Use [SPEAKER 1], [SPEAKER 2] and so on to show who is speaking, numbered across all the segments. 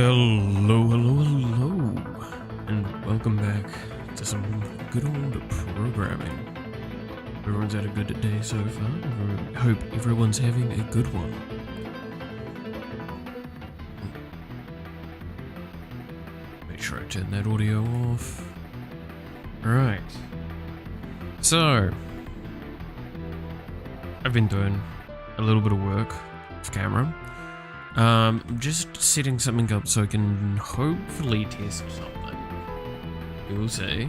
[SPEAKER 1] Hello, hello, hello, and welcome back to some good old programming. Everyone's had a good day so far. I hope everyone's having a good one. Make sure I turn that audio off. Alright. So, I've been doing a little bit of work off camera. I'm just setting something up so I can hopefully test something. We'll see.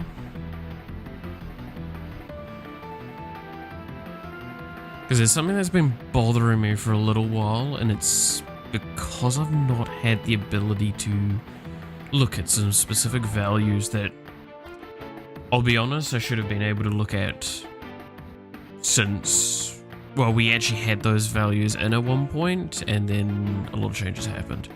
[SPEAKER 1] Because there's something that's been bothering me for a little while, and it's because I've not had the ability to look at some specific values that, I'll be honest, I should have been able to look at since... well, we actually had those values in at one point, and then a lot of changes happened.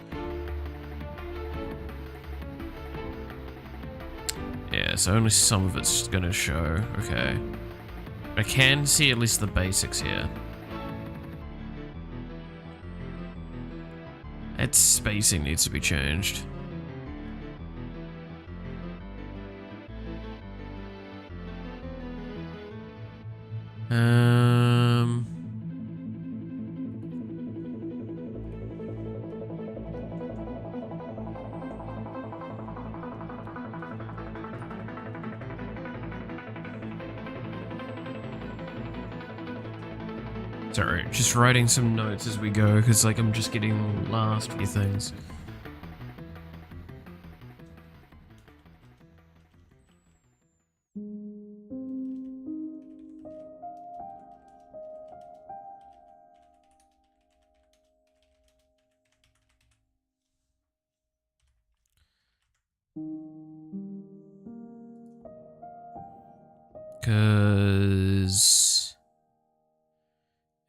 [SPEAKER 1] Yeah, so only some of it's gonna show. Okay. I can see at least the basics here. That spacing needs to be changed. Sorry, just writing some notes as we go, because like I'm just getting the last few things. Because,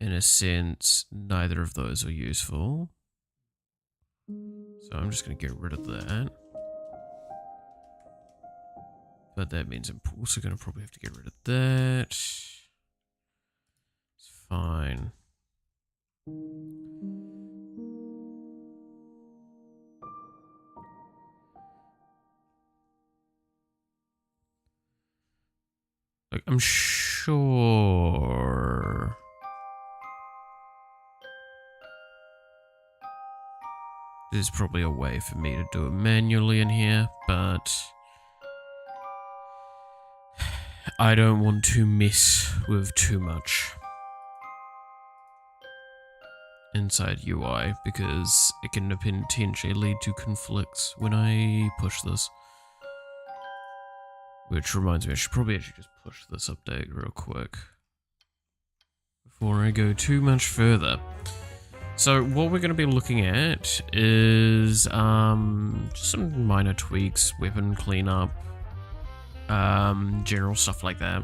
[SPEAKER 1] in a sense, neither of those are useful. So I'm just going to get rid of that. But that means I'm also going to probably have to get rid of that. It's fine. Like, I'm sure... there's probably a way for me to do it manually in here, but... I don't want to mess with too much inside UI, because it can potentially lead to conflicts when I push this. Which reminds me, I should probably actually just push this update real quick before I go too much further. So what we're going to be looking at is just some minor tweaks, weapon cleanup, general stuff like that.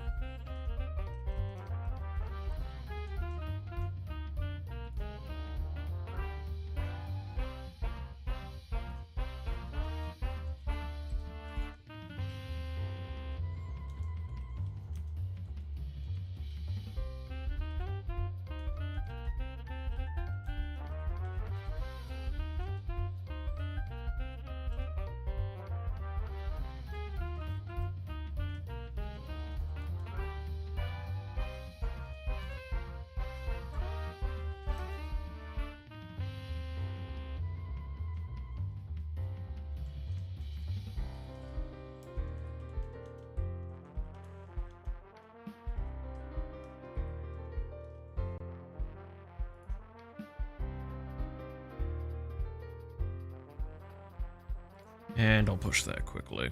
[SPEAKER 1] And I'll push that quickly.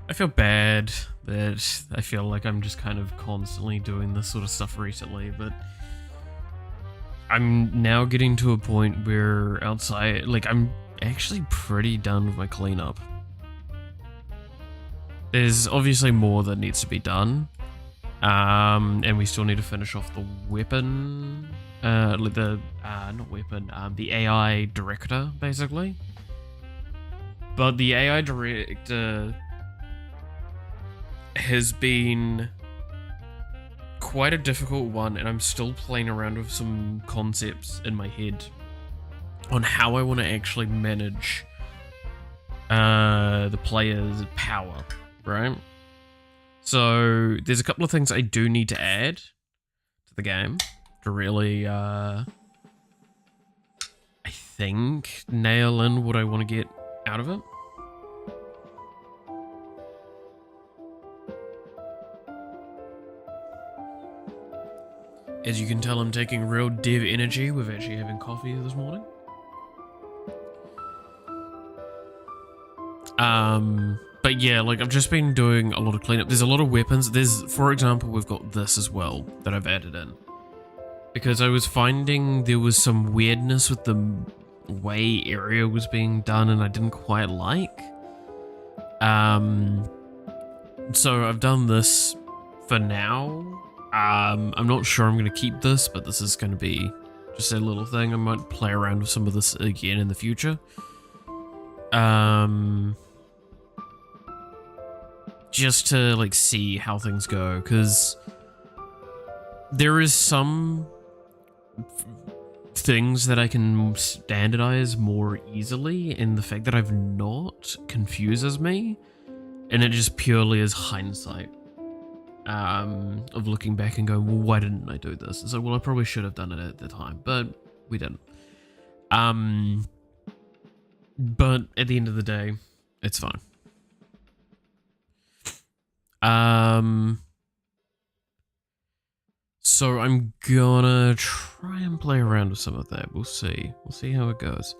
[SPEAKER 1] I feel bad that I feel like I'm just kind of constantly doing this sort of stuff recently, but I'm now getting to a point where outside, like, I'm actually pretty done with my cleanup. There's obviously more that needs to be done, and we still need to finish off the weapon, the AI director, basically. But the AI director has been quite a difficult one, and I'm still playing around with some concepts in my head on how I want to actually manage the player's power, right? So there's a couple of things I do need to add to the game to really, I think, nail in what I want to get out of it. As you can tell, I'm taking real dev energy with actually having coffee this morning. But yeah, like I've just been doing a lot of cleanup. There's a lot of weapons. There's, for example, we've got this as well that I've added in. Because I was finding there was some weirdness with the way area was being done and I didn't quite like. So I've done this for now. I'm not sure I'm going to keep this, but this is going to be just a little thing. I might play around with some of this again in the future. Just to like see how things go, because there is some things that I can standardize more easily, and the fact that I've not confuses me, and it just purely is hindsight of looking back and going, well, why didn't I do this? It's like, well, I probably should have done it at the time, but we didn't. But at the end of the day, it's fine. So I'm gonna try and play around with some of that. We'll see. We'll see how it goes.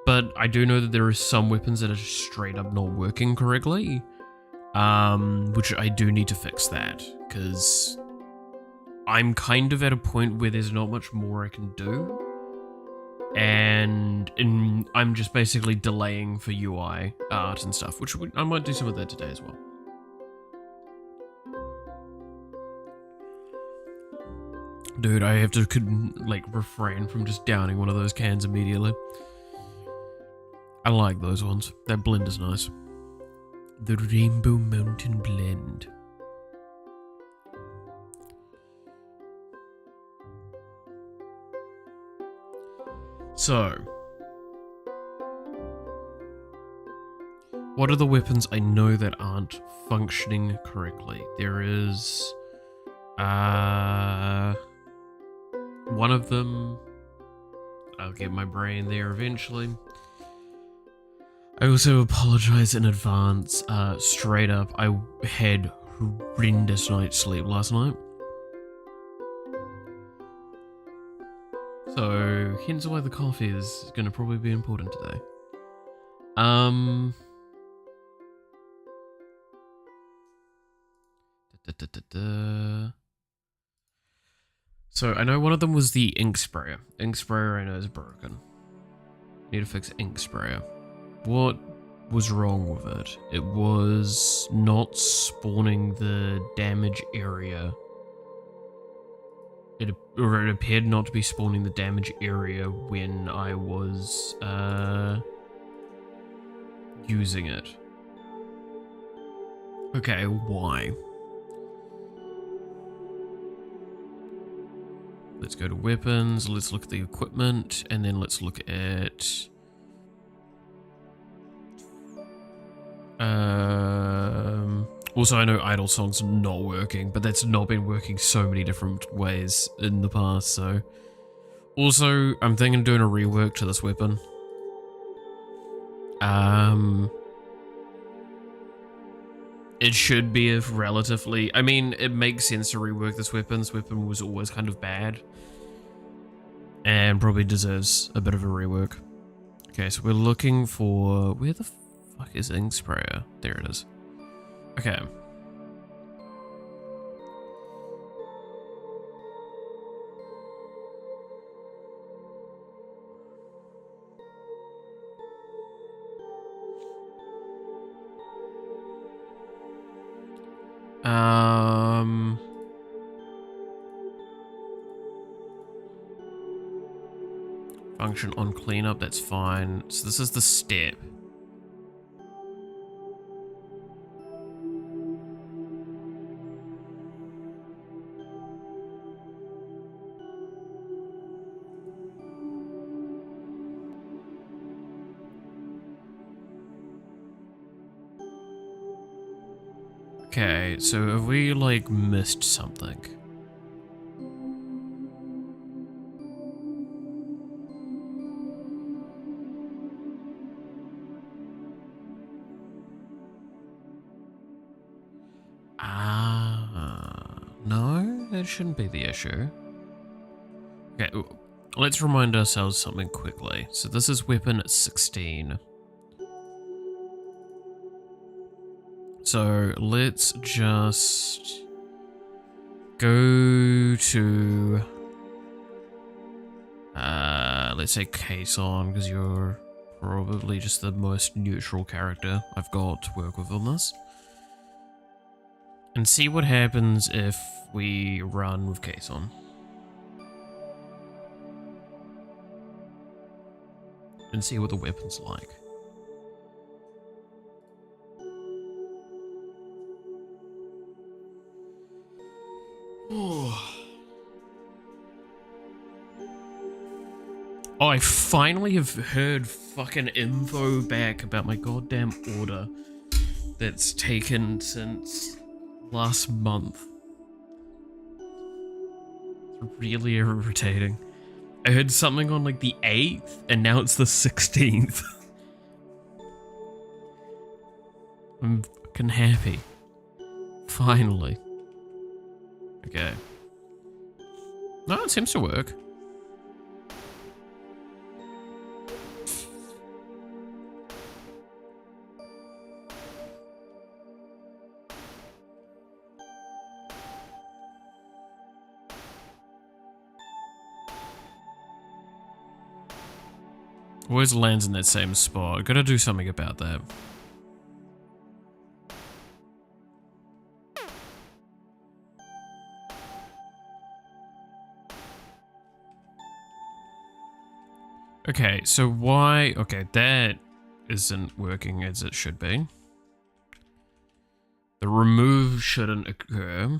[SPEAKER 1] But I do know that there are some weapons that are just straight up not working correctly. Which I do need to fix that, because I'm kind of at a point where there's not much more I can do. And I'm just basically delaying for UI art and stuff, which I might do some of that today as well. Dude, I have to like refrain from just downing one of those cans immediately. I like those ones. That blend is nice. The Rainbow Mountain Blend. So, what are the weapons I know that aren't functioning correctly? There is one of them. I'll get my brain there eventually. I also apologize in advance. Straight up, I had horrendous night's sleep last night. So, hence why the coffee is going to probably be important today. So, I know one of them was the ink sprayer. Ink sprayer I know is broken. Need to fix ink sprayer. What was wrong with it? It was not spawning the damage area. It appeared not to be spawning the damage area when I was using it. Okay, why? Let's go to weapons, let's look at the equipment, and then let's look at also, I know idle songs not working, but that's not been working so many different ways in the past, so. Also, I'm thinking of doing a rework to this weapon. It should be a relatively, I mean, it makes sense to rework this weapon. This weapon was always kind of bad. And probably deserves a bit of a rework. Okay, so we're looking for, where the fuck is ink sprayer? There it is. Okay. Function on cleanup, that's fine. So this is the step. Okay, so have we, like, missed something? No, that shouldn't be the issue. Okay, let's remind ourselves something quickly. So this is weapon 16. So let's just go to, let's say Caisson, because you're probably just the most neutral character I've got to work with on this. And see what happens if we run with Caisson. And see what the weapon's like. Oh, I finally have heard fucking info back about my goddamn order that's taken since last month. It's really irritating. I heard something on like the 8th and now it's the 16th. I'm fucking happy. Finally. Okay. No, it seems to work. Always lands in that same spot. I gotta do something about that. Okay, so why... Okay, that isn't working as it should be. The remove shouldn't occur.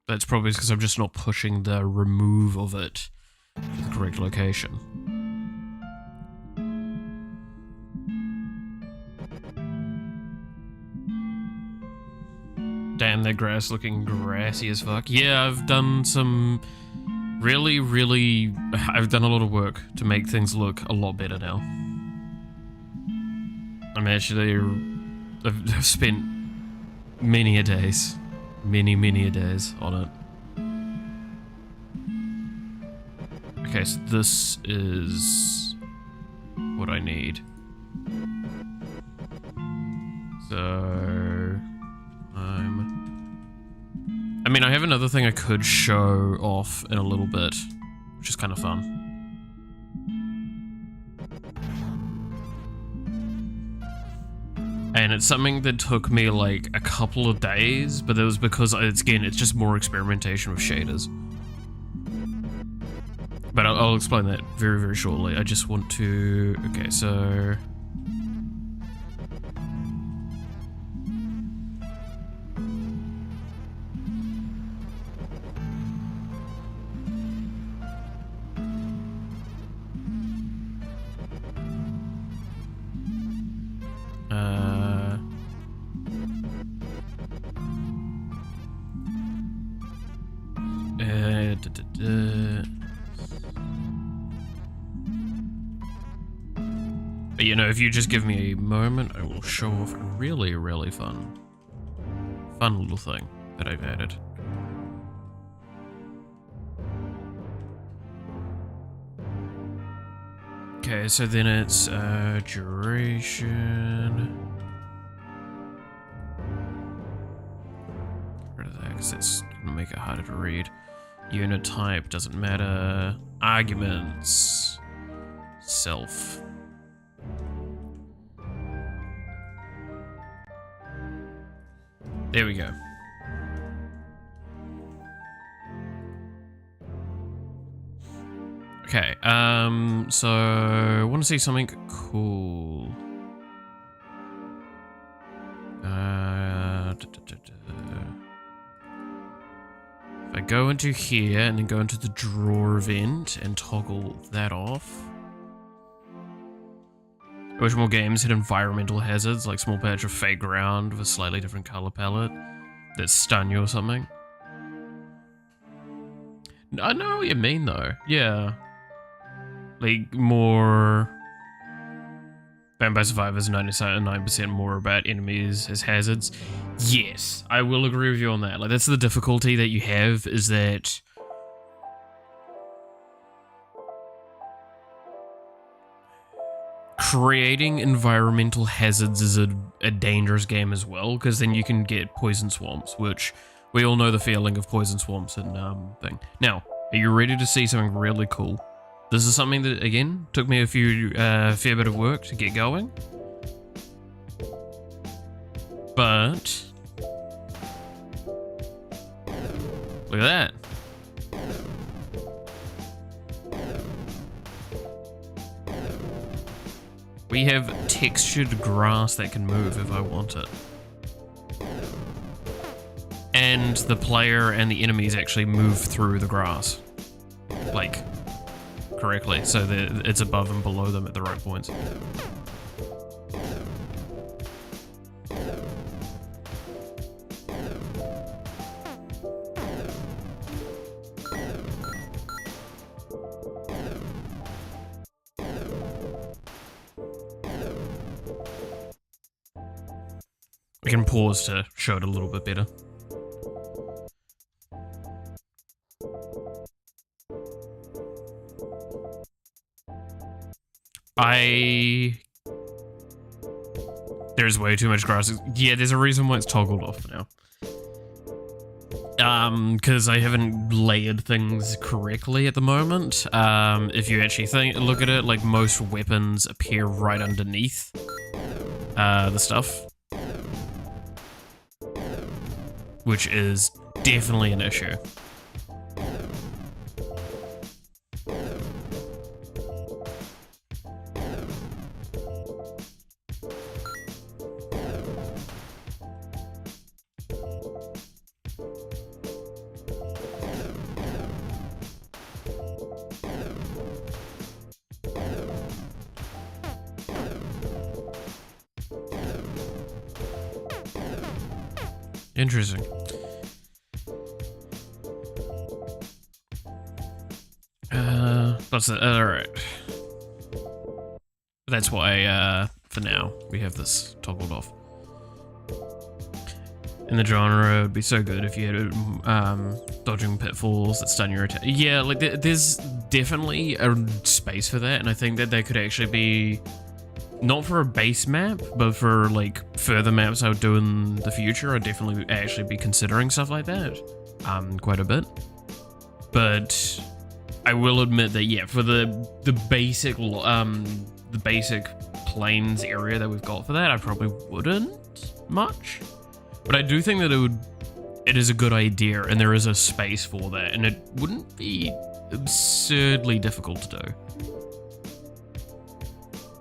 [SPEAKER 1] That's probably because I'm just not pushing the remove of it to the correct location. Damn, that grass looking grassy as fuck. Yeah, I've done some really... I've done a lot of work to make things look a lot better now. I'm actually... I've spent many a days on it. Okay, so this is what I need. So... I mean, I have another thing I could show off in a little bit, which is kind of fun. And it's something that took me like a couple of days, but it was because it's just more experimentation with shaders. But I'll explain that very shortly. I just want to... Okay, so... But you know, if you just give me a moment, I will show off a really fun little thing that I've added. Okay, so then it's duration. Get rid of that because it's gonna make it harder to read. Unit type doesn't matter. Arguments. Self. There we go. Okay, so I want to see something cool. If I go into here and then go into the drawer event and toggle that off. Most more games had environmental hazards, like small patch of fake ground with a slightly different color palette that stun you or something. I know what you mean though, yeah. Like more... Vampire Survivors 99% more about enemies as hazards. Yes, I will agree with you on that. Like that's the difficulty that you have, is that creating environmental hazards is a dangerous game as well, because then you can get poison swamps, which we all know the feeling of poison swamps and thing. Now, are you ready to see something really cool? This is something that, again, took me a fair bit of work to get going. But look at that. We have textured grass that can move if I want it. And the player and the enemies actually move through the grass. Like, correctly, so that it's above and below them at the right points. I can pause to show it a little bit better. There's way too much grass. Yeah, there's a reason why it's toggled off now. Because I haven't layered things correctly at the moment. If you actually look at it, like most weapons appear right underneath the stuff. Which is definitely an issue. Interesting. What's that? Alright. That's why, for now, we have this toggled off. In the genre, it would be so good if you had dodging pitfalls that stun your attack. Yeah, like, there's definitely a space for that, and I think that could actually be not for a base map, but for like further maps I would do in the future. I'd definitely actually be considering stuff like that, quite a bit. But I will admit that, yeah, for the basic plains area that we've got for that, I probably wouldn't much. But I do think that it is a good idea, and there is a space for that, and it wouldn't be absurdly difficult to do.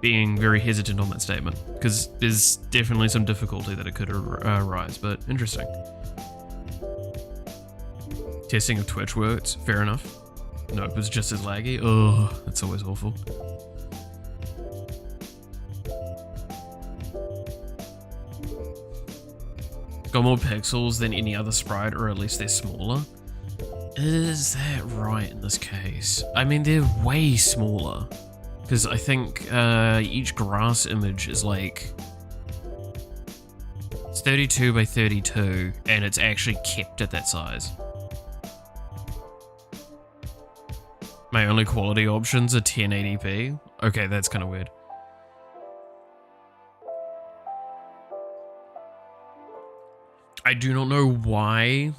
[SPEAKER 1] Being very hesitant on that statement, because there's definitely some difficulty that it could arise, but interesting. Testing of Twitch works, fair enough. Nope, it's just as laggy. Oh, that's always awful. Got more pixels than any other sprite, or at least they're smaller. Is that right in this case? I mean, they're way smaller. Because I think each grass image is like... It's 32 by 32, and it's actually kept at that size. My only quality options are 1080p. Okay, that's kind of weird. I do not know why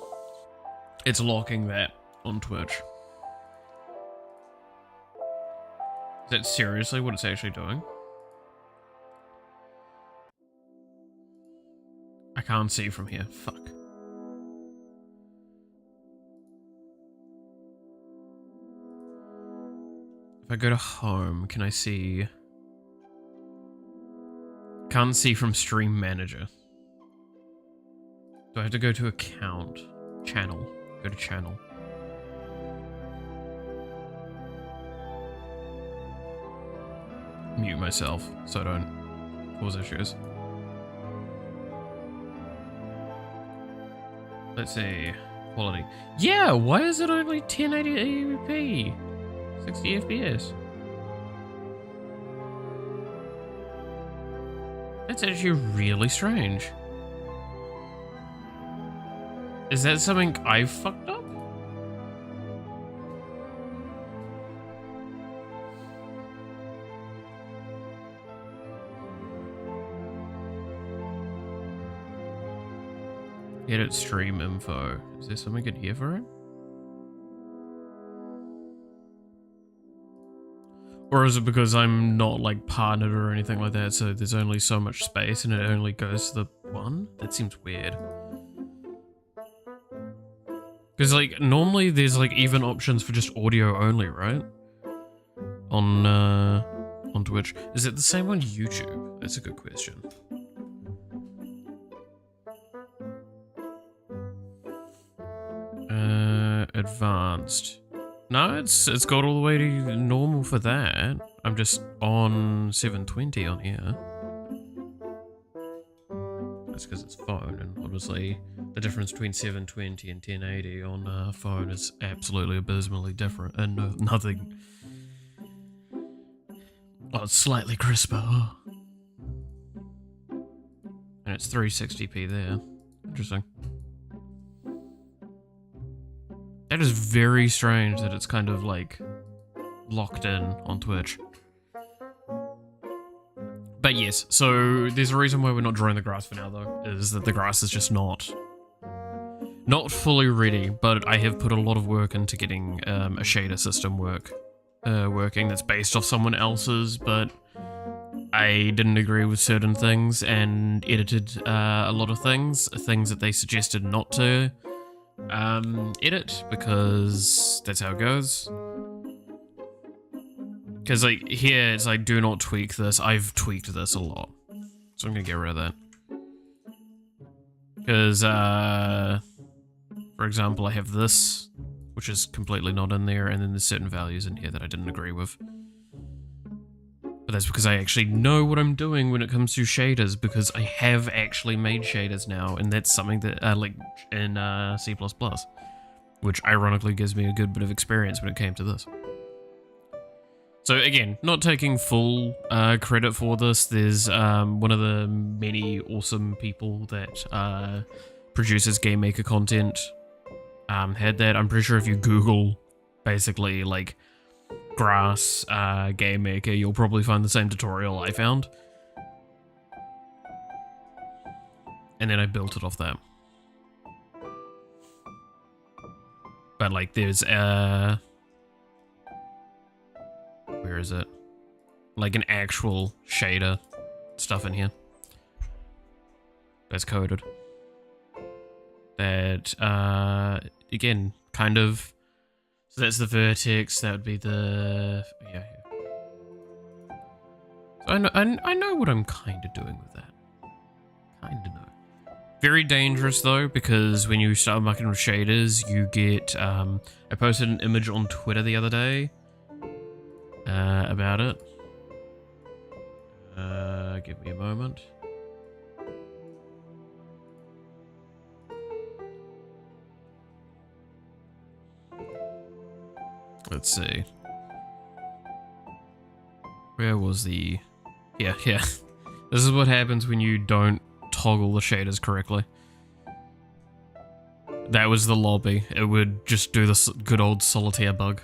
[SPEAKER 1] it's locking that on Twitch. Is that seriously what it's actually doing? I can't see from here. Fuck. If I go to home, can I see? Can't see from Stream Manager. Do I have to go to account? Channel. Go to channel. mute myself so I don't cause issues. Let's see. Quality. Yeah, why is it only 1080p? 60 FPS. That's actually really strange. Is that something I fucked up? Edit stream info. Is there something in here for it? Or is it because I'm not like partnered or anything like that, so there's only so much space and it only goes to the one? That seems weird. Because like normally there's like even options for just audio only, right? On Twitch. Is it the same on YouTube? That's a good question. Advanced. No, it's got all the way to normal for that. I'm just on 720 on here. That's because it's phone, and obviously the difference between 720 and 1080 on phone is absolutely abysmally different, and nothing. Oh, it's slightly crisper. And it's 360p there. Interesting. That is very strange that it's kind of like locked in on Twitch. But yes, so there's a reason why we're not drawing the grass for now though, is that the grass is just not fully ready, but I have put a lot of work into getting a shader system working that's based off someone else's, but I didn't agree with certain things and edited a lot of things that they suggested not to edit, because that's how it goes. Because like here it's like, do not tweak this. I've tweaked this a lot, so I'm gonna get rid of that. Because for example, I have this, which is completely not in there, and then there's certain values in here that I didn't agree with. But that's because I actually know what I'm doing when it comes to shaders, because I have actually made shaders now, and that's something that like in C++, which ironically gives me a good bit of experience when it came to this. So again, not taking full credit for this. There's one of the many awesome people that produces game maker content had that. I'm pretty sure if you Google basically like grass game maker, you'll probably find the same tutorial I found. And then I built it off that. But like there's where is it? Like an actual shader stuff in here that's coded. That again, kind of. So that's the vertex. That would be the yeah. So I know what I'm kind of doing with that. Kind of know. Very dangerous though, because when you start mucking with shaders, you get. I posted an image on Twitter the other day. About it. Give me a moment. Let's see. Where was the... Yeah. This is what happens when you don't toggle the shaders correctly. That was the lobby. It would just do this good old solitaire bug.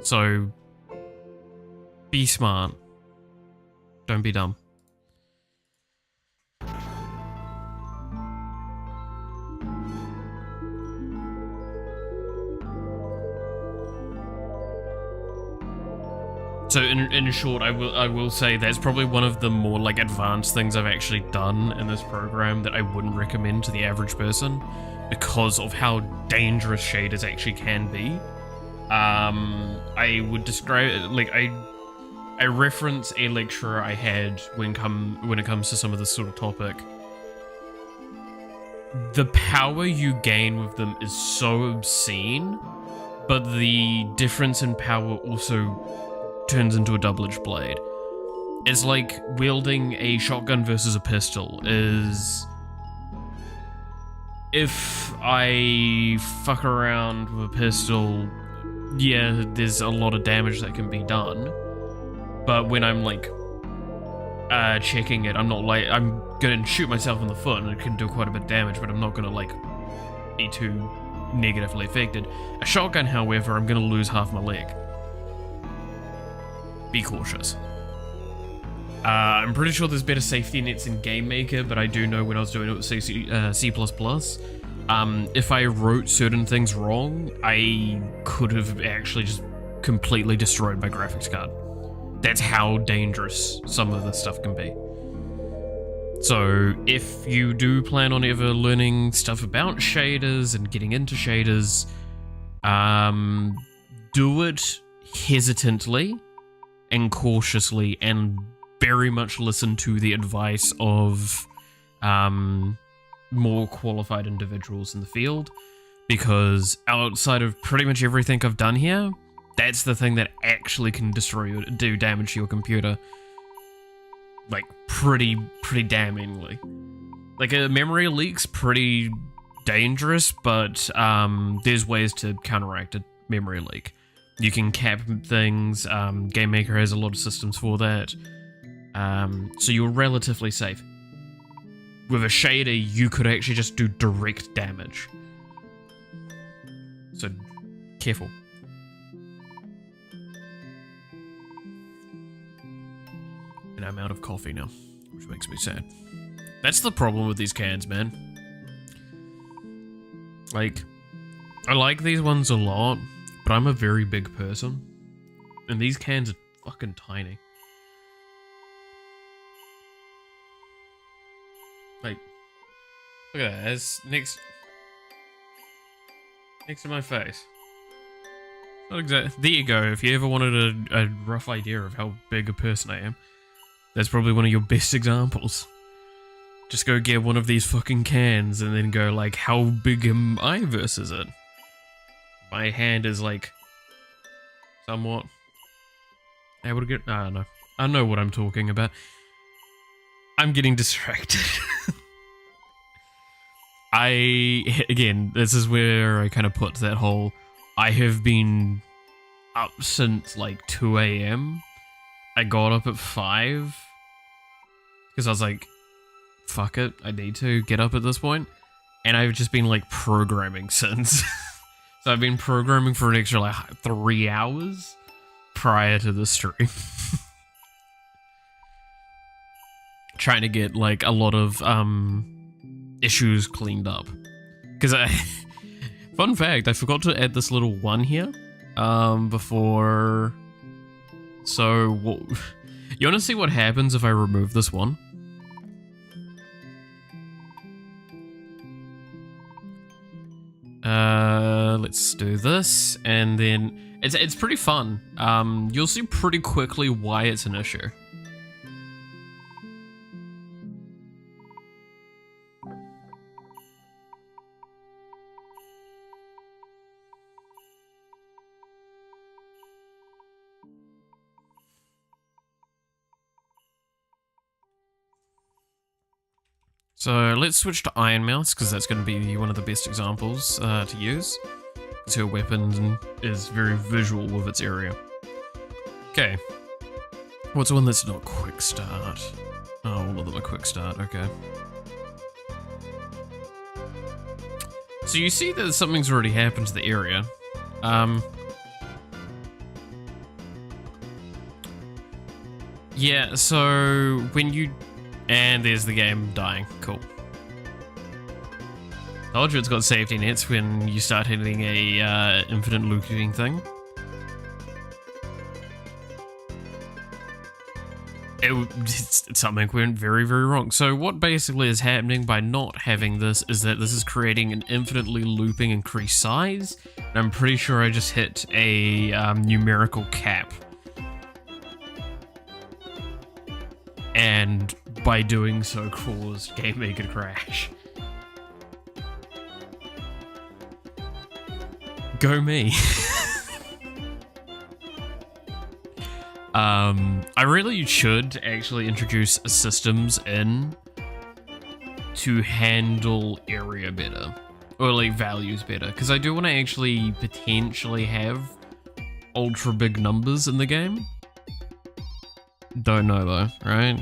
[SPEAKER 1] So, be smart. Don't be dumb. So in short, I will say that's probably one of the more like advanced things I've actually done in this program that I wouldn't recommend to the average person, because of how dangerous shaders actually can be. I would describe it like I reference a lecturer I had when it comes to some of this sort of topic. The power you gain with them is so obscene, but the difference in power also turns into a double-edged blade. It's like wielding a shotgun versus a pistol is... If I fuck around with a pistol, yeah, there's a lot of damage that can be done. But when I'm like checking it, I'm not like, I'm gonna shoot myself in the foot and it can do quite a bit of damage, but I'm not gonna like be too negatively affected. A shotgun, however, I'm gonna lose half my leg. Be cautious. I'm pretty sure there's better safety nets in Game Maker, but I do know when I was doing it with C++, if I wrote certain things wrong, I could have actually just completely destroyed my graphics card. That's how dangerous some of this stuff can be. So if you do plan on ever learning stuff about shaders and getting into shaders, do it hesitantly and cautiously, and very much listen to the advice of more qualified individuals in the field, because outside of pretty much everything I've done here, that's the thing that actually can do damage to your computer, like pretty damningly. Like a memory leak's pretty dangerous, but there's ways to counteract a memory leak. You can cap things. Game Maker has a lot of systems for that, so you're relatively safe. With a shader, you could actually just do direct damage. So, careful. And I'm out of coffee now, which makes me sad. That's the problem with these cans, man. Like, I like these ones a lot, but I'm a very big person, and these cans are fucking tiny. Like, look at that, it's next to my face. Not exactly. There you go, if you ever wanted a rough idea of how big a person I am, that's probably one of your best examples. Just go get one of these fucking cans and then go like, how big am I versus it? My hand is like, somewhat able to get, I don't know. I know what I'm talking about. I'm getting distracted. Again, this is where I kind of put that whole, I have been up since like 2 AM. I got up at 5 because I was like, fuck it, I need to get up at this point. And I've just been like programming since. So I've been programming for an extra like 3 hours prior to the stream. Trying to get like a lot of issues cleaned up. Because fun fact, I forgot to add this little one here before. So what, you want to see what happens if I remove this one? Let's do this, and then it's pretty fun. You'll see pretty quickly why it's an issue. So let's switch to Iron Mouse, because that's going to be one of the best examples to use. Because her weapon is very visual with its area. Okay. What's one that's not quick start? Oh, all of them are quick start, okay. So you see that something's already happened to the area. Yeah, so when you... And there's the game dying. Cool. Told you it's got safety nets when you start hitting a infinite looting thing. Something went very, very wrong. So what basically is happening by not having this is that this is creating an infinitely looping increased size. And I'm pretty sure I just hit a numerical cap. And by doing so caused Game Maker to crash. Go me. I really should actually introduce systems in to handle area better, or like values better, because I do want to actually potentially have ultra big numbers in the game. Don't know though, right?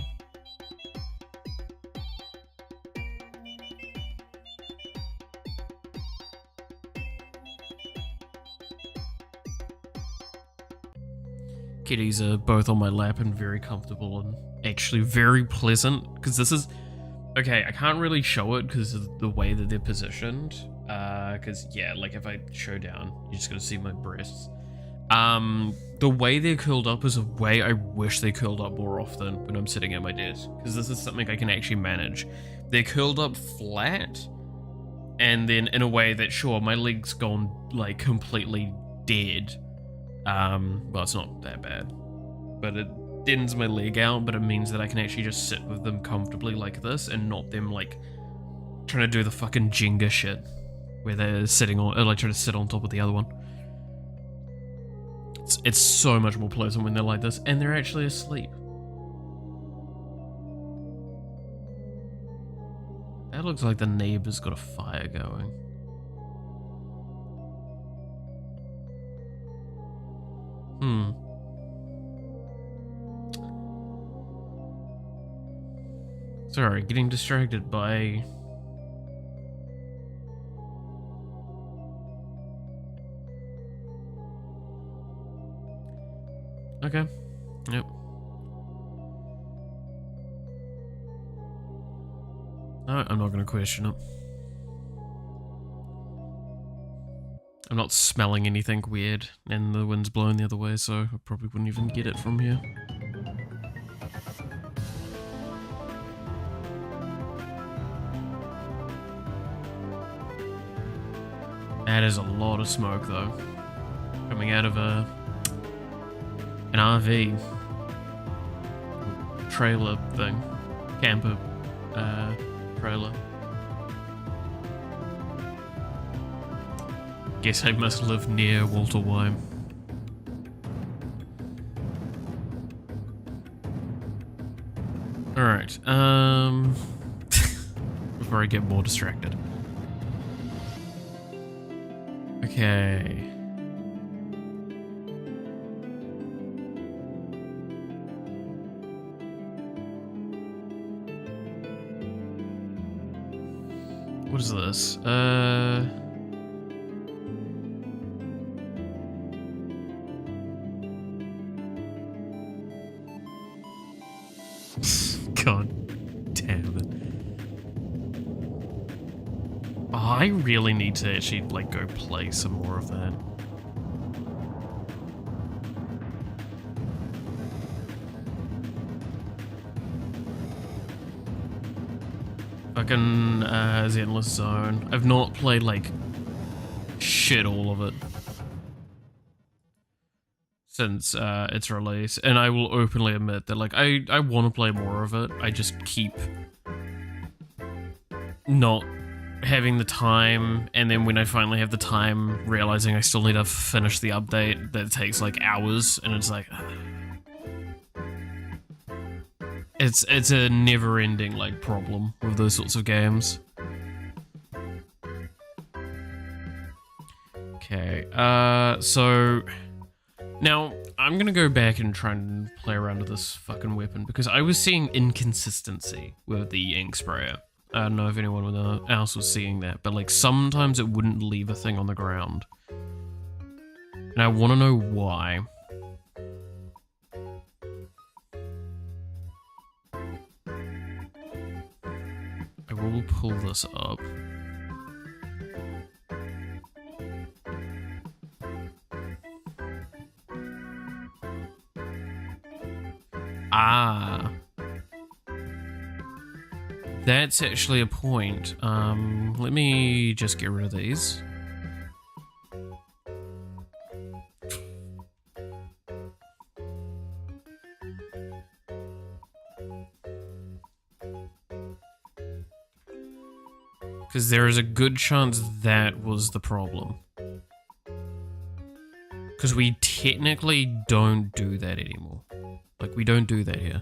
[SPEAKER 1] Kitties are both on my lap and very comfortable and actually very pleasant, because this is... Okay, I can't really show it because of the way that they're positioned. Because, yeah, like if I show down, you're just going to see my breasts. The way they're curled up is a way I wish they curled up more often when I'm sitting at my desk. Because this is something I can actually manage. They're curled up flat, and then in a way that, sure, my leg's gone, like, completely dead. Well, it's not that bad, but it deadens my leg out, but it means that I can actually just sit with them comfortably like this and not them like trying to do the fucking Jenga shit where they're sitting on, or like trying to sit on top of the other one. It's so much more pleasant when they're like this and they're actually asleep. That looks like the neighbor's got a fire going. Sorry, getting distracted by... Okay. Yep. No, I'm not going to question it. I'm not smelling anything weird, and the wind's blowing the other way, so I probably wouldn't even get it from here. That is a lot of smoke, though, coming out of an RV trailer thing, camper trailer. Guess I must live near Walter White. Alright, before I get more distracted. Okay. What is this? God damn it. Oh, I really need to actually, like, go play some more of that. Fucking, Zenless Zone. I've not played, like, shit all of it since, its release, and I will openly admit that, like, I want to play more of it, I just keep not having the time, and then when I finally have the time, realizing I still need to finish the update that takes, like, hours, and it's like... It's a never-ending, like, problem with those sorts of games. Okay, so... Now, I'm gonna go back and try and play around with this fucking weapon, because I was seeing inconsistency with the ink sprayer. I don't know if anyone else was seeing that, but, like, sometimes it wouldn't leave a thing on the ground. And I want to know why. I will pull this up. Ah. That's actually a point. Let me just get rid of these. Because there is a good chance that was the problem. Because we technically don't do that anymore. Like, we don't do that here.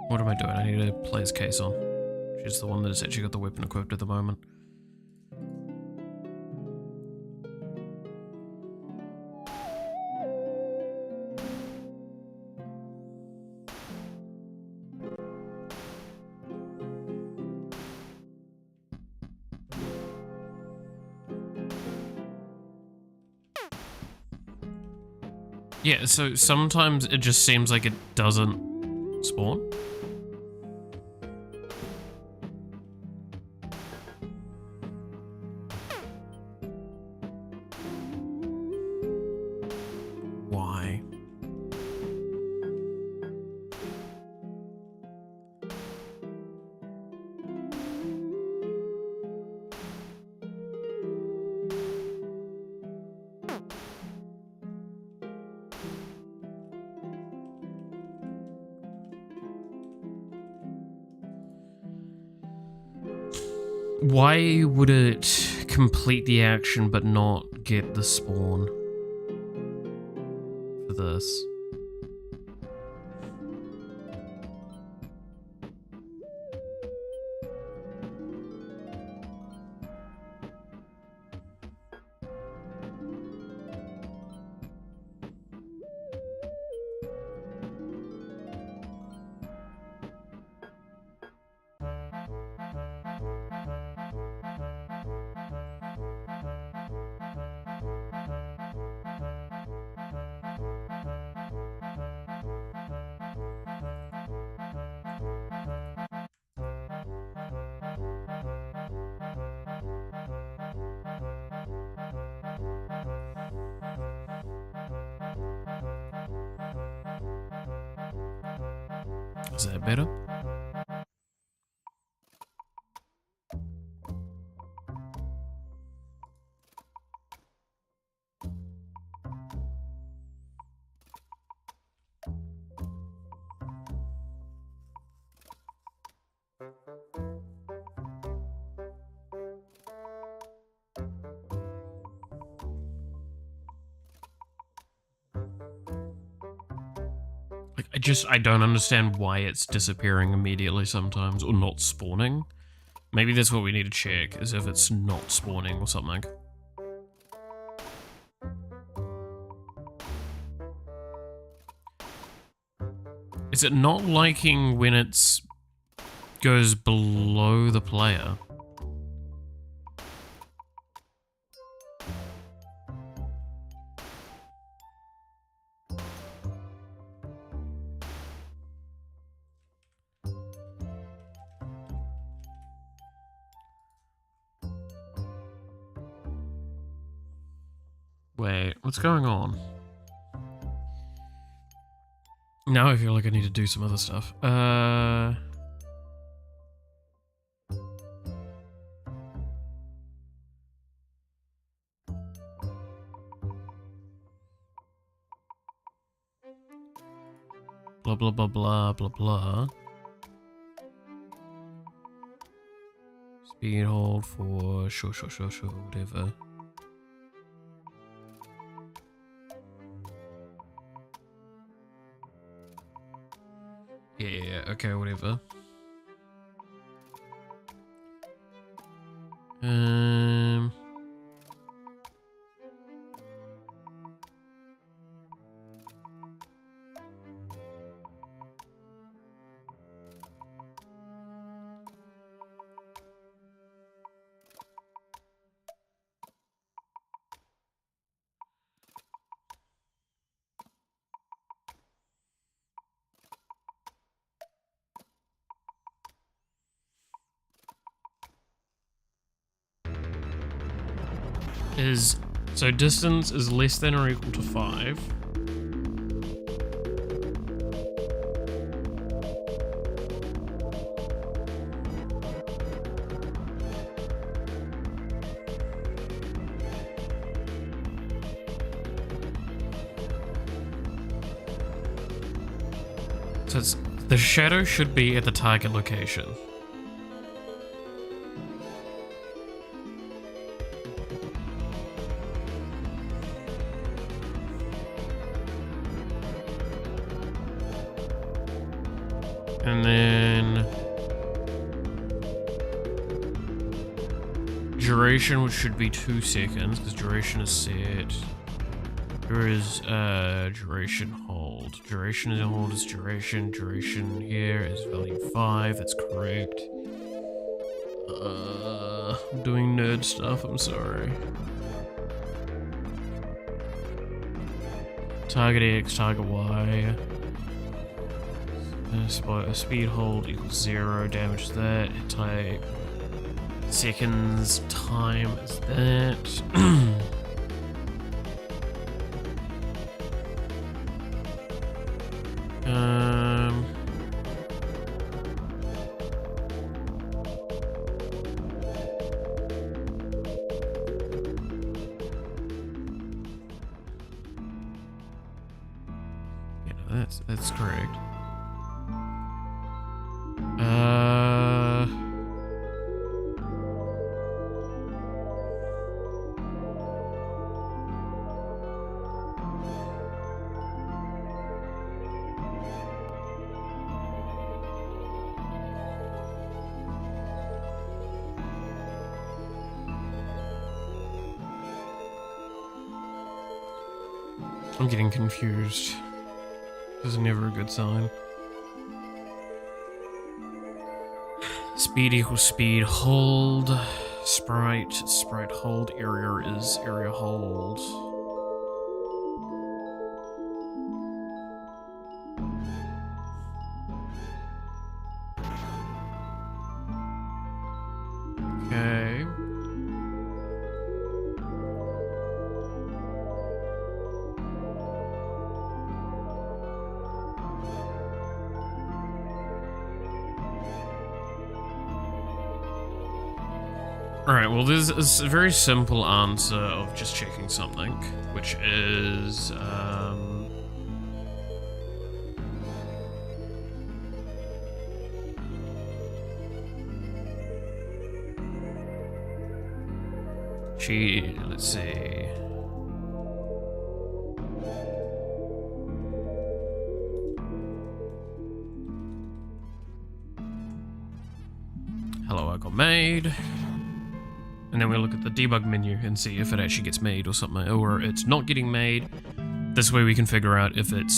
[SPEAKER 1] What am I doing? I need to play his case on. She's the one that has actually got the weapon equipped at the moment. Yeah, so sometimes it just seems like it doesn't spawn. Why? Why would it complete the action but not get the spawn for this? Is that better? Like, I don't understand why it's disappearing immediately sometimes, or not spawning. Maybe that's what we need to check, is if it's not spawning or something. Is it not liking when it's goes below the player? Wait, what's going on? Now I feel like I need to do some other stuff. Blah blah blah blah blah blah. Speed hold for sure, whatever. Yeah, okay, whatever. Is So distance is less than or equal to 5. So the shadow should be at the target location. And then duration, which should be 2 seconds, because duration is set. There is duration hold. Duration is hold is duration. Duration here is value 5. That's correct. I'm doing nerd stuff. I'm sorry. Target X, target Y. Speed hold equals 0. Damage that. Type seconds. Time is that. Yeah, that's correct. I'm getting confused. This is never a good sign. Speed equals speed hold. Sprite hold. Area is area hold. Okay. Alright, well there's a very simple answer of just checking something, which is, let's see. Hello, I got made. And then we look at the debug menu and see if it actually gets made or something, or it's not getting made. This way we can figure out if it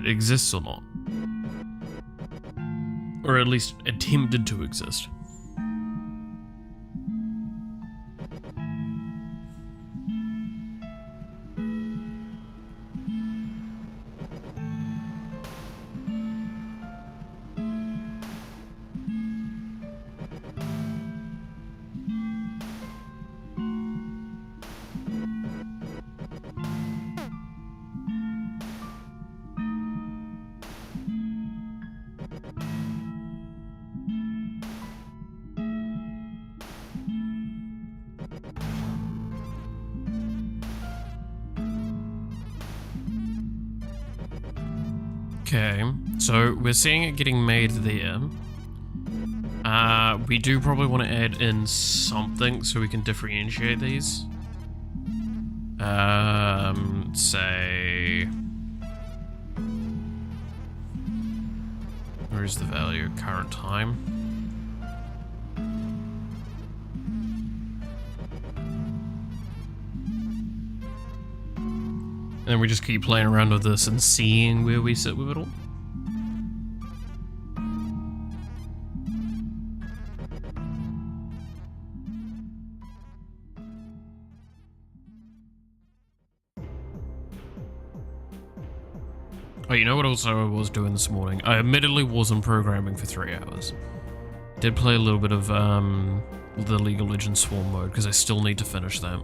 [SPEAKER 1] exists or not. Or at least attempted to exist. Okay, so we're seeing it getting made there. We do probably want to add in something so we can differentiate these. Say... Where's the value? Current time. And then we just keep playing around with this and seeing where we sit with it all. Oh, you know what also I was doing this morning? I admittedly wasn't programming for 3 hours. Did play a little bit of the League of Legends Swarm mode, because I still need to finish that.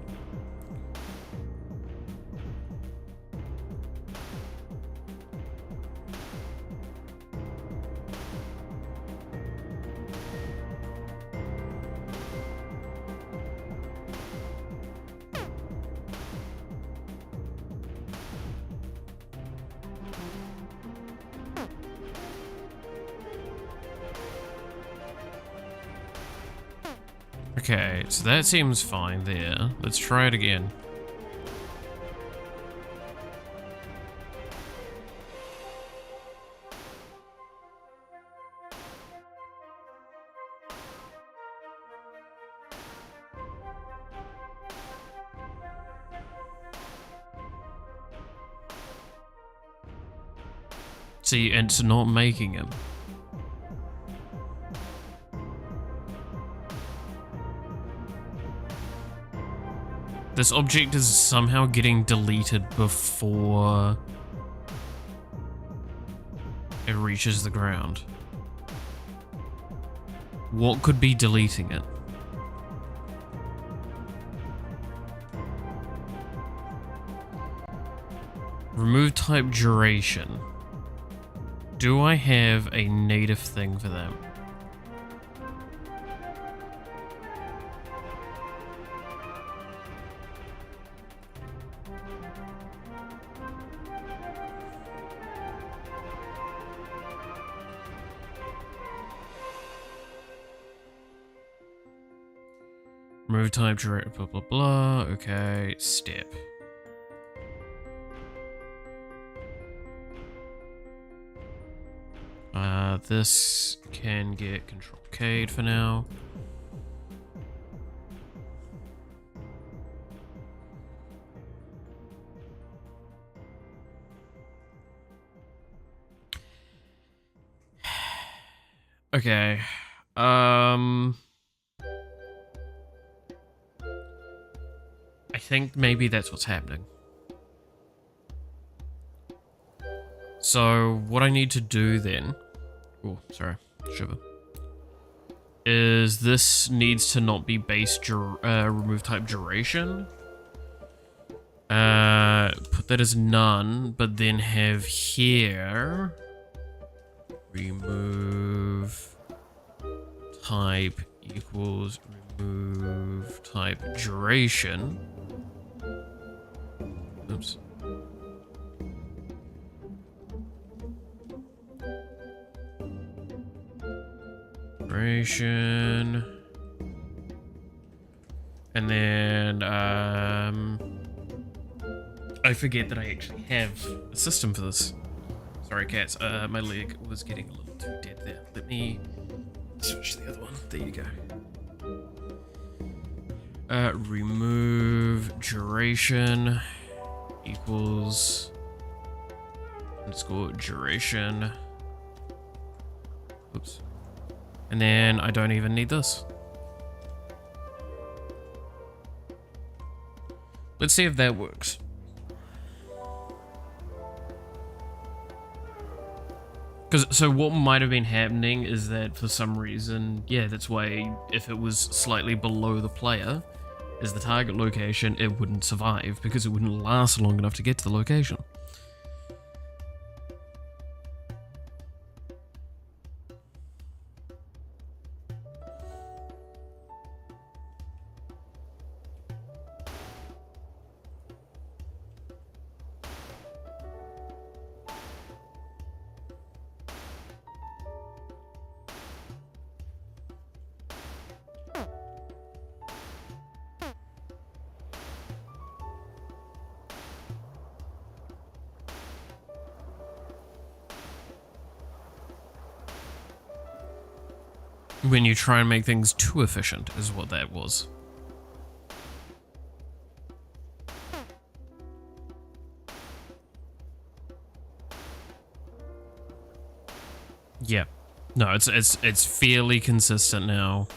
[SPEAKER 1] Okay, so that seems fine there. Let's try it again. See, it's not making him. This object is somehow getting deleted before it reaches the ground. What could be deleting it? Remove type duration. Do I have a native thing for that? Remove type duration, blah blah blah. Okay, step. This can get Control K'd for now. Okay. I think maybe that's what's happening. So what I need to do then, oh sorry, shiver, is this needs to not be base remove type duration. Put that as none, but then have here remove type equals remove type duration. Oops. Duration. And then, I forget that I actually have a system for this. Sorry, cats. My leg was getting a little too dead there. Let me switch to the other one. There you go. Remove duration equals underscore duration. Oops. And then I don't even need this. Let's see if that works. So what might have been happening is that for some reason, yeah, that's why if it was slightly below the player as the target location, it wouldn't survive because it wouldn't last long enough to get to the location. When you try and make things too efficient is what that was. Yeah. No, it's fairly consistent now,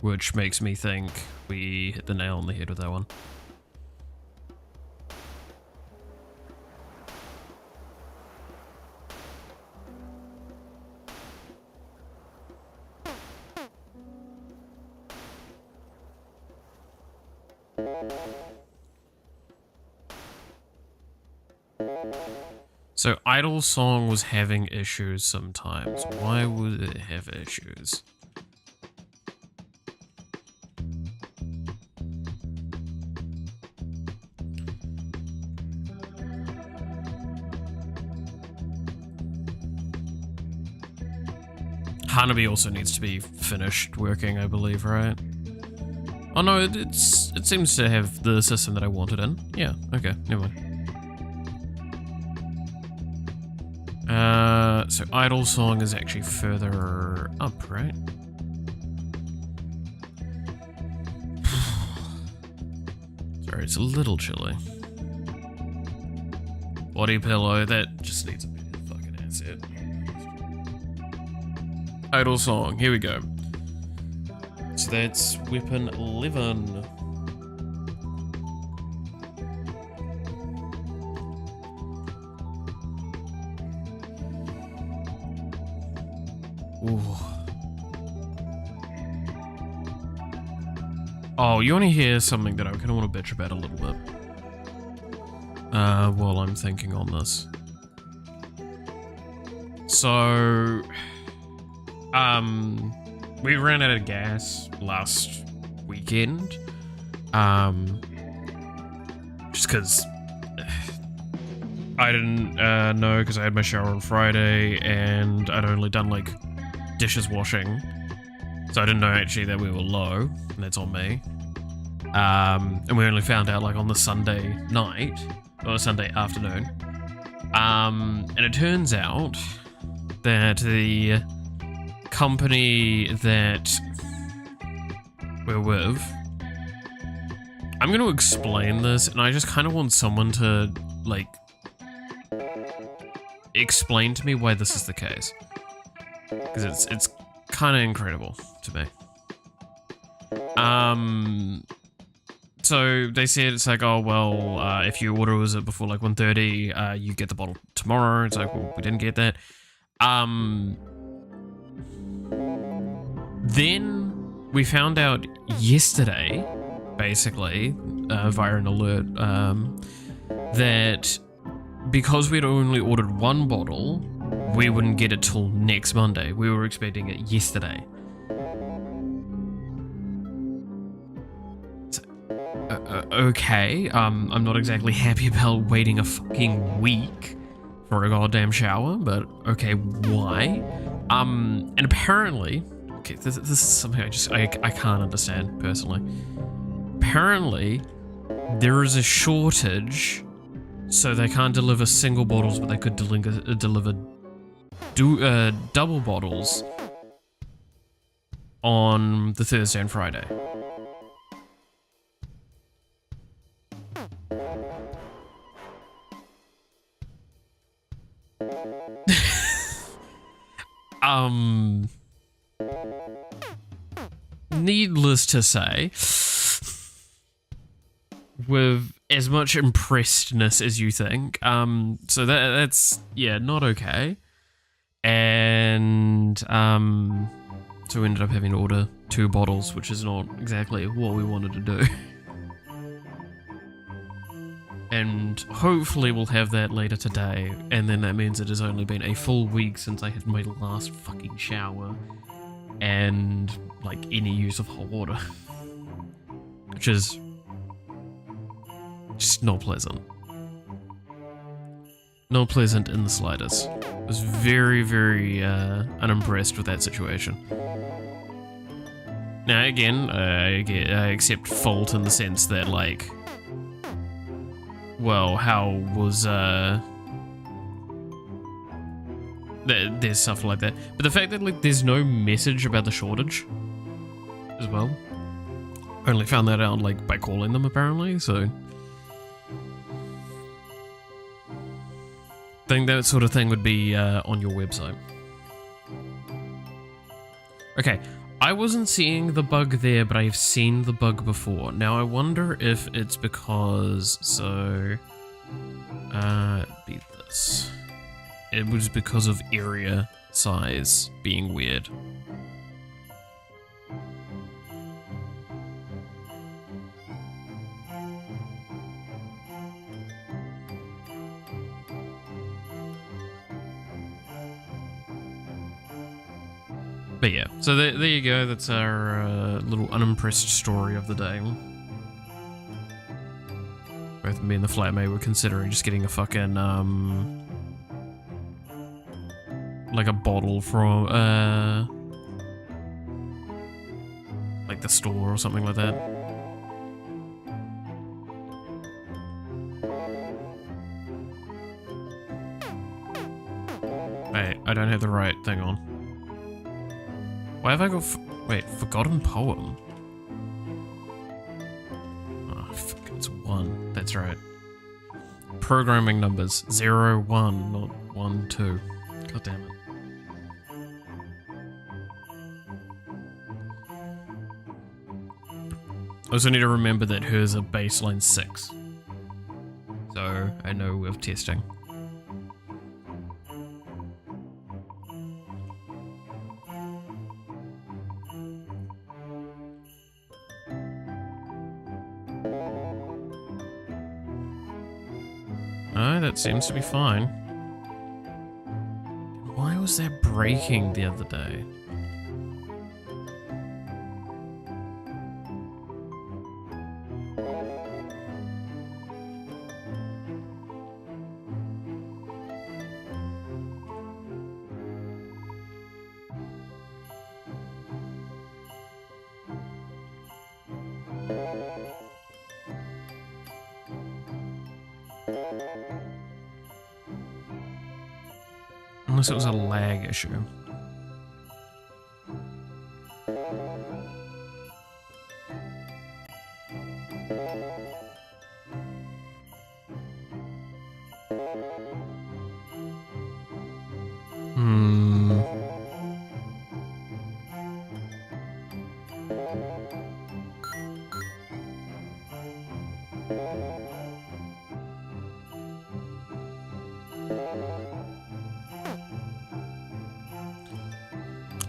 [SPEAKER 1] which makes me think we hit the nail on the head with that one. So Idle Song was having issues sometimes. Why would it have issues? Hanabi also needs to be finished working, I believe, right? Oh no, it seems to have the system that I wanted in. Yeah, okay, never mind. So Idle Song is actually further up, right? Sorry, it's a little chilly. Body pillow, that just needs a better fucking asset. Idle Song, here we go. So that's weapon 11. Ooh. Oh, you want to hear something that I kind of want to bitch about a little bit? While I'm thinking on this. So, we ran out of gas last weekend. Just because I didn't know, because I had my shower on Friday and I'd only done like dishes washing, so I didn't know actually that we were low, and that's on me. And we only found out like on the Sunday night or Sunday afternoon. And it turns out that the company that we're with, I'm going to explain this, and I just kind of want someone to like explain to me why this is the case, because it's kind of incredible to me. So they said it's like, oh well, if you order it before like 1:30, you get the bottle tomorrow. It's like, well, we didn't get that. Then we found out yesterday, basically, via an alert, that because we'd only ordered one bottle, we wouldn't get it till next Monday. We were expecting it yesterday. So, okay, I'm not exactly happy about waiting a fucking week for a goddamn shower, but okay, why? And apparently, okay, this is something I can't understand personally. Apparently, there is a shortage, so they can't deliver single bottles, but they could deliver double bottles on the Thursday and Friday. Needless to say, with as much impressedness as you think, so that's, yeah, not okay. And, so we ended up having to order 2 bottles, which is not exactly what we wanted to do. And hopefully we'll have that later today, and then that means it has only been a full week since I had my last fucking shower and like any use of hot water, which is just not pleasant. Not pleasant in the slightest. I was very, very unimpressed with that situation. Now again, I accept fault in the sense that, like, well, how was there's stuff like that, but the fact that like there's no message about the shortage as well. I only found that out like by calling them apparently, so I think that sort of thing would be on your website. Okay, I wasn't seeing the bug there, but I've seen the bug before. Now I wonder if it's because, so, be this. It was because of area size being weird. But yeah, so there you go. That's our little unimpressed story of the day. Both me and the flatmate were considering just getting a fucking, like a bottle from, like the store or something like that. I don't have the right thing on. Why have I got... wait, forgotten poem? Oh, fuck, it's 1. That's right. Programming numbers. 0, 1, not 1, 2. God damn it. I also need to remember that hers are baseline 6. So I know we're testing. Oh, that seems to be fine. Why was that breaking the other day? Unless it was a lag issue.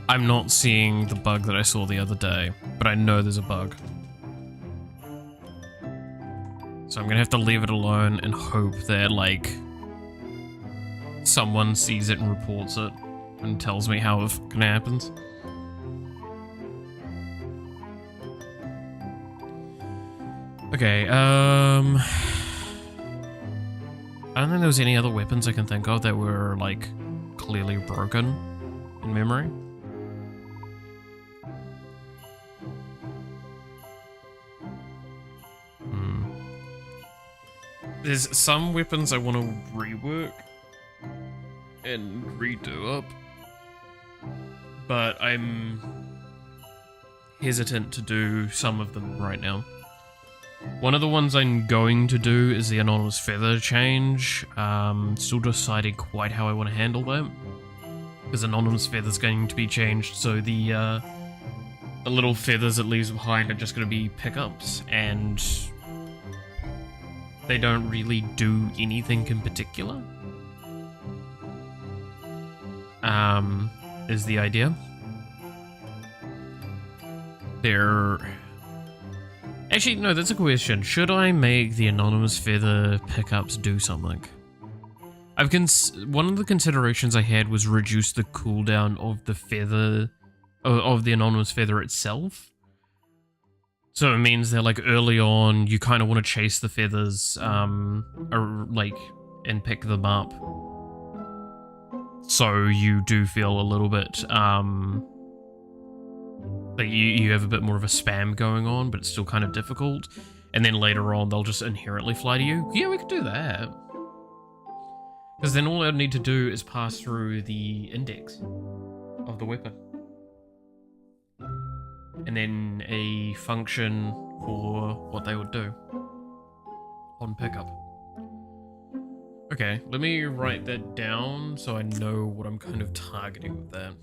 [SPEAKER 1] I'm not seeing the bug that I saw the other day, but I know there's a bug. So I'm gonna have to leave it alone and hope that, like, someone sees it and reports it and tells me how it fucking happens. Okay, I don't think there was any other weapons I can think of that were, like, clearly broken in memory. There's some weapons I want to rework and redo up, but I'm hesitant to do some of them right now. One of the ones I'm going to do is the anonymous feather change. Still deciding quite how I want to handle that, because anonymous feather's going to be changed, so the little feathers it leaves behind are just going to be pickups, and they don't really do anything in particular. Is the idea. Actually, no, that's a question. Should I make the anonymous feather pickups do something? One of the considerations I had was reduce the cooldown of the feather, of the anonymous feather itself. So it means that, like, early on, you kind of want to chase the feathers, like, and pick them up. So you do feel a little bit, like you have a bit more of a spam going on, but it's still kind of difficult. And then later on, they'll just inherently fly to you. Yeah, we could do that. Because then all I need to do is pass through the index of the weapon. And then a function for what they would do on pickup. Okay, let me write that down so I know what I'm kind of targeting with that.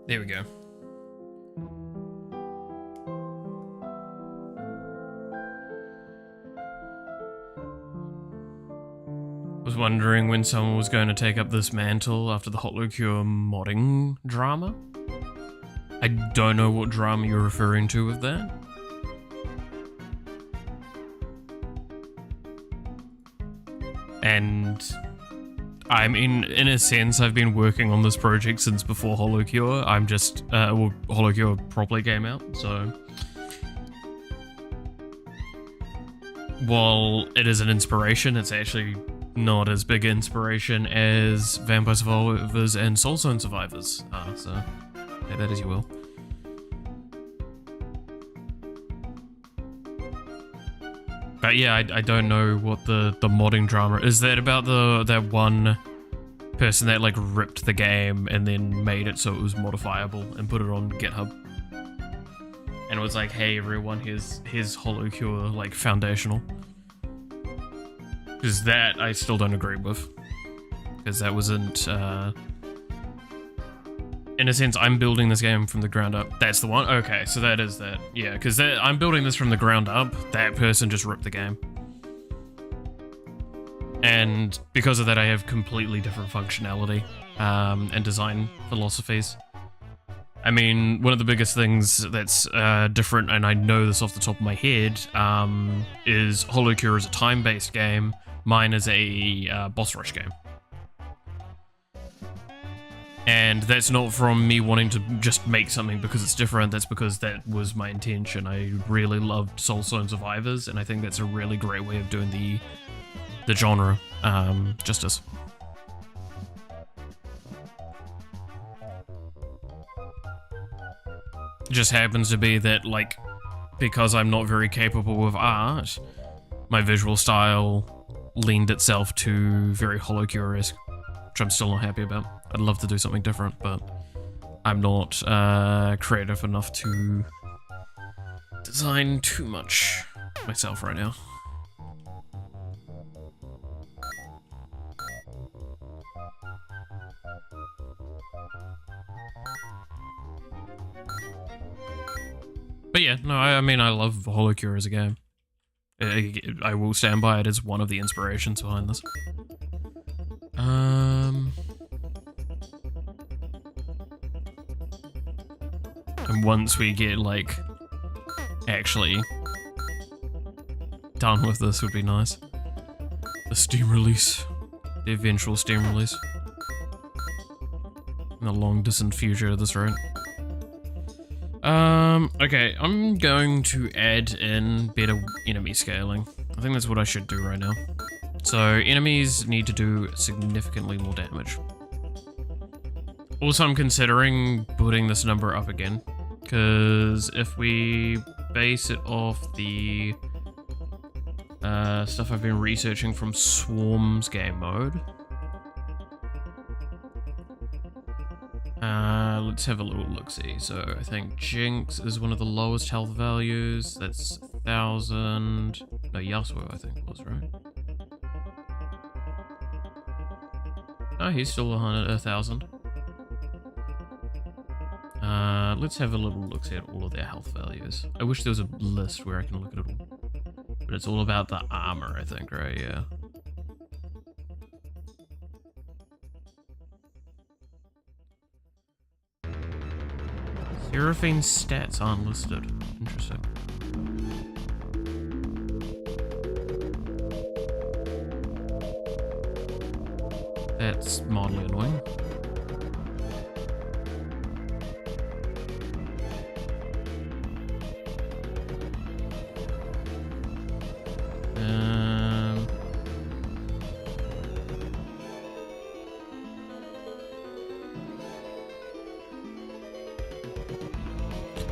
[SPEAKER 1] There we go. wondering when someone was going to take up this mantle after the holocure modding drama. I don't know what drama you're referring to with that. And I mean, in a sense, I've been working on this project since before holocure. I'm just, well, holocure properly came out, so... While it is an inspiration, it's actually not as big an inspiration as Vampire Survivors and Soulstone Survivors are, so take that as you will. But yeah, I don't know what the modding drama is. That about that one person that like ripped the game and then made it so it was modifiable and put it on GitHub, and it was like, hey everyone, here's holocure like foundational. Because that I still don't agree with, because that wasn't in a sense, I'm building this game from the ground up. That's the one? Okay, so that is that. Yeah, because I'm building this from the ground up. That person just ripped the game. And because of that, I have completely different functionality and design philosophies. I mean, one of the biggest things that's different, and I know this off the top of my head, is holocure is a time-based game. Mine is a boss rush game. And that's not from me wanting to just make something because it's different, that's because that was my intention. I really loved Soulstone Survivors, and I think that's a really great way of doing the genre justice. It just happens to be that, like, because I'm not very capable with art, my visual style leaned itself to very holocure-esque, which I'm still not happy about. I'd love to do something different, but I'm not creative enough to design too much myself right now. But yeah, no, I mean, I love holocure as a game. I will stand by it as one of the inspirations behind this. And once we get, like, actually done with this would be nice. The Steam release. The eventual Steam release. In the long distant future at this rate. Okay, I'm going to add in better enemy scaling. I think that's what I should do right now. So, enemies need to do significantly more damage. Also, I'm considering putting this number up again, because if we base it off the stuff I've been researching from Swarm's game mode, let's have a little look-see. So I think Jinx is one of the lowest health values. That's 1,000. No, Yasuo I think was, right? Oh, he's still 1,000. Let's have a little look-see at all of their health values. I wish there was a list where I can look at it all. But it's all about the armor, I think, right? Yeah. Seraphine's stats aren't listed. Interesting. That's mildly annoying.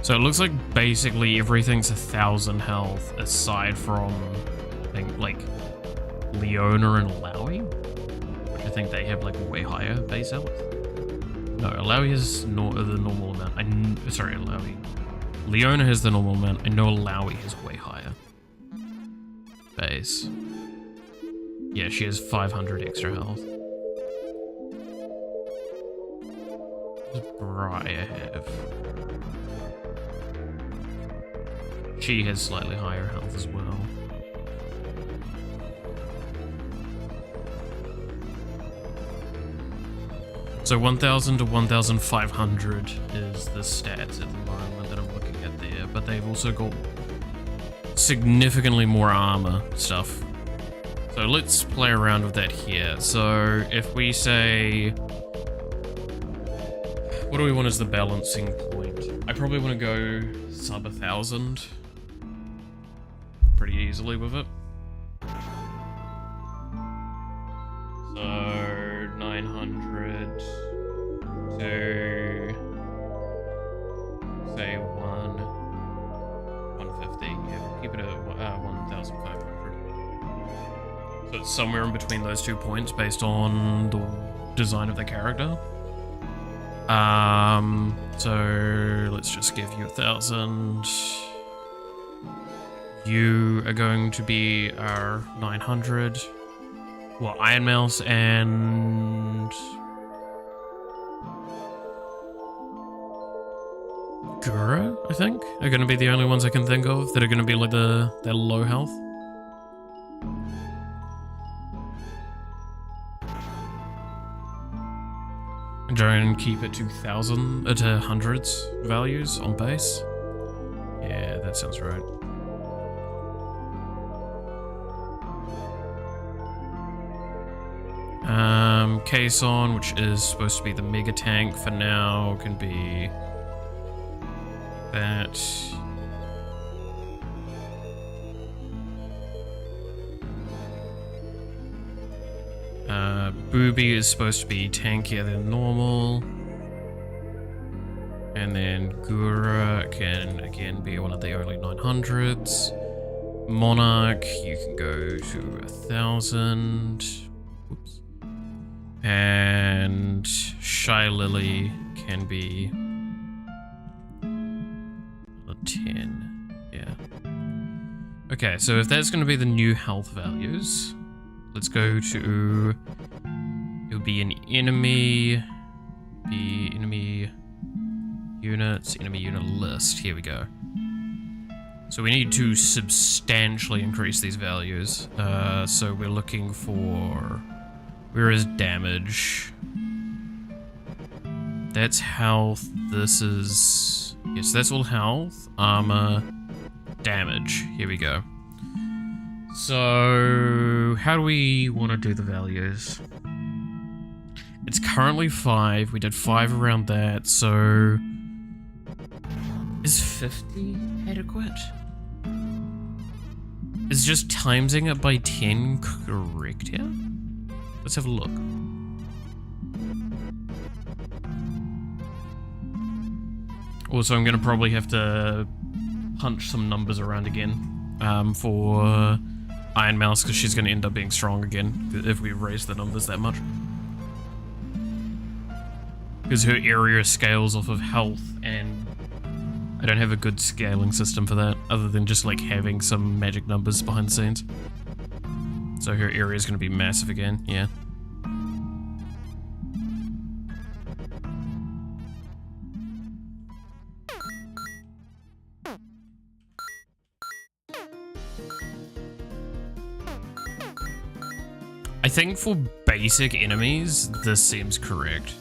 [SPEAKER 1] So it looks like basically everything's 1,000 health aside from, I think, like, Leona and Alawi, which I think they have like way higher base health. No, Alawi has the normal amount. Sorry, Alawi. Leona has the normal amount. I know Alawi has way higher base. Yeah, she has 500 extra health. What does Briar have? She has slightly higher health as well. So 1,000 to 1,500 is the stats at the moment that I'm looking at there, but they've also got significantly more armor stuff. So let's play around with that here. So if we say, what do we want as the balancing point? I probably want to go sub 1,000 pretty easily with it. So 900 to say 150. Yeah, we'll keep it at 1,500. So it's somewhere in between those 2 points based on the design of the character. So let's just give you 1,000. You are going to be our 900. Well, Iron Mouse and Gura, I think, are going to be the only ones I can think of that are going to be like they're low health. And try and keep it to 1,000, to hundreds values on base. Yeah, that sounds right. Caisson, which is supposed to be the mega tank for now, can be that. Booby is supposed to be tankier than normal. And then Gura can again be one of the only 900s. Monarch, you can go to 1,000. Oops. And Shy Lily can be 10. Yeah. Okay, so if that's going to be the new health values, let's go to. It'll be an enemy. The enemy units, enemy unit list. Here we go. So we need to substantially increase these values. So we're looking for. Where is damage? That's health. This is. Yes, that's all health, armor, damage. Here we go. So, how do we want to do the values? It's currently 5. We did 5 around that, so. Is 50 adequate? Is just timesing it by 10 correct here? Let's have a look. Also, I'm going to probably have to punch some numbers around again for Iron Mouse, because she's going to end up being strong again if we raise the numbers that much. Because her area scales off of health, and I don't have a good scaling system for that, other than just like having some magic numbers behind the scenes. So her area is going to be massive again, yeah. I think for basic enemies, this seems correct.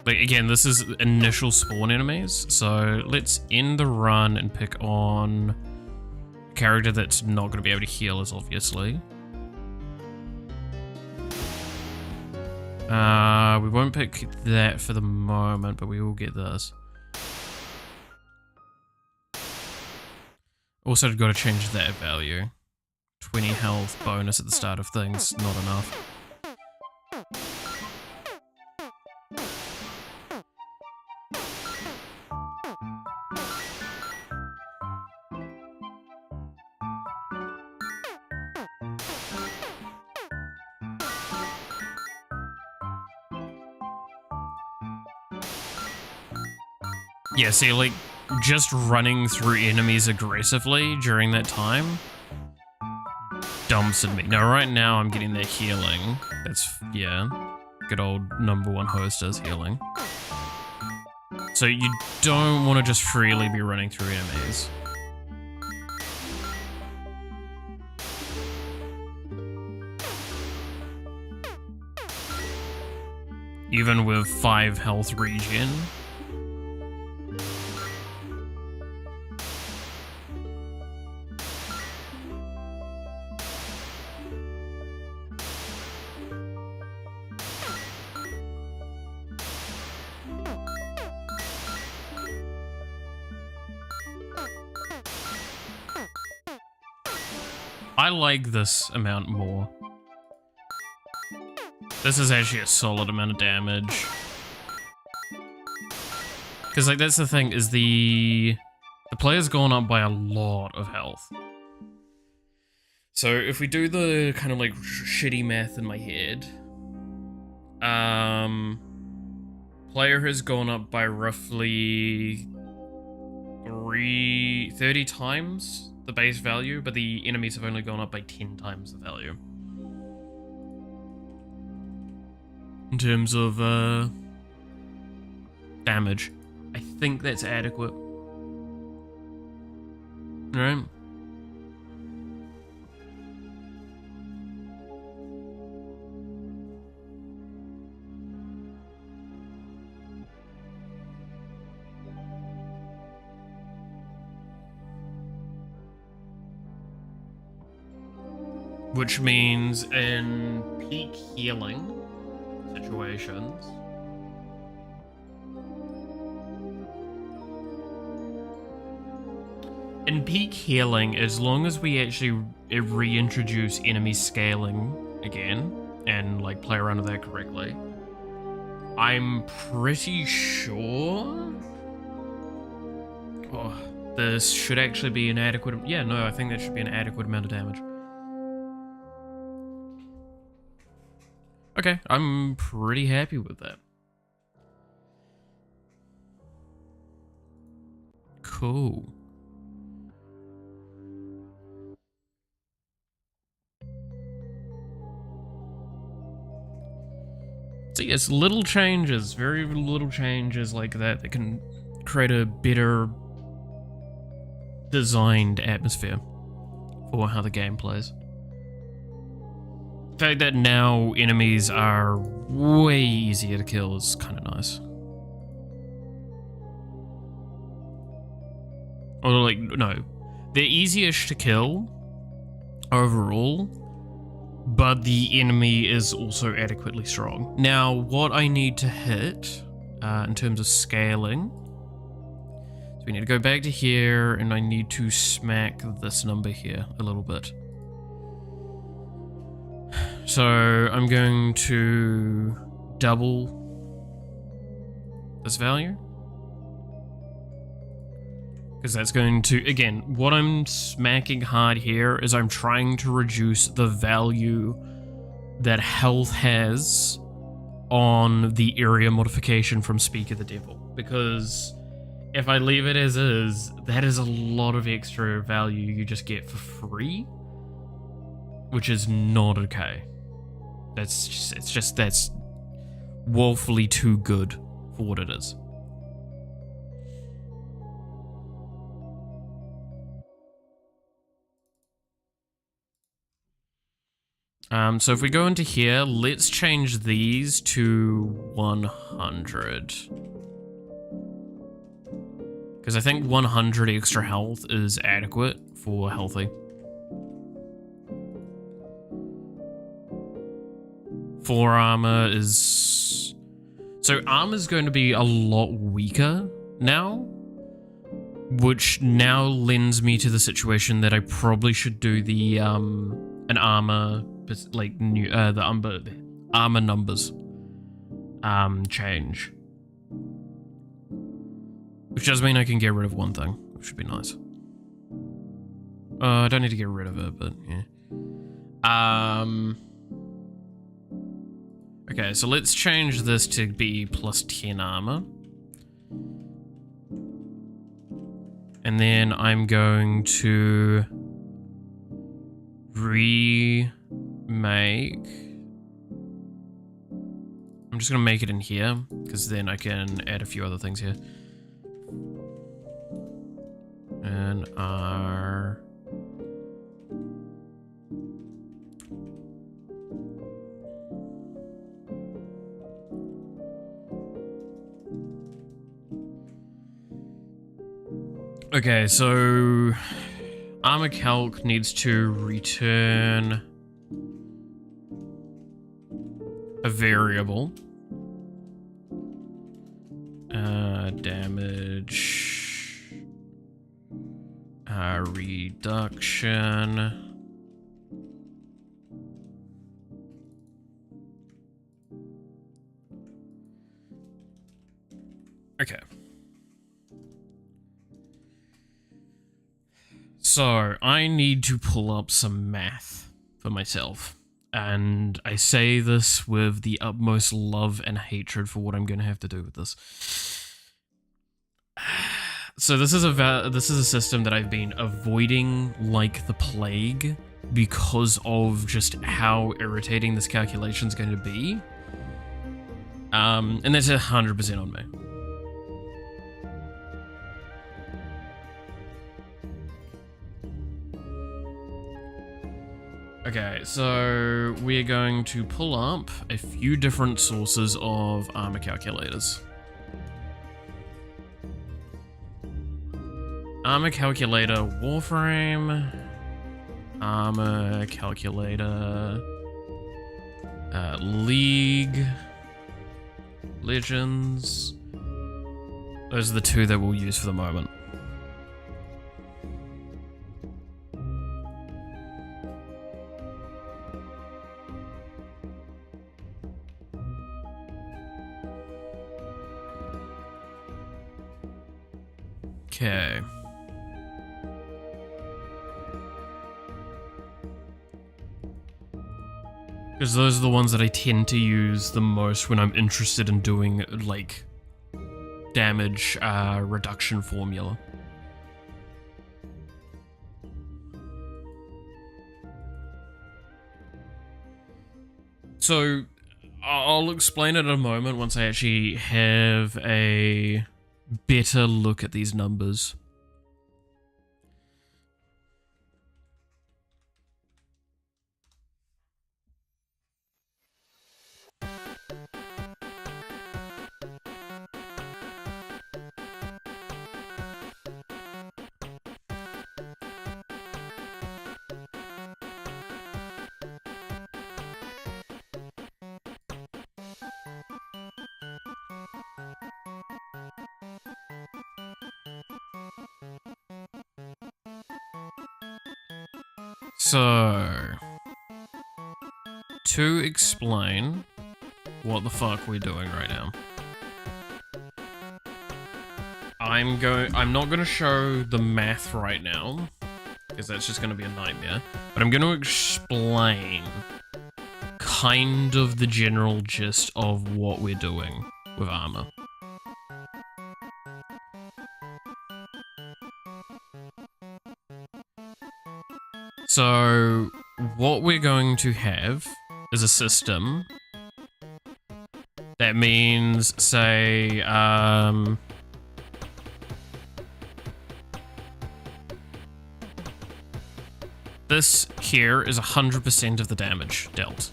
[SPEAKER 1] Like, again, this is initial spawn enemies, so let's end the run and pick on a character that's not going to be able to heal us, obviously. We won't pick that for the moment, but we will get this. Also, got to change that value. 20 health bonus at the start of things, not enough. Yeah, see, like, just running through enemies aggressively during that time dumps at me. Now, right now, I'm getting their healing. That's, yeah, good old #1 host does healing. So you don't want to just freely be running through enemies. even with 5 health regen. I like this amount more. This is actually a solid amount of damage. Because, like, that's the thing, is the player's gone up by a lot of health. So, if we do the kind of, like, shitty math in my head, player has gone up by roughly 30 times the base value, but the enemies have only gone up by 10 times the value. In terms of, damage. I think that's adequate. Right? Which means in peak healing situations, as long as we actually reintroduce enemy scaling again and like play around with that correctly, I'm pretty sure. Oh, this should actually be an adequate. Yeah, no, I think that should be an adequate amount of damage. Okay, I'm pretty happy with that. Cool. So yes, little changes, very little changes like that can create a better designed atmosphere for how the game plays. The fact that now enemies are way easier to kill is kind of nice. Or like, no, they're easiest to kill overall, but the enemy is also adequately strong. Now, what I need to hit in terms of scaling, so we need to go back to here, and I need to smack this number here a little bit. So I'm going to double this value. Because that's going to, again, what I'm smacking hard here is I'm trying to reduce the value that health has on the area modification from Speak of the Devil. Because if I leave it as is, that is a lot of extra value you just get for free, which is not okay. That's woefully too good for what it is. So if we go into here, let's change these to 100. Because I think 100 extra health is adequate for healthy. For armor is... So armor's going to be a lot weaker now, which now lends me to the situation that I probably should do the an armor, like new the armor numbers change, which does mean I can get rid of one thing, which would be nice. I don't need to get rid of it, but yeah. Okay, so let's change this to be plus 10 armor. And then I'm going to remake. I'm just going to make it in here, because then I can add a few other things here. And our... Okay, so armor calc needs to return a variable. Damage reduction. Okay. So I need to pull up some math for myself. And I say this with the utmost love and hatred for what I'm going to have to do with this. So this is a system that I've been avoiding like the plague because of just how irritating this calculation is going to be. And that's 100% on me. Okay, so we're going to pull up a few different sources of armor calculators. Armor calculator Warframe, armor calculator League, Legends. Those are the two that we'll use for the moment. Okay. Because those are the ones that I tend to use the most when I'm interested in doing, like, damage reduction formula. So, I'll explain it in a moment once I actually have a better look at these numbers. So, to explain what the fuck we're doing right now, I'm not gonna show the math right now, because that's just gonna be a nightmare, but I'm gonna explain kind of the general gist of what we're doing with armor. So, what we're going to have is a system that means, say, this here is 100% of the damage dealt.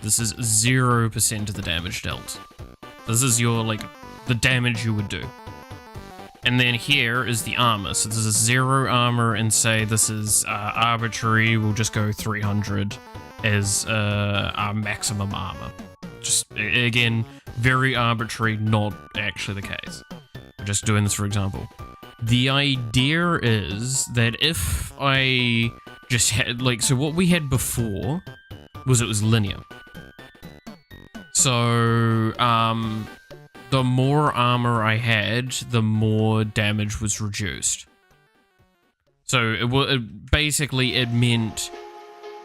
[SPEAKER 1] This is 0% of the damage dealt. This is your, like, the damage you would do. And then here is the armor. So this is 0 armor, and say this is arbitrary. We'll just go 300 as our maximum armor. Just, again, very arbitrary, not actually the case. We're just doing this for example. The idea is that if I just had, like, so what we had before was it was linear. So, the more armor I had, the more damage was reduced. So basically it meant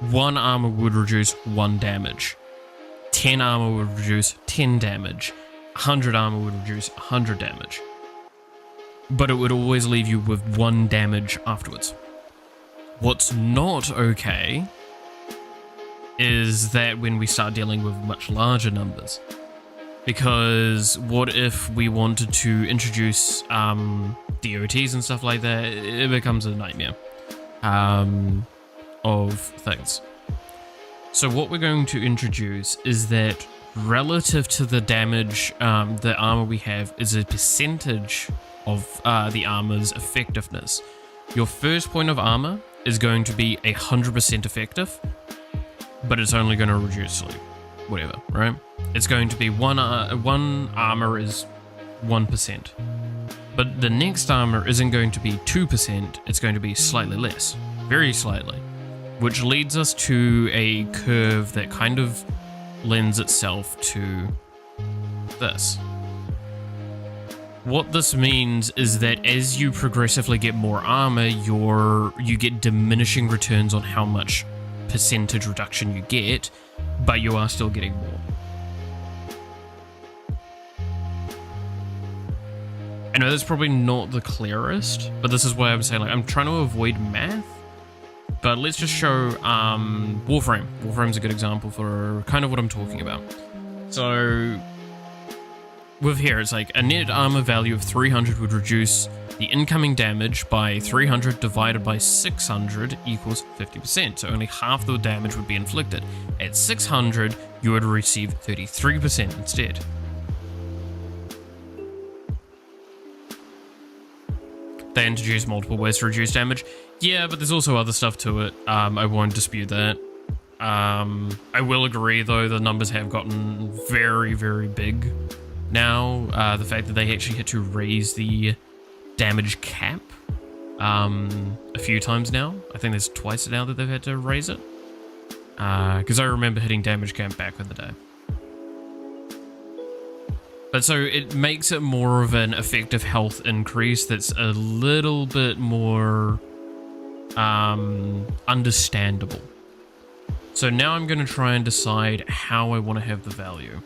[SPEAKER 1] 1 armor would reduce 1 damage. 10 armor would reduce 10 damage. 100 armor would reduce 100 damage. But it would always leave you with 1 damage afterwards. What's not okay is that when we start dealing with much larger numbers. Because what if we wanted to introduce DOTs and stuff like that? It becomes a nightmare of things. So what we're going to introduce is that relative to the damage, the armor we have is a percentage of the armor's effectiveness. Your first point of armor is going to be 100% effective, but it's only going to reduce like whatever, right? It's going to be one armor is 1%, but the next armor isn't going to be 2%. It's going to be slightly less, very slightly, which leads us to a curve that kind of lends itself to this. What this means is that as you progressively get more armor, you get diminishing returns on how much percentage reduction you get, but you are still getting more. I know that's probably not the clearest, but this is why I'm saying, like, I'm trying to avoid math, but let's just show Warframe. Warframe's a good example for kind of what I'm talking about. So with here, it's like a net armor value of 300 would reduce the incoming damage by 300 divided by 600 equals 50%. So only half the damage would be inflicted. At 600, you would receive 33% instead. They introduce multiple ways to reduce damage. Yeah, but there's also other stuff to it. I won't dispute that. I will agree, though, the numbers have gotten very, very big now. The fact that they actually had to raise the damage cap a few times now. I think there's twice now that they've had to raise it. Because I remember hitting damage cap back in the day. But so it makes it more of an effective health increase that's a little bit more understandable. So now I'm going to try and decide how I want to have the value.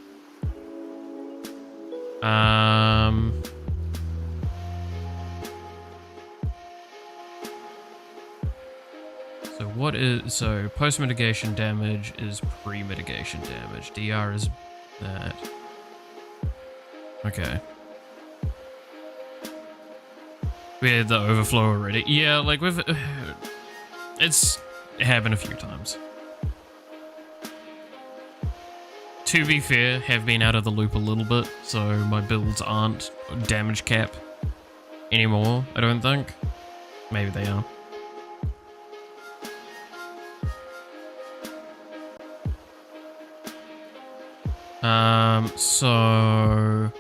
[SPEAKER 1] So post-mitigation damage is pre-mitigation damage. DR is that. Okay. We had the overflow already. Yeah, like it's happened a few times. To be fair, have been out of the loop a little bit, so my builds aren't damage cap anymore, I don't think. Maybe they are. So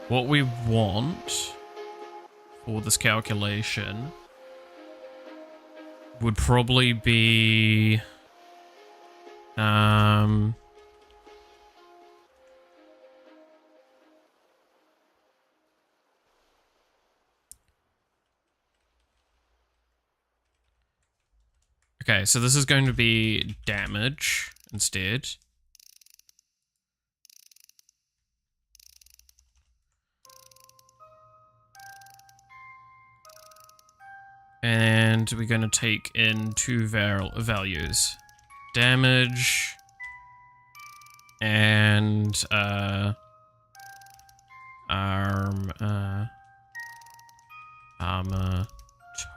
[SPEAKER 1] what we want for this calculation would probably be okay, so this is going to be damage instead. And we're going to take in two values. Damage and armor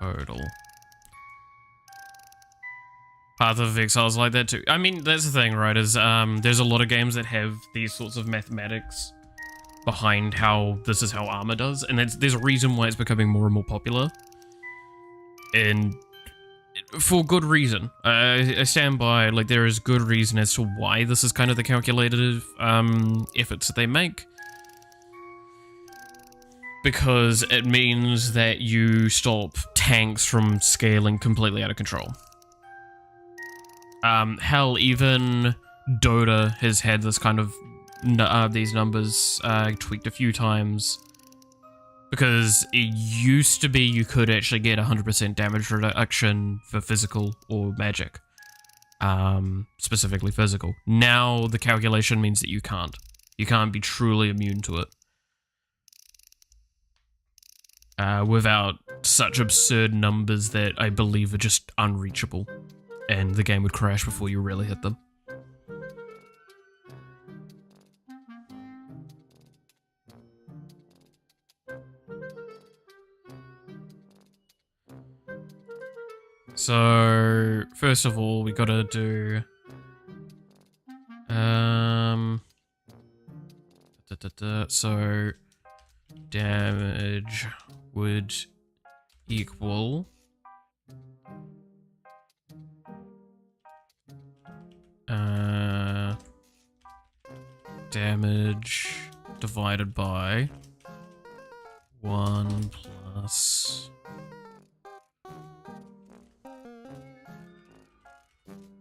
[SPEAKER 1] total. Path of Exile's like that too. I mean, that's the thing, right, is there's a lot of games that have these sorts of mathematics behind how this is how armor does, and there's a reason why it's becoming more and more popular. And for good reason. I stand by, like, there is good reason as to why this is kind of the calculated efforts that they make. Because it means that you stop tanks from scaling completely out of control. Hell, even Dota has had this kind of these numbers tweaked a few times, because it used to be you could actually get 100% damage reduction for physical or magic, specifically physical. Now the calculation means that you can't. You can't be truly immune to it without such absurd numbers that I believe are just unreachable. And the game would crash before you really hit them. So, first of all, we gotta do... So damage would equal damage divided by 1 plus.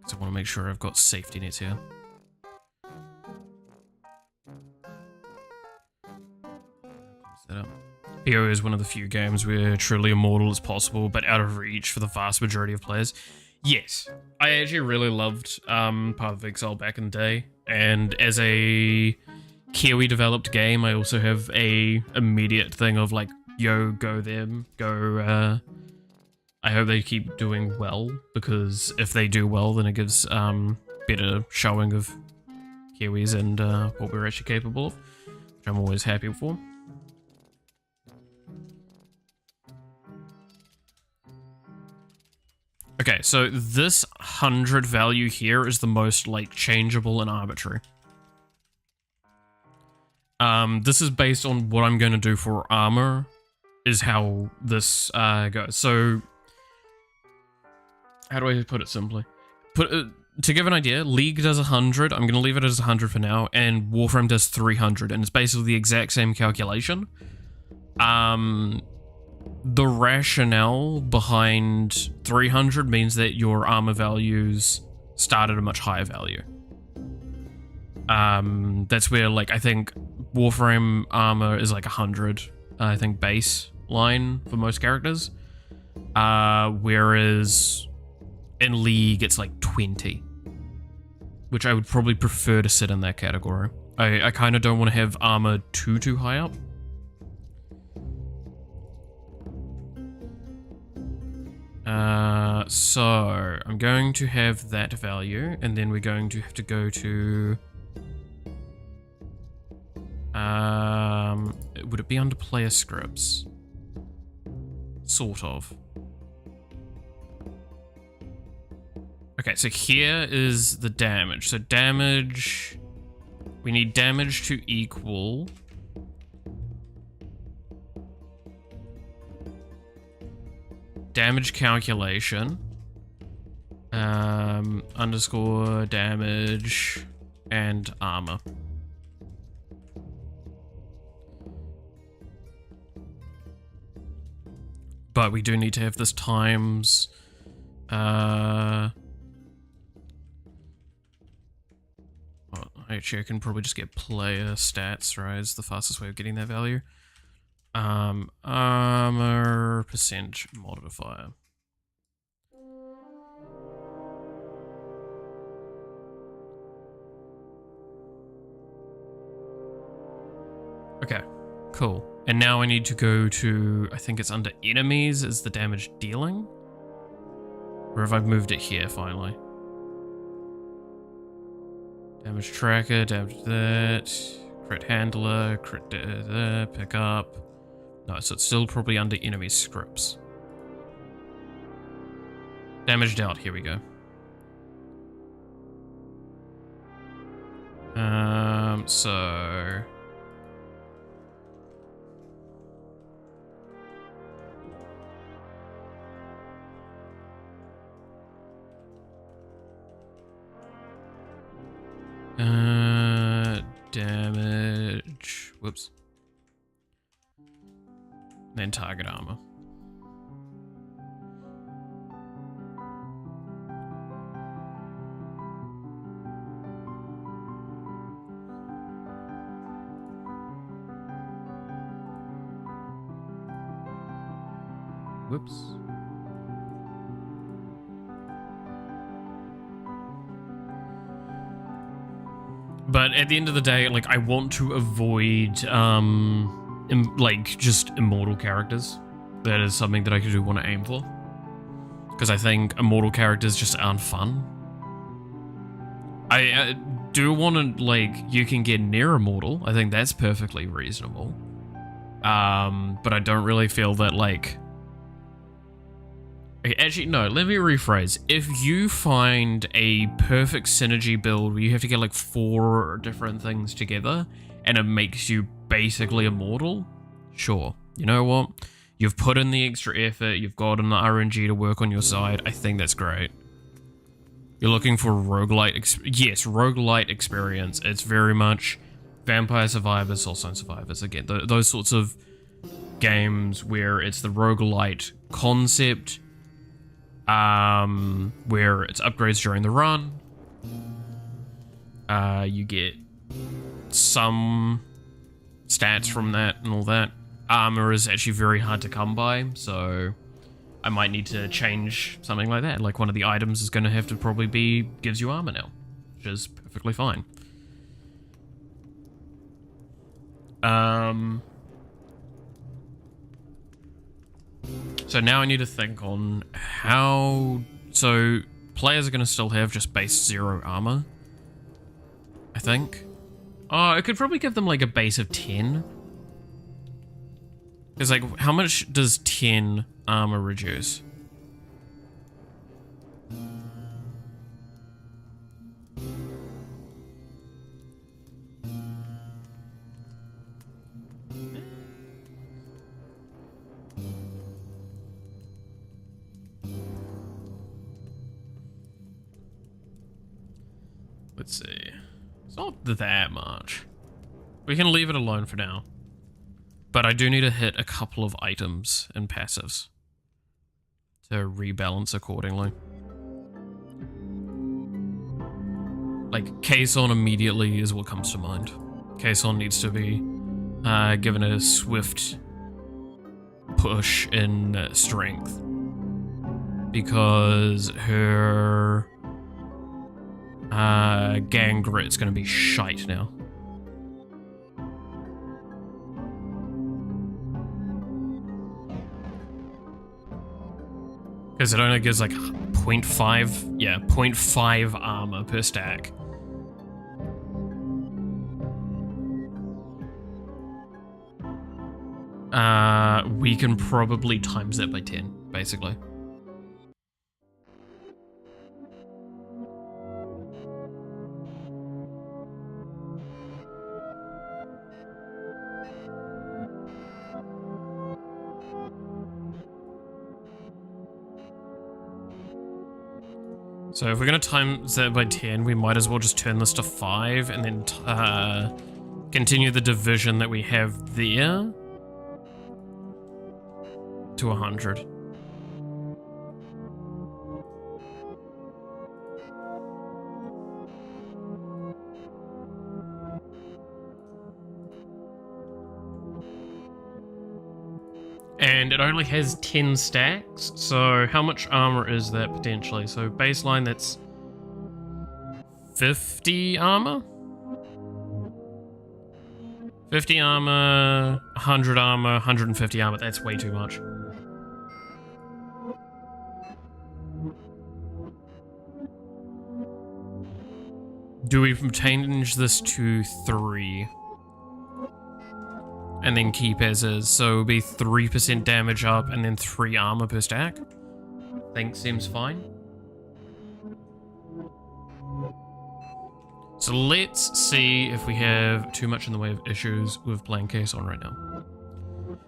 [SPEAKER 1] So I want to make sure I've got safety nets here. Close that up. PO is one of the few games where truly immortal is possible, but out of reach for the vast majority of players. Yes, I actually really loved Path of Exile back in the day, and as a Kiwi developed game, I also have a immediate thing of like, yo, go them, go. I hope they keep doing well, because if they do well, then it gives better showing of Kiwis and what we're actually capable of, which I'm always happy for. Okay, so this 100 value here is the most, like, changeable and arbitrary. This is based on what I'm going to do for armor, is how this goes. So, how do I put it simply? To give an idea, League does 100, I'm going to leave it as 100 for now, and Warframe does 300, and it's basically the exact same calculation. The rationale behind 300 means that your armor values start at a much higher value. That's where, like, I think Warframe armor is like 100, I think, baseline for most characters. Whereas in League, it's like 20. Which I would probably prefer to sit in that category. I kind of don't want to have armor too high up. So I'm going to have that value, and then we're going to have to go to would it be under player scripts? Sort of. Okay, so here is the damage. So damage, we need damage to equal damage calculation, underscore damage and armor. But we do need to have this times, well, actually I can probably just get player stats, right? It's the fastest way of getting that value. Armor percent modifier. Okay, cool. And now I need to go to, I think it's under enemies is the damage dealing? Or have I moved it here finally? Damage tracker, damage that, crit handler, crit pick up. No, so it's still probably under enemy scripts. Damage dealt, here we go. So damage, whoops. Then target armor. Whoops. But at the end of the day, like, I want to avoid, like, just immortal characters. That is something that I do want to aim for. Because I think immortal characters just aren't fun. I do want to, like, you can get near immortal. I think that's perfectly reasonable. But I don't really feel that, like... Actually, no, let me rephrase. If you find a perfect synergy build where you have to get like 4 different things together, and it makes you basically immortal, sure. You know what? You've put in the extra effort, you've gotten the RNG to work on your side. I think that's great. You're looking for roguelite, yes, roguelite experience. It's very much Vampire Survivors, Soulstone Survivors. Again, those sorts of games where it's the roguelite concept, where it's upgrades during the run. You get some stats from that and all that. Armor is actually very hard to come by, so I might need to change something like that. Like one of the items is going to have to probably be gives you armor now, which is perfectly fine. So now I need to think on how... So players are going to still have just base 0 armor, I think. Oh, I could probably give them like a base of 10. Because like, how much does 10 armor reduce? Let's see. It's not that much. We can leave it alone for now. But I do need to hit a couple of items and passives to rebalance accordingly. Like, Caisson immediately is what comes to mind. Caisson needs to be given a swift push in strength. Because her gang grit's gonna be shite now. Because it only gives like 0.5, yeah, 0.5 armor per stack. We can probably times that by 10, basically. So if we're going to times that by 10, we might as well just turn this to 5 and then continue the division that we have there to 100. And it only has 10 stacks, so how much armor is that potentially? So baseline, that's 50 armor? 50 armor, 100 armor, 150 armor, that's way too much. Do we change this to 3? And then keep as is, so it'll be 3% damage up and then 3 armor per stack. Think seems fine. So let's see if we have too much in the way of issues with playing Caisson right now.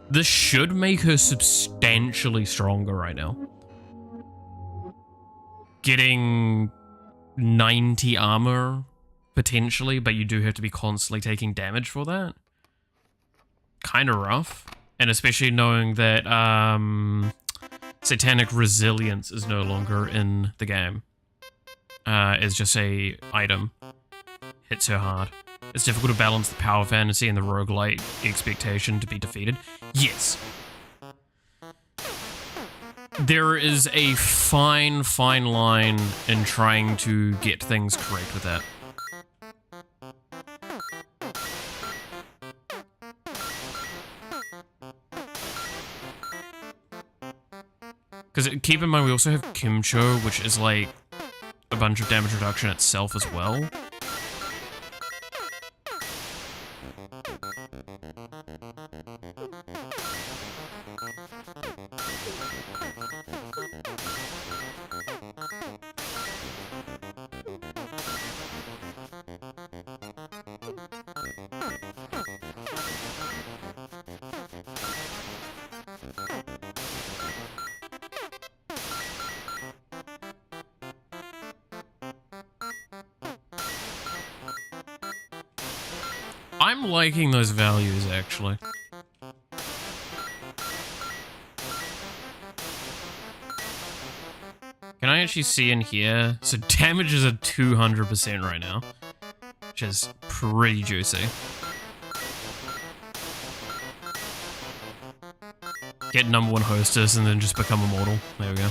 [SPEAKER 1] This should make her substantially stronger right now. Getting 90 armor, potentially, but you do have to be constantly taking damage for that. Kind of rough, and especially knowing that Satanic Resilience is no longer in the game. It's just a item. Hits her hard. It's difficult to balance the power fantasy and the roguelite expectation to be defeated. Yes. There is a fine line in trying to get things correct with that. Because keep in mind, we also have Kimcho, which is like a bunch of damage reduction itself as well. I'm liking those values, actually. Can I actually see in here? So damage is at 200% right now, which is pretty juicy. Get #1 hostess and then just become immortal. There we go.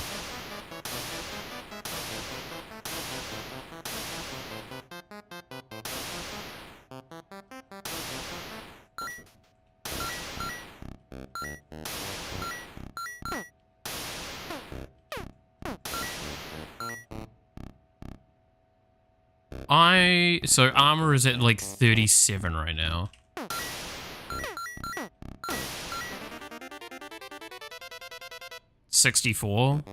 [SPEAKER 1] So armor is at like 37 right now. $64.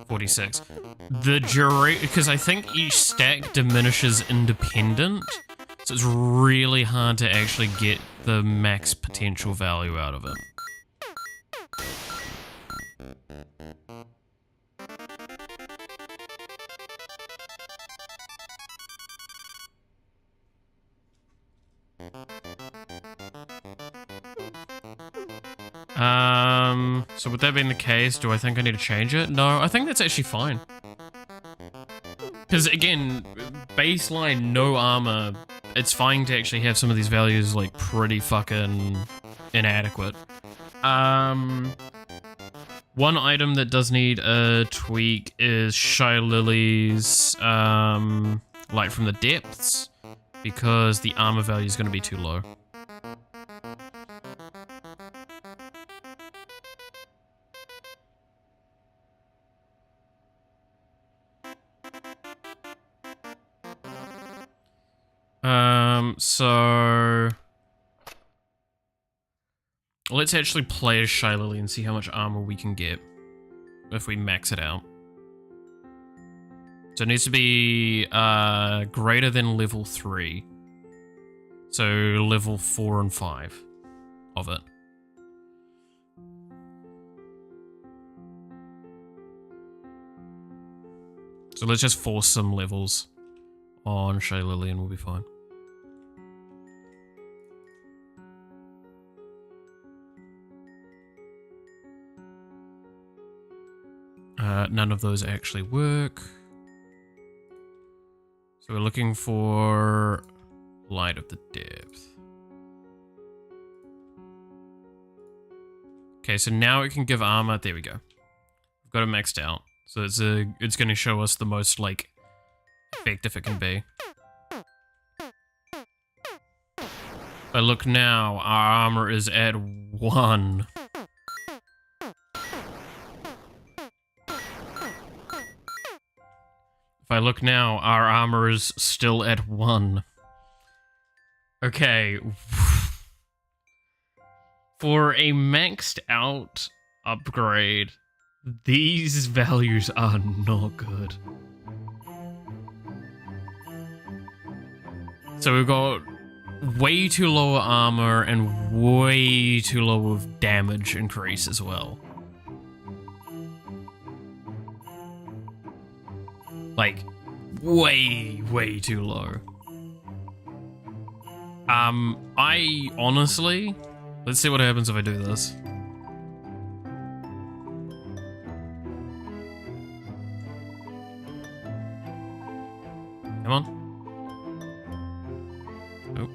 [SPEAKER 1] $46. The duration, because I think each stack diminishes independent, so it's really hard to actually get the max potential value out of it. So with that being the case, do I think I need to change it? No, I think that's actually fine. Because again, baseline, no armor, it's fine to actually have some of these values like pretty fucking inadequate. One item that does need a tweak is Shy Lily's Light from the Depths, because the armor value is going to be too low. So let's actually play as Shy Lily and see how much armor we can get if we max it out. So it needs to be greater than level 3. So level 4 and 5 of it. So let's just force some levels on Shy Lily and we'll be fine. None of those actually work. So we're looking for Light of the Depth. Okay, so now it can give armor. There we go. We've got it maxed out. So it's going to show us the most, like, effective it can be. But look now, our armor is at 1. If I look now, our armor is still at 1. Okay. For a maxed out upgrade, these values are not good. So we've got way too low armor and way too low of damage increase as well. Like, way too low. I honestly... Let's see what happens if I do this. Come on. Nope.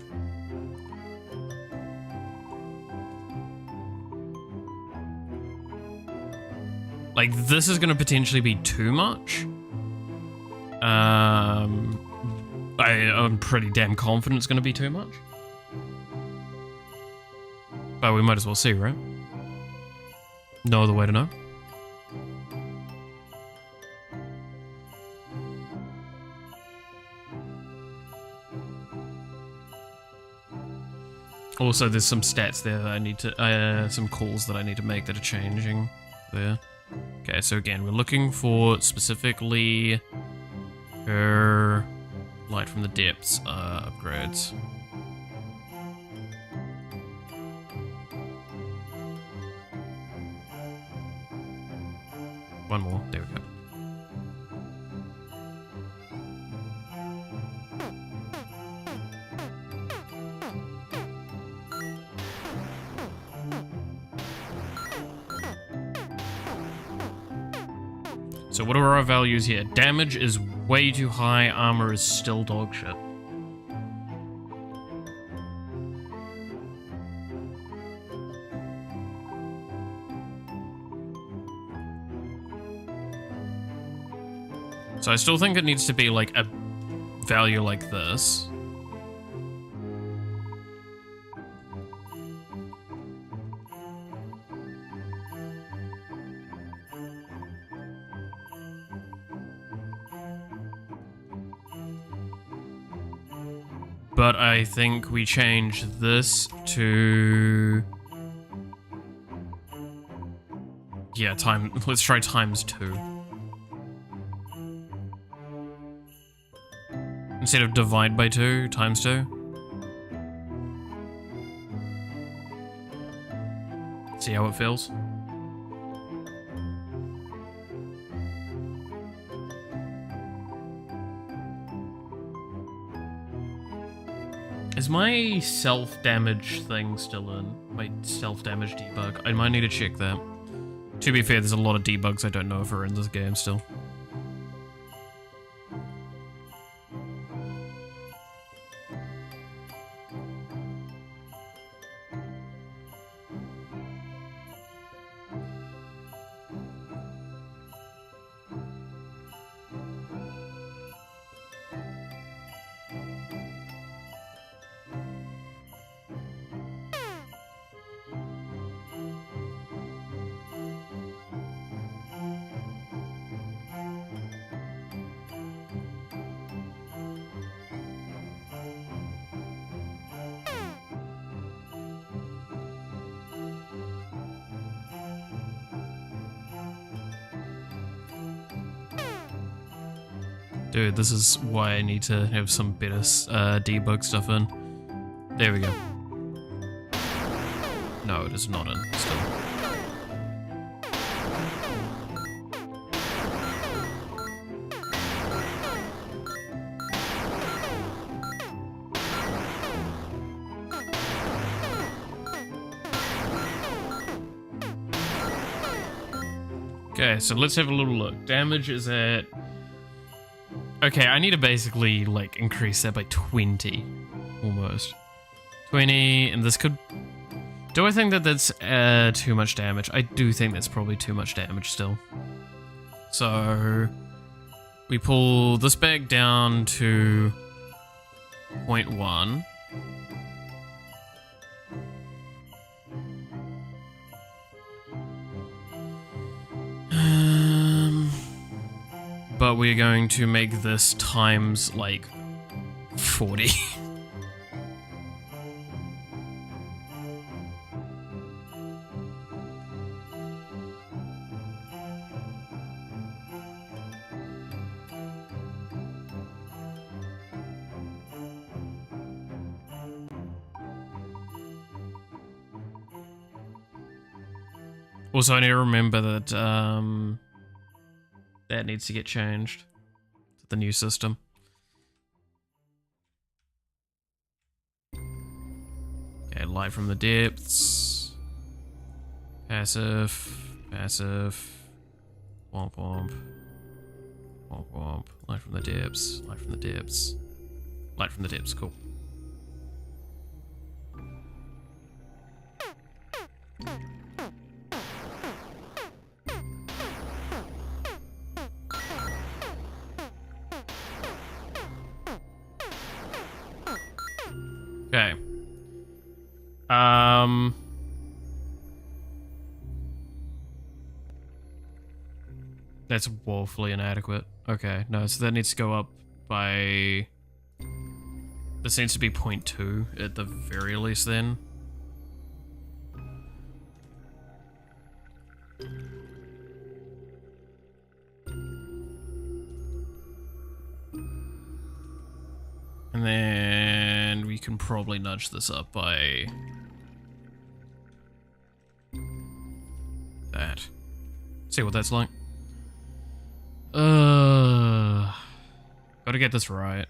[SPEAKER 1] Like, this is gonna potentially be too much. I'm pretty damn confident it's gonna be too much. But we might as well see, right? No other way to know. Also, there's some stats there that I need to, some calls that I need to make that are changing there. Okay, so again, we're looking for specifically her Light from the Depths upgrades. One more, there we go. So what are our values here? Damage is way too high, armor is still dog shit. So I still think it needs to be like a value like this. But I think we change this to... yeah, let's try ×2. Instead of divide by 2, ×2. See how it feels? Is my self-damage thing still in? My self-damage debug? I might need to check that. To be fair, there's a lot of debugs I don't know if are in this game still. Dude, this is why I need to have some better debug stuff in. There we go. No, it is not in, still. Okay, so let's have a little look. Damage is at... okay, I need to basically, like, increase that by 20. Almost. 20, and this could... do I think that that's too much damage? I do think that's probably too much damage still. So... we pull this back down to... 0.1. But we're going to make this times, like, 40. Also, I need to remember that, that needs to get changed to the new system. Okay, light from the depths. Passive. Passive. Womp womp. Womp womp. Light from the depths. Light from the depths. Light from the depths, cool. Okay. That's woefully inadequate. Okay, no, so that needs to go up by... this needs to be 0.2 at the very least then. And then we can probably nudge this up by that. See what that's like. Gotta get this right.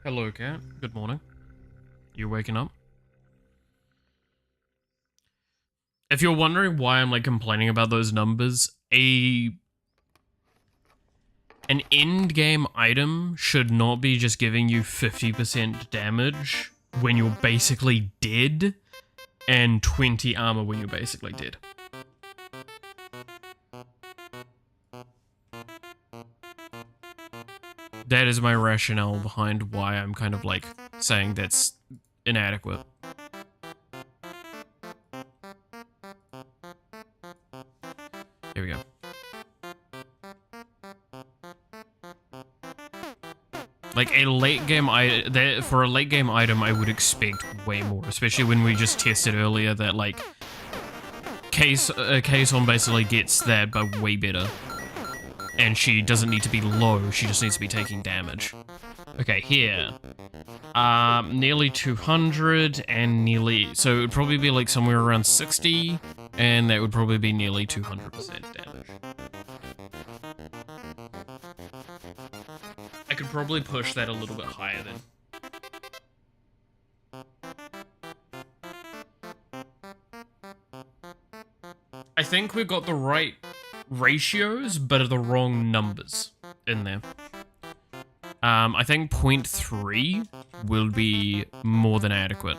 [SPEAKER 1] Hello, cat. Good morning. You waking up? If you're wondering why I'm like complaining about those numbers, an end game item should not be just giving you 50% damage when you're basically dead and 20 armor when you're basically dead. That is my rationale behind why I'm kind of like saying that's inadequate. Here we go. Like a late game for a late game item, I would expect way more, especially when we just tested earlier that like Kason basically gets that but way better. And she doesn't need to be low, she just needs to be taking damage. Okay, here. Nearly 200 and nearly... So it would probably be like somewhere around 60, and that would probably be nearly 200% damage. I could probably push that a little bit higher then. I think we've got the right ratios, but are the wrong numbers in there. I think 0.3 will be more than adequate.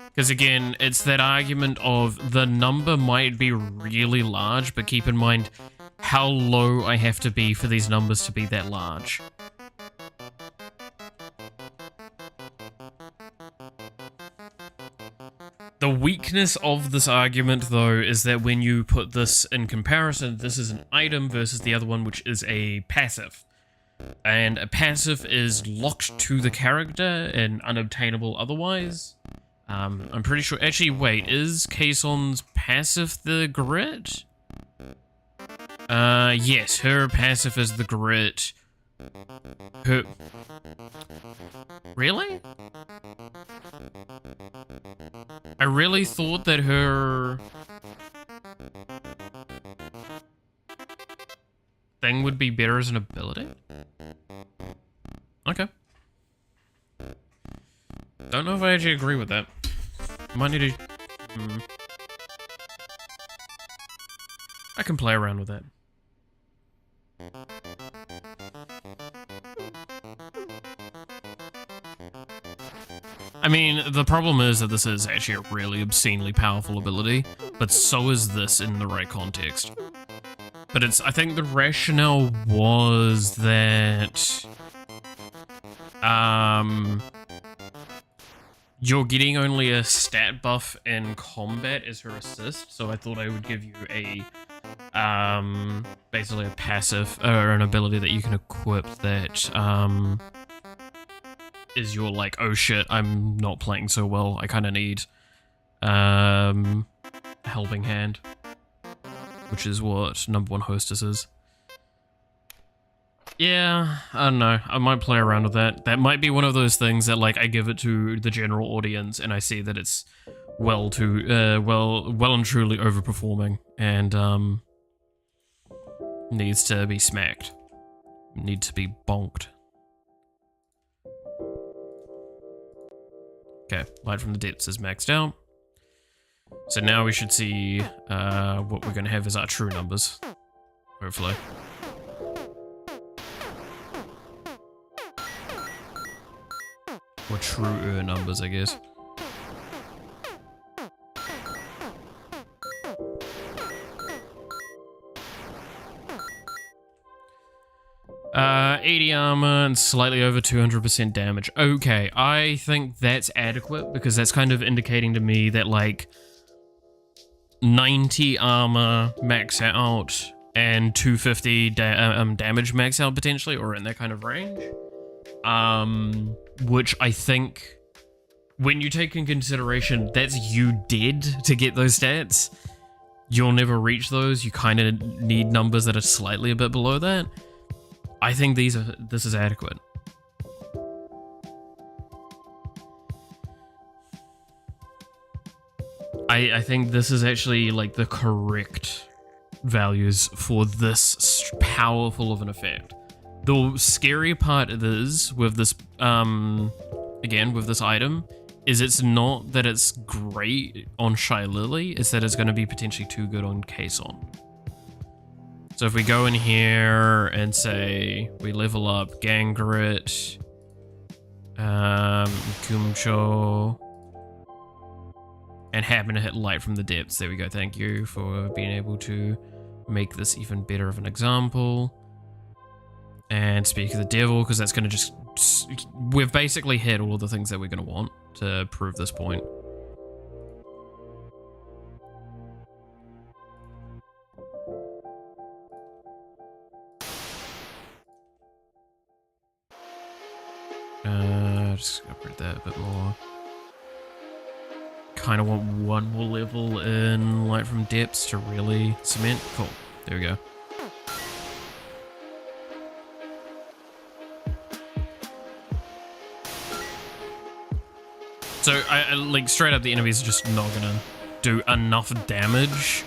[SPEAKER 1] Because again, it's that argument of the number might be really large, but keep in mind how low I have to be for these numbers to be that large. The weakness of this argument, though, is that when you put this in comparison, this is an item versus the other one, which is a passive. And a passive is locked to the character and unobtainable otherwise. I'm pretty sure... Actually, wait, is Kason's passive the grit? Yes, her passive is the grit. Her... Really? I really thought that her thing would be better as an ability. Okay. Don't know if I actually agree with that. Might need to... I can play around with that. I mean, the problem is that this is actually a really obscenely powerful ability, but so is this in the right context. But it's, I think the rationale was that, you're getting only a stat buff in combat as her assist, so I thought I would give you a, basically a passive, or an ability that you can equip that, is your like, oh shit, I'm not playing so well, I kind of need a helping hand, which is what number 1 hostess is. Yeah, I don't know, I might play around with that. That might be one of those things that like I give it to the general audience and I see that it's well and truly overperforming and needs to be smacked, needs to be bonked. Okay, Light from the Depths is maxed out. So now we should see what we're going to have as our true numbers. Hopefully. Or truer numbers, I guess. Uh, 80 armor and slightly over 200% damage. Okay, I think that's adequate because that's kind of indicating to me that like 90 armor max out and 250 damage max out potentially, or in that kind of range. Which I think, when you take in consideration that's you dead to get those stats, you'll never reach those. You kind of need numbers that are slightly a bit below that. I think this is adequate. I think this is actually like the correct values for this powerful of an effect. The scary part is with this, again, with this item, is it's not that it's great on Shy Lily, it's that it's going to be potentially too good on Kason. So if we go in here and say we level up Gangrit, Kumcho, and happen to hit Light from the Depths. There we go. Thank you for being able to make this even better of an example. And Speak of the Devil, because that's going to just... We've basically hit all of the things that we're going to want to prove this point. Just upgrade that a bit more. Kind of want one more level in Light from Depths to really cement. Cool. There we go. So, I like, straight up, the enemies are just not gonna do enough damage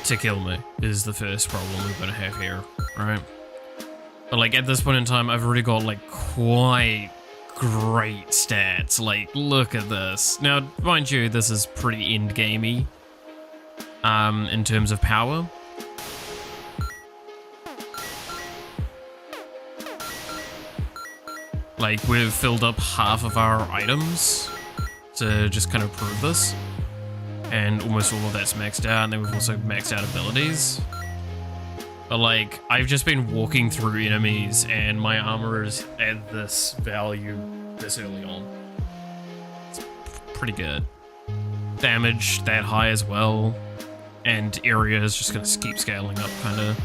[SPEAKER 1] to kill me, is the first problem we're gonna have here, right? But, like, at this point in time, I've already got, like, quite great stats. Like, look at this. Now, mind you, this is pretty end-gamey, in terms of power. Like, we've filled up half of our items to just kind of prove this. And almost all of that's maxed out, and then we've also maxed out abilities. But like, I've just been walking through enemies, and my armor is at this value this early on. It's pretty good. Damage that high as well. And area is just gonna keep scaling up kind of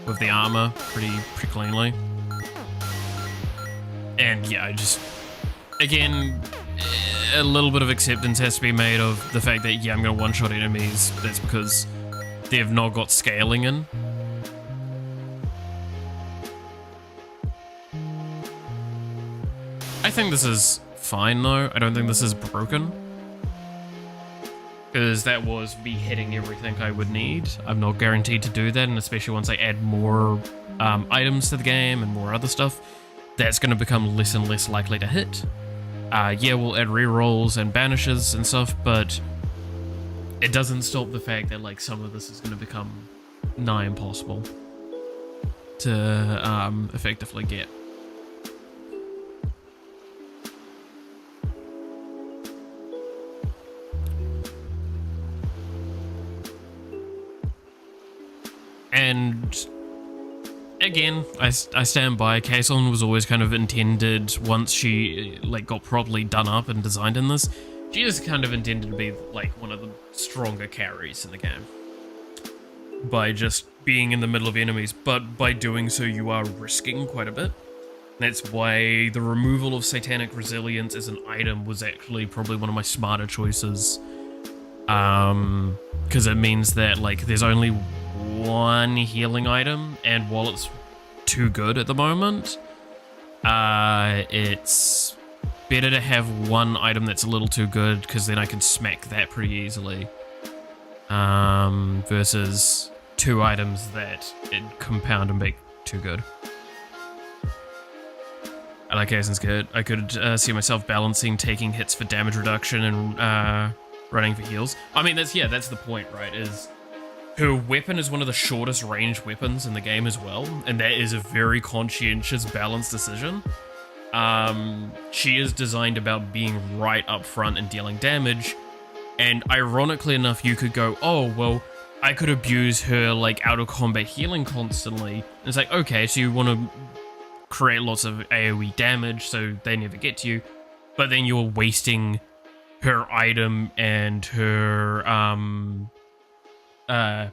[SPEAKER 1] with the armor pretty cleanly. And yeah, I just, again, a little bit of acceptance has to be made of the fact that, yeah, I'm going to one-shot enemies. That's because they've not got scaling in. I think this is fine, though. I don't think this is broken. Because that was me hitting everything I would need. I'm not guaranteed to do that, and especially once I add more items to the game and more other stuff, that's going to become less and less likely to hit. Yeah, we'll add rerolls and banishes and stuff, but it doesn't stop the fact that, like, some of this is going to become nigh impossible to effectively get. And again, I stand by, Kason was always kind of intended, once she like got properly done up and designed in this, she is kind of intended to be like one of the stronger carries in the game. By just being in the middle of enemies, but by doing so you are risking quite a bit. That's why the removal of Satanic Resilience as an item was actually probably one of my smarter choices. Because it means that like there's only one healing item, and while it's too good at the moment, it's better to have one item that's a little too good, because then I can smack that pretty easily, versus two items that it compound and make too good. I like Kason's good. I could see myself balancing taking hits for damage reduction and running for heals. I mean, that's the point, right? Is her weapon is one of the shortest range weapons in the game as well, and that is a very conscientious, balanced decision. She is designed about being right up front and dealing damage, and ironically enough, you could go, oh, well, I could abuse her, like, out-of-combat healing constantly. And it's like, okay, so you want to create lots of AoE damage so they never get to you, but then you're wasting her item and her,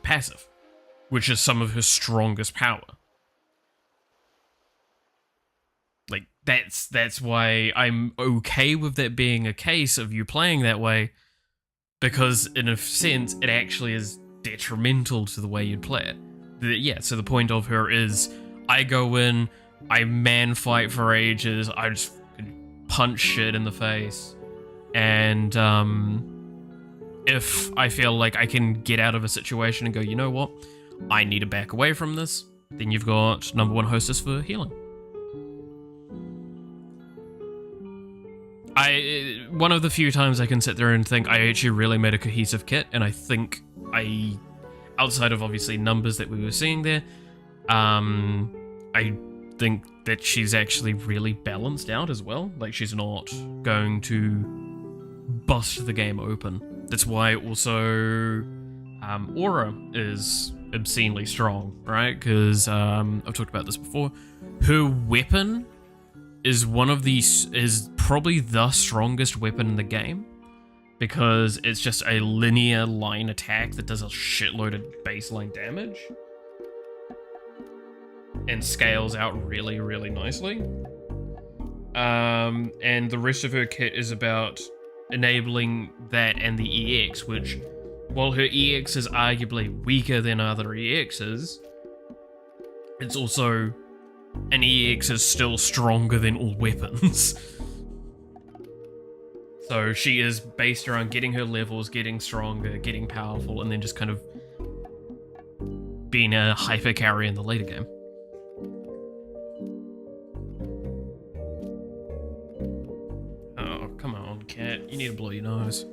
[SPEAKER 1] passive, which is some of her strongest power. Like, that's why I'm okay with that being a case of you playing that way, because in a sense, it actually is detrimental to the way you'd play it. Yeah, so the point of her is, I go in, I man fight for ages, I just punch shit in the face, and, if I feel like I can get out of a situation and go, you know what, I need to back away from this, then you've got #1 hostess for healing. One of the few times I can sit there and think I actually really made a cohesive kit, and I think outside of obviously numbers that we were seeing there, I think that she's actually really balanced out as well. Like, she's not going to bust the game open. That's why also Aura is obscenely strong, right? Because I've talked about this before. Her weapon is probably the strongest weapon in the game, because it's just a linear line attack that does a shitload of baseline damage and scales out really, really nicely. And the rest of her kit is about enabling that and the EX, which, while her EX is arguably weaker than other EXs, it's also, an EX is still stronger than all weapons. So she is based around getting her levels, getting stronger, getting powerful, and then just kind of being a hyper carry in the later game. Oh, come on, cat. You need to blow your nose.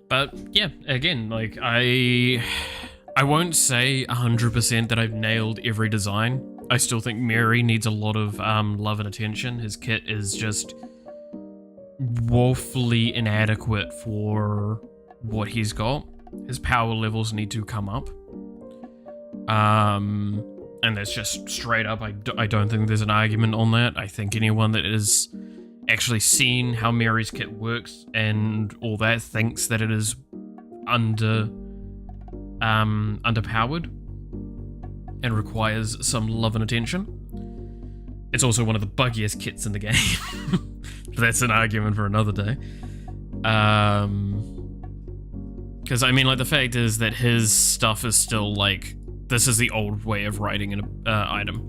[SPEAKER 1] But yeah, again, like I won't say 100% that I've nailed every design. I still think Mary needs a lot of love and attention. His kit is just woefully inadequate for what he's got. His power levels need to come up. And that's just straight up, I don't think there's an argument on that. I think anyone that is actually seen how Mary's kit works and all that thinks that it is underpowered and requires some love and attention. It's also one of the buggiest kits in the game. But that's an argument for another day. Because I mean, like, the fact is that his stuff is still like, this is the old way of writing an item,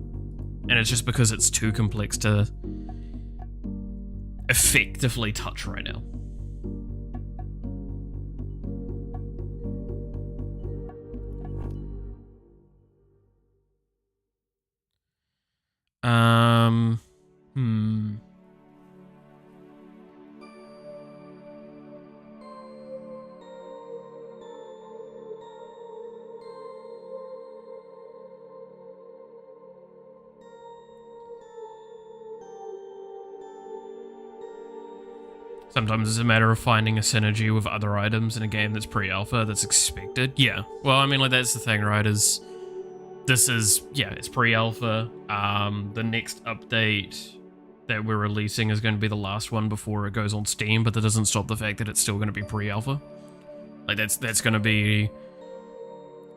[SPEAKER 1] and it's just because it's too complex to effectively touch right now. Sometimes it's a matter of finding a synergy with other items in a game that's pre-alpha that's expected. Yeah, well, I mean, like, that's the thing, right, is this is, yeah, it's pre-alpha. The next update that we're releasing is going to be the last one before it goes on Steam, but that doesn't stop the fact that it's still going to be pre-alpha. Like, that's going to be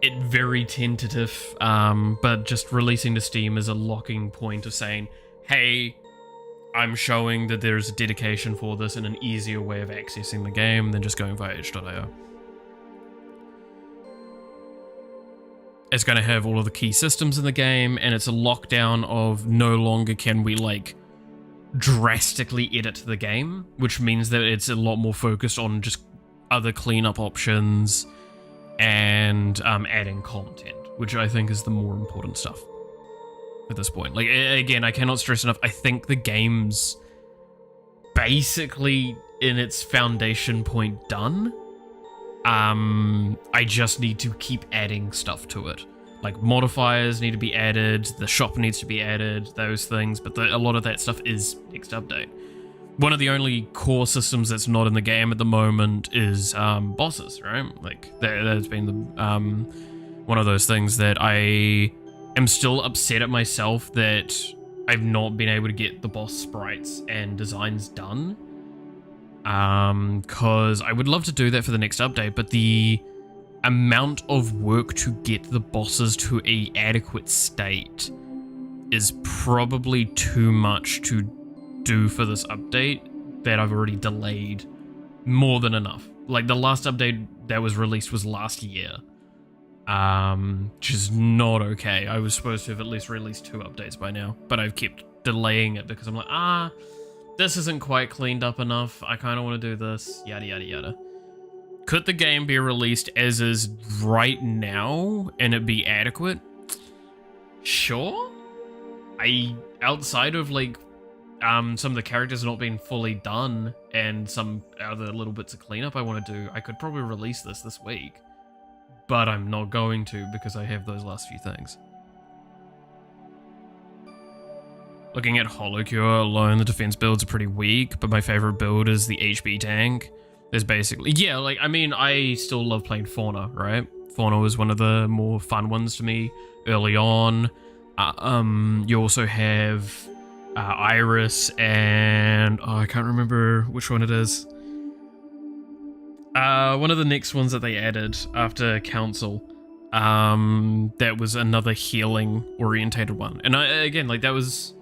[SPEAKER 1] it very tentative, but just releasing to Steam is a locking point of saying, hey, I'm showing that there's a dedication for this and an easier way of accessing the game than just going via itch.io. It's going to have all of the key systems in the game, and it's a lockdown of no longer can we, like, drastically edit the game, which means that it's a lot more focused on just other cleanup options and adding content, which I think is the more important stuff at this point. Like, again, I cannot stress enough, I think the game's basically in its foundation point done. I just need to keep adding stuff to it. Like, modifiers need to be added, the shop needs to be added, those things, but a lot of that stuff is next update. One of the only core systems that's not in the game at the moment is bosses, right? Like, that's been the one of those things that I am still upset at myself that I've not been able to get the boss sprites and designs done. Because I would love to do that for the next update, but the amount of work to get the bosses to a adequate state is probably too much to do for this update that I've already delayed more than enough. Like, the last update that was released was last year. Which is not okay. I was supposed to have at least released 2 updates by now, but I've kept delaying it because I'm like, this isn't quite cleaned up enough. I kind of want to do this, yada yada yada. Could the game be released as is right now and it be adequate? Sure. Outside of like some of the characters not being fully done and some other little bits of cleanup I want to do, I could probably release this week. But I'm not going to because I have those last few things. Looking at holocure alone, the defense builds are pretty weak, but my favorite build is the HP tank. There's basically, yeah, like, I mean, I still love playing Fauna, right? Fauna was one of the more fun ones to me early on. You also have Iris and, I can't remember which one it is. One of the next ones that they added after Council, that was another healing orientated one. And again, like, that was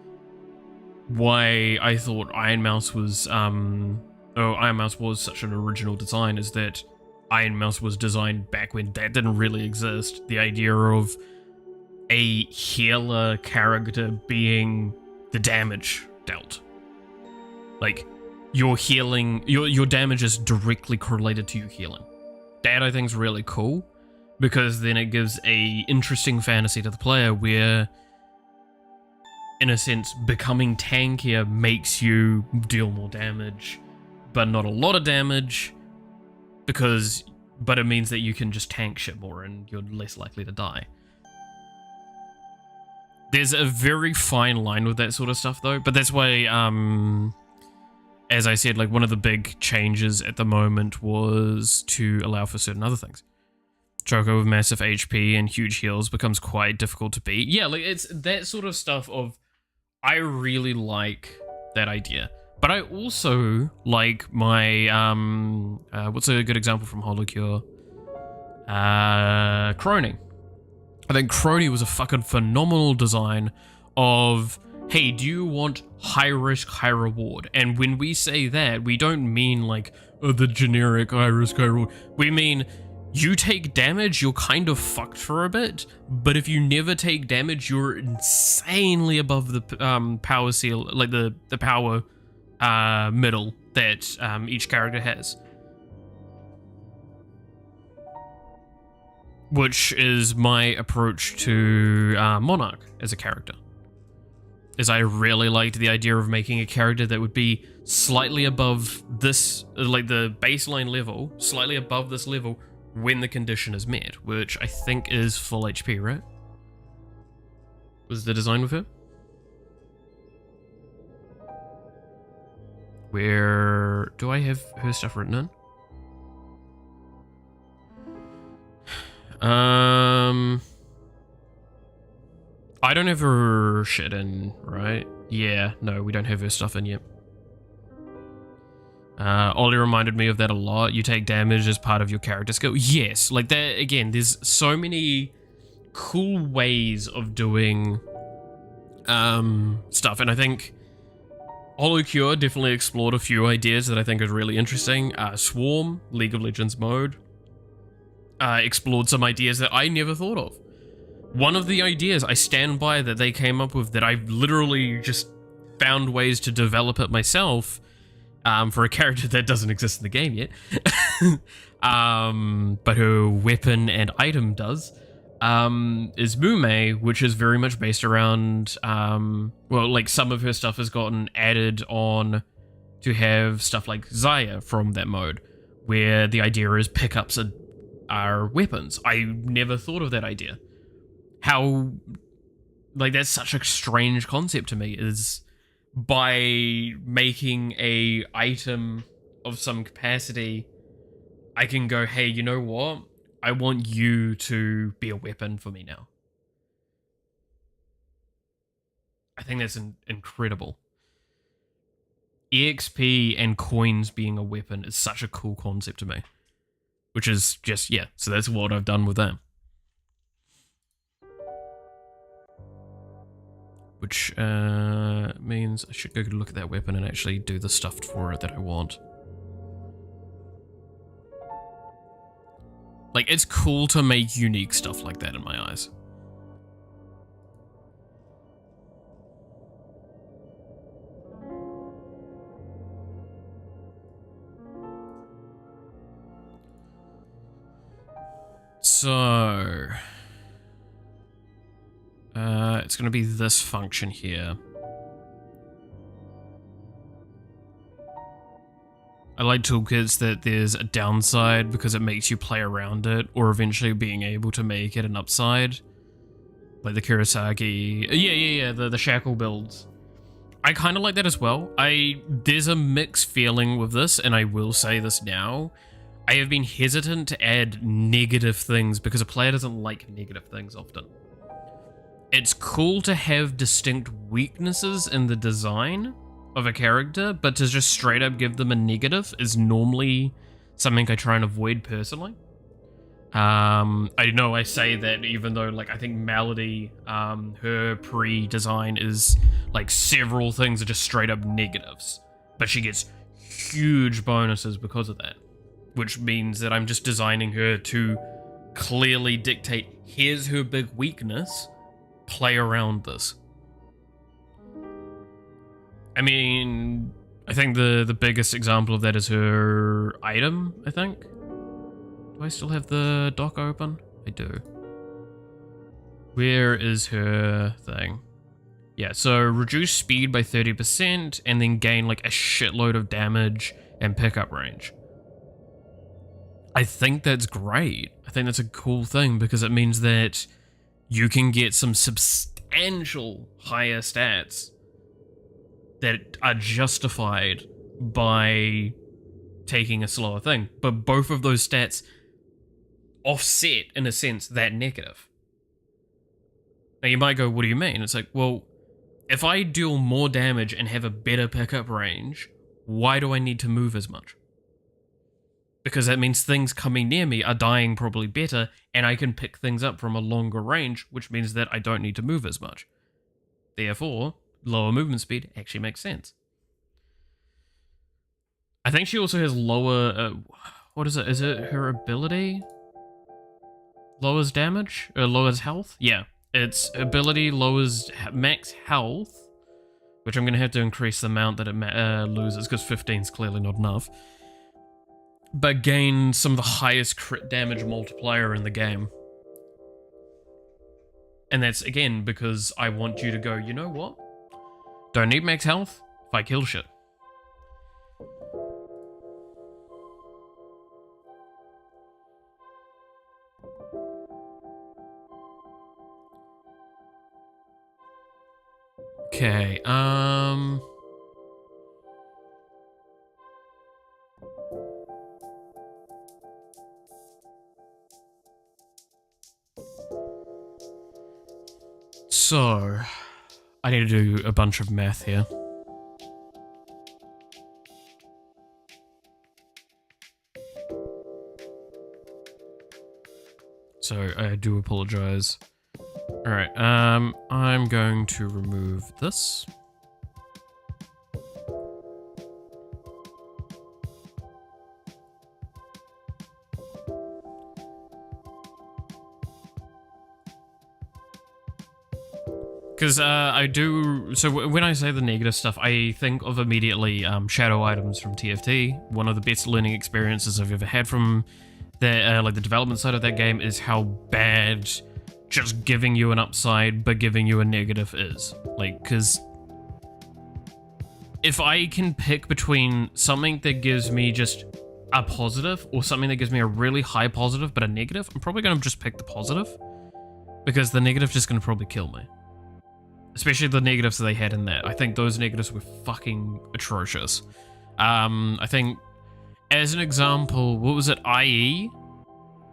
[SPEAKER 1] why I thought Iron Mouse was, Iron Mouse was such an original design, is that Iron Mouse was designed back when that didn't really exist. The idea of a healer character being the damage dealt. Like, your healing, your damage is directly correlated to you healing. That I think is really cool, because then it gives a interesting fantasy to the player where, in a sense, becoming tankier makes you deal more damage, but not a lot of damage, but it means that you can just tank shit more and you're less likely to die. There's a very fine line with that sort of stuff though, but that's why, as I said, like, one of the big changes at the moment was to allow for certain other things. Choco with massive HP and huge heals becomes quite difficult to beat. Yeah, like, it's that sort of stuff of, I really like that idea. But I also like my, what's a good example from holocure? Crony. I think Crony was a fucking phenomenal design of, hey, do you want high risk, high reward? And when we say that, we don't mean like, the generic high risk, high reward. We mean, you take damage, you're kind of fucked for a bit, but if you never take damage, you're insanely above the power seal, like the power middle that each character has. Which is my approach to Monarch as a character. Is I really liked the idea of making a character that would be slightly above this, like the baseline level, slightly above this level when the condition is met, which I think is full HP, right? Was the design with her? Where do I have her stuff written in? I don't have her shit in, right? Yeah, no, we don't have her stuff in yet. Ollie reminded me of that a lot. You take damage as part of your character skill. Yes, like that, again, there's so many cool ways of doing stuff, and I think holocure definitely explored a few ideas that I think are really interesting. Swarm, League of Legends mode, explored some ideas that I never thought of. One of the ideas I stand by that they came up with, that I've literally just found ways to develop it myself, for a character that doesn't exist in the game yet, but her weapon and item does, is Mume, which is very much based around, well, like, some of her stuff has gotten added on to have stuff like Zaya from that mode, where the idea is pickups are weapons. I never thought of that idea. How, like, that's such a strange concept to me, is by making a item of some capacity, I can go, hey, you know what? I want you to be a weapon for me now. I think that's incredible. EXP and coins being a weapon is such a cool concept to me. Which is just, yeah, so that's what I've done with that. Which means I should go look at that weapon and actually do the stuff for it that I want. Like, it's cool to make unique stuff like that in my eyes. So, it's going to be this function here. I like toolkits that there's a downside because it makes you play around it, or eventually being able to make it an upside. Like the Kurosaki, the shackle builds. I kind of like that as well. There's a mixed feeling with this, and I will say this now. I have been hesitant to add negative things because a player doesn't like negative things often. It's cool to have distinct weaknesses in the design of a character, but to just straight up give them a negative is normally something I try and avoid personally. I know I say that even though, like, I think Melody, her pre-design is, like, several things are just straight up negatives, but she gets huge bonuses because of that. Which means that I'm just designing her to clearly dictate, here's her big weakness, play around this. I mean, I think the biggest example of that is her item, I think. Do I still have the dock open? I do. Where is her thing? Yeah, so reduce speed by 30% and then gain like a shitload of damage and pickup range. I think that's great. I think that's a cool thing because it means that you can get some substantial higher stats that are justified by taking a slower thing. But both of those stats offset, in a sense, that negative. Now you might go, what do you mean? It's like, well, if I deal more damage and have a better pickup range, why do I need to move as much? Because that means things coming near me are dying probably better, and I can pick things up from a longer range, which means that I don't need to move as much. Therefore, lower movement speed actually makes sense. I think she also has lower... what is it? Is it her ability? Lowers damage? Or lowers health? Yeah. Its ability lowers max health, which I'm going to have to increase the amount that it loses, because 15 is clearly not enough. But gain some of the highest crit damage multiplier in the game. And that's, again, because I want you to go, you know what? Don't need max health if I kill shit. Okay, so, I need to do a bunch of math here. So, I do apologize. Alright, I'm going to remove this. Because I do, so when I say the negative stuff, I think of immediately shadow items from TFT. One of the best learning experiences I've ever had from the, like the development side of that game is how bad just giving you an upside but giving you a negative is. Like, because if I can pick between something that gives me just a positive or something that gives me a really high positive but a negative, I'm probably going to just pick the positive, because the negative is just going to probably kill me. Especially the negatives that they had in that. I think those negatives were fucking atrocious. I think, as an example, what was it, IE?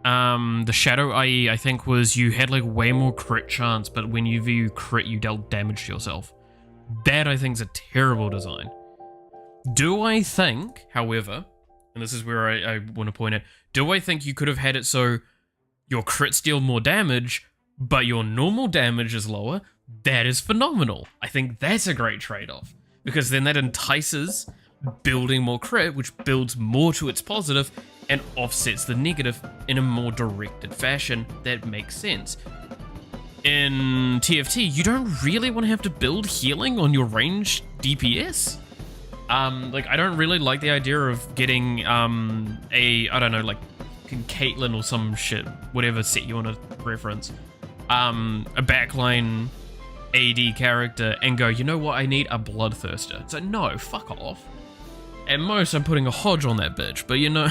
[SPEAKER 1] The Shadow IE, I think, was you had like way more crit chance, but when you crit, you dealt damage to yourself. That, I think, is a terrible design. Do I think, however, and this is where I want to point out, do I think you could have had it so your crits deal more damage, but your normal damage is lower? That is phenomenal. I think that's a great trade-off, because then that entices building more crit, which builds more to its positive, and offsets the negative in a more directed fashion that makes sense. In TFT, you don't really want to have to build healing on your ranged DPS. Like, I don't really like the idea of getting I don't know, like Caitlyn or some shit, whatever set you want to reference, a backline AD character and go, you know what, I need a bloodthirster. So no, fuck off. At most, I'm putting a Hodge on that bitch, but you know,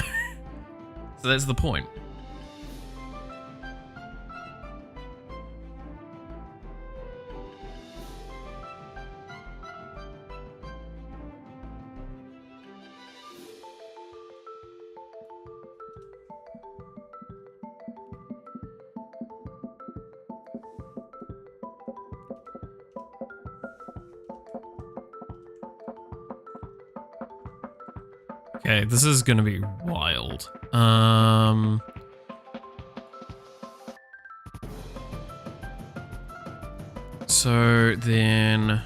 [SPEAKER 1] so that's the point. Okay, this is gonna be wild. So then...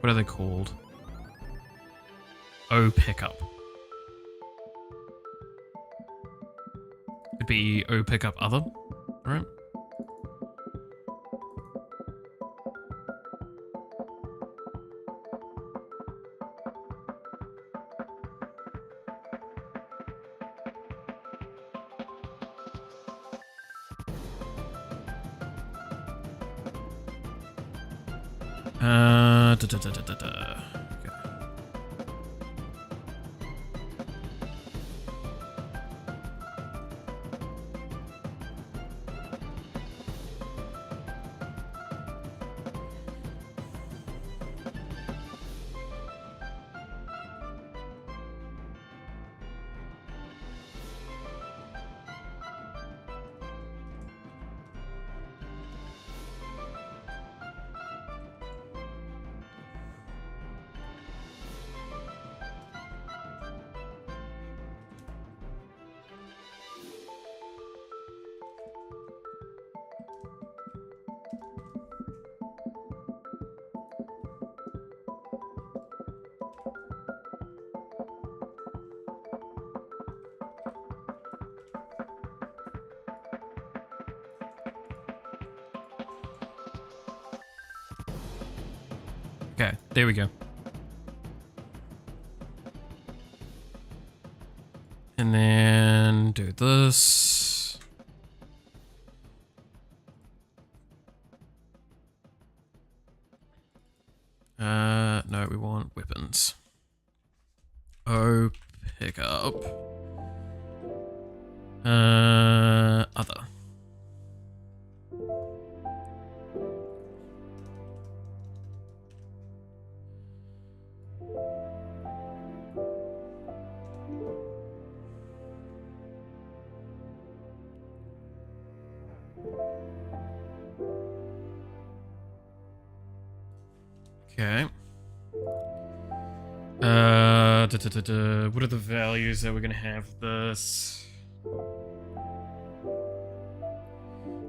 [SPEAKER 1] what are they called? O pickup. Could be O pickup other, right? Okay. Okay, there we go. And then do this. No, we want weapons. Oh, pick up. Other. Okay. What are the values that we're gonna have this?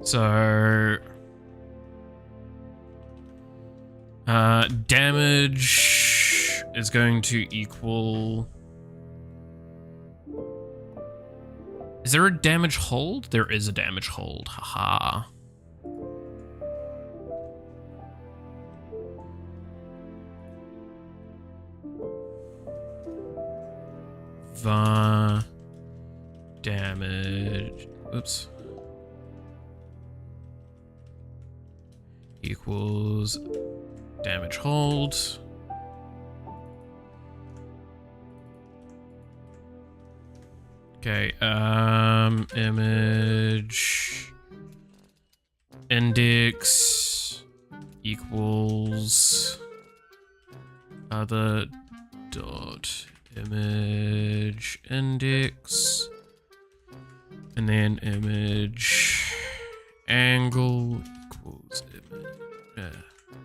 [SPEAKER 1] So, damage is going to equal... Is there a damage hold? There is a damage hold, haha. Damage, oops, equals damage hold. Okay, image index equals other dot image index, and then image angle equals image.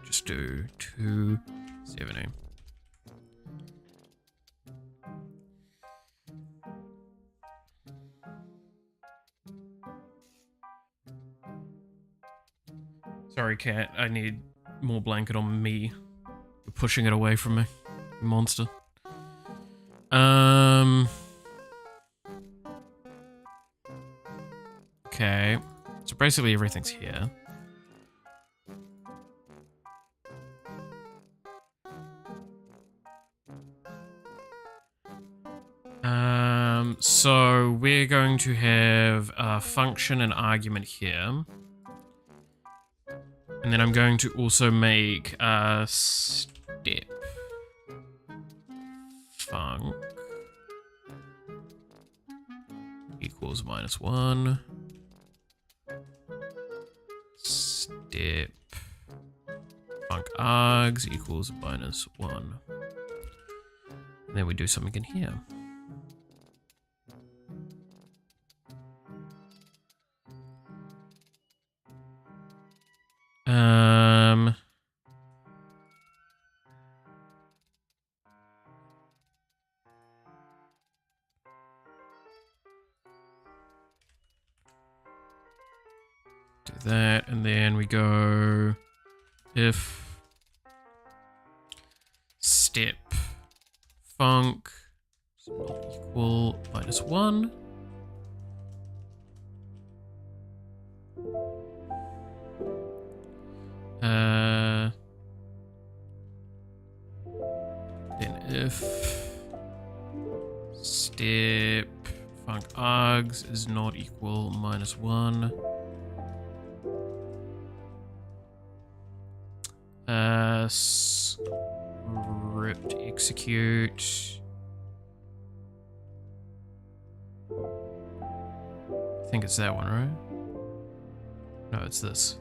[SPEAKER 1] Just do 270. Sorry, cat. I need more blanket on me. You're pushing it away from me, you monster. Okay. So basically everything's here. So we're going to have a function and argument here. And then I'm going to also make a step func equals -1. Step func args equals -1. And then we do something in here. Do that, and then we go if step func is not equal -1. Then if step func args is not equal -1. Script execute. I think it's that one, right? No, it's this.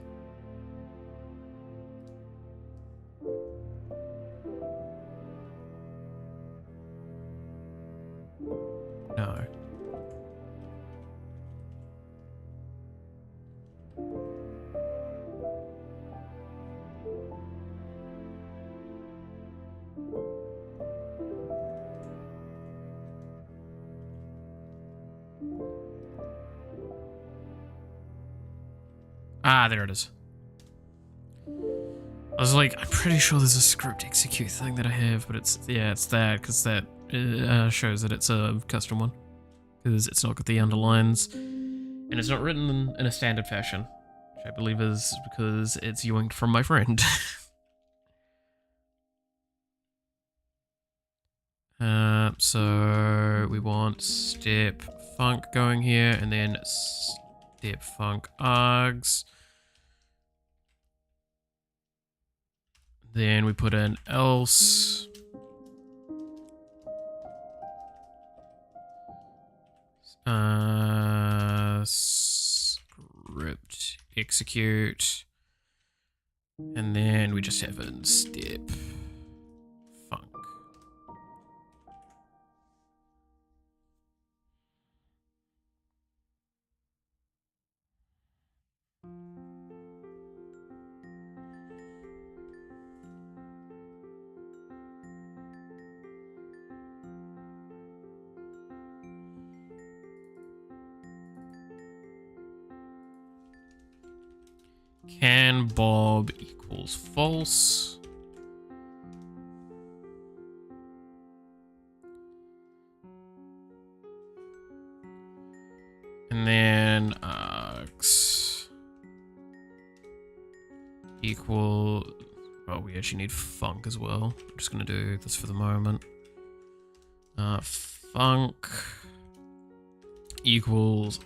[SPEAKER 1] No. Ah, there it is. I was like, I'm pretty sure there's a script execute thing that I have, but it's, yeah, it's that, because that shows that it's a custom one. Because it's not got the underlines, and it's not written in a standard fashion, which I believe is because it's yoinked from my friend. So we want step func going here, and then step func args. Then we put in else. Script execute. And then we just have in step func. Can Bob equals false. And then args equal, well, we actually need func as well. I'm just gonna do this for the moment. Func equals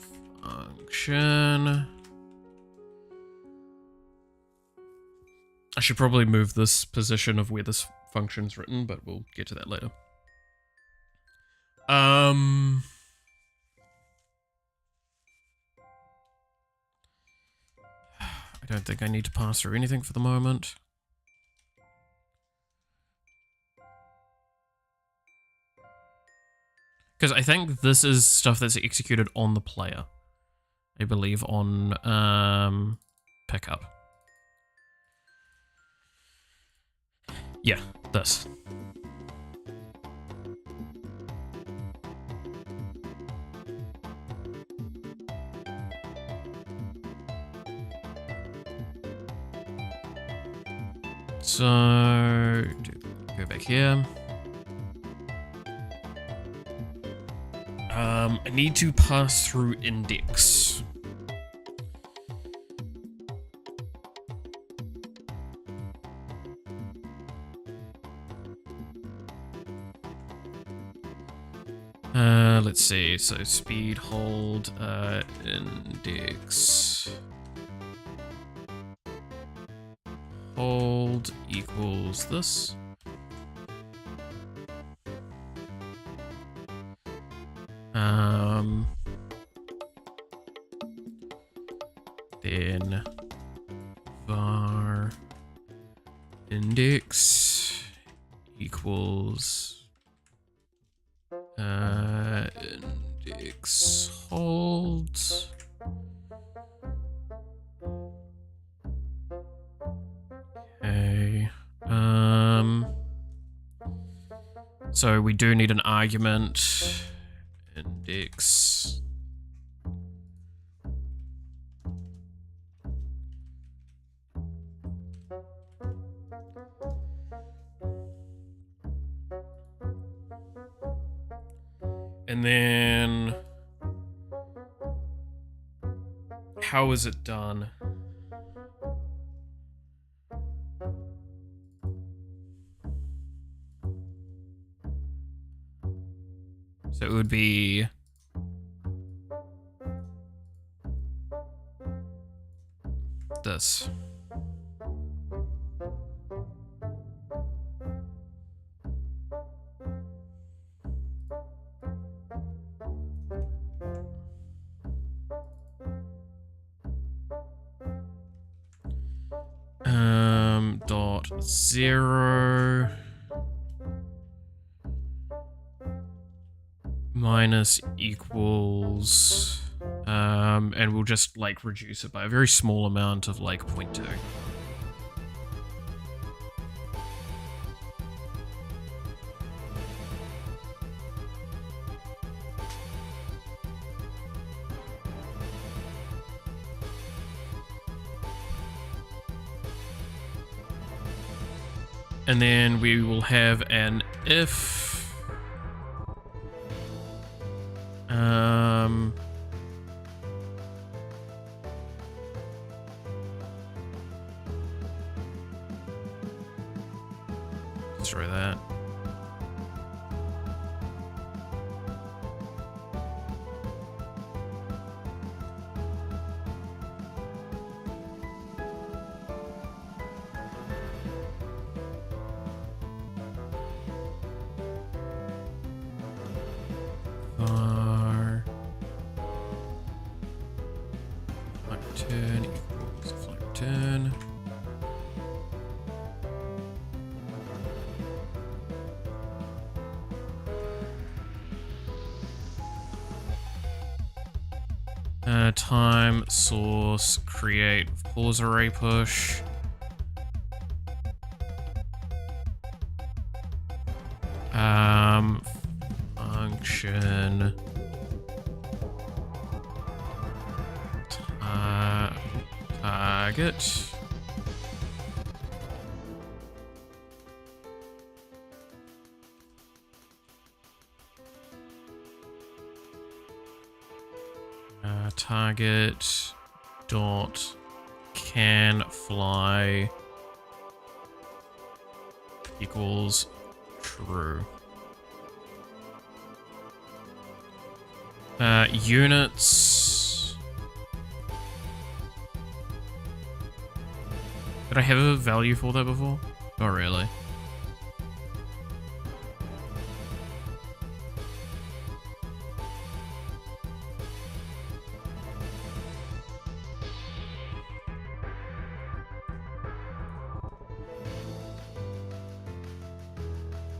[SPEAKER 1] function. I should probably move this position of where this function's written, but we'll get to that later. I don't think I need to pass through anything for the moment. Because I think this is stuff that's executed on the player. I believe on pickup. Yeah, this. So, go back here. I need to pass through index. Let's see, so speed hold, index. Hold equals this. Then var index equals index hold. Okay. So we do need an argument. Index. And then how is it done? So it would be this. Dot 0 minus equals, and we'll just like reduce it by a very small amount of like 0.2. And then we will have an if. Destroy that. Turn equals flight turn. Time source create pause array push. Function target. Target dot can fly equals true. Units. Did I have a value for that before? Oh, really?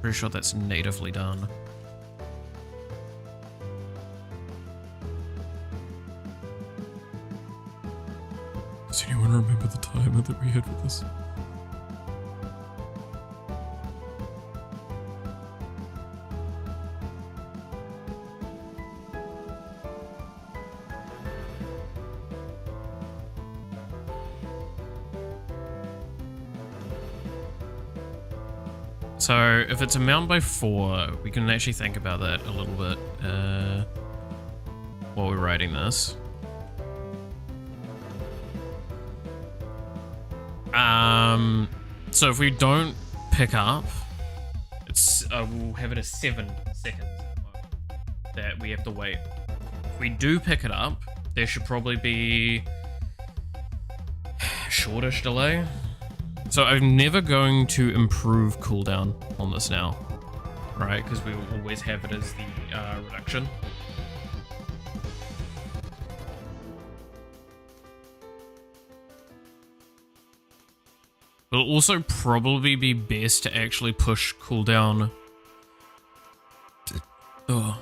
[SPEAKER 1] Pretty sure that's natively done. to remember the timer that we had with this. So if it's a mount by 4, we can actually think about that a little bit while we're writing this. So if we don't pick up, it's we'll have it as 7 seconds that we have to wait. If we do pick it up, there should probably be a shortish delay. So I'm never going to improve cooldown on this now, right? Because we will always have it as the reduction. It'll also probably be best to actually push cooldown. Oh.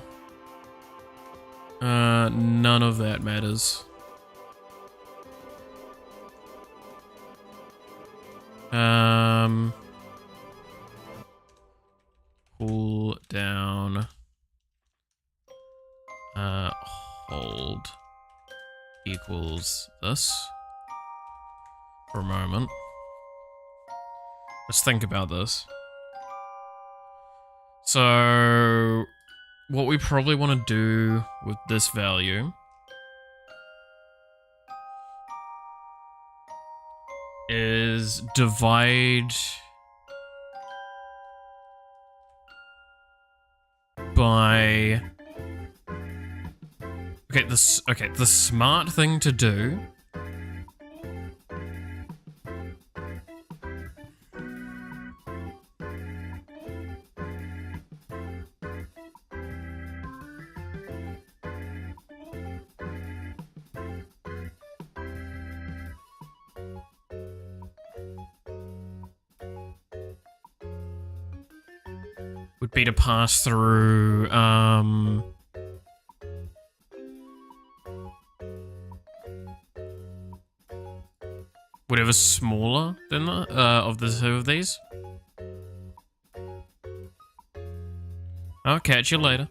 [SPEAKER 1] None of that matters. Cool down. Hold equals this for a moment. Let's think about this. So, what we probably want to do with this value is divide by... Okay, the smart thing to do would be to pass through, whatever's smaller than the, of the two of these. I'll catch you later.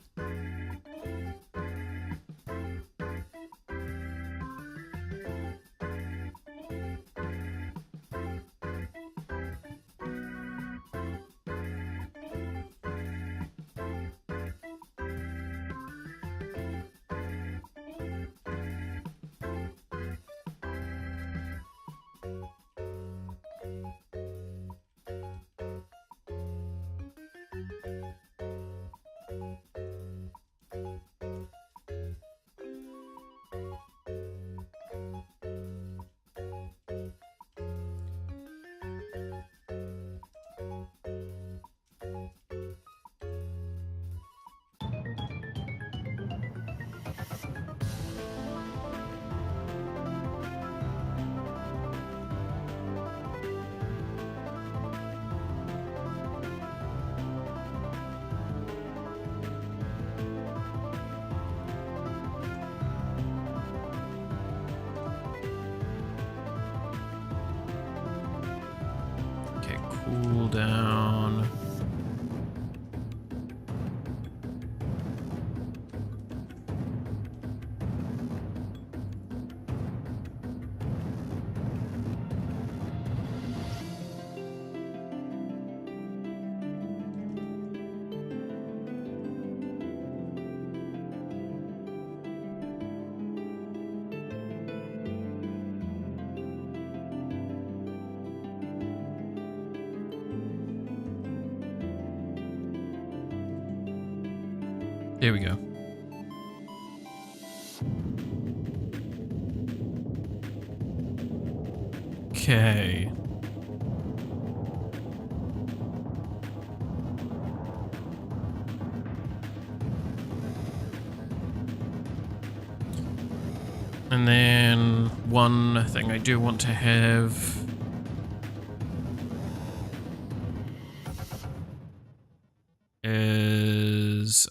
[SPEAKER 1] Cool down. There we go. Okay. And then one thing I do want to have is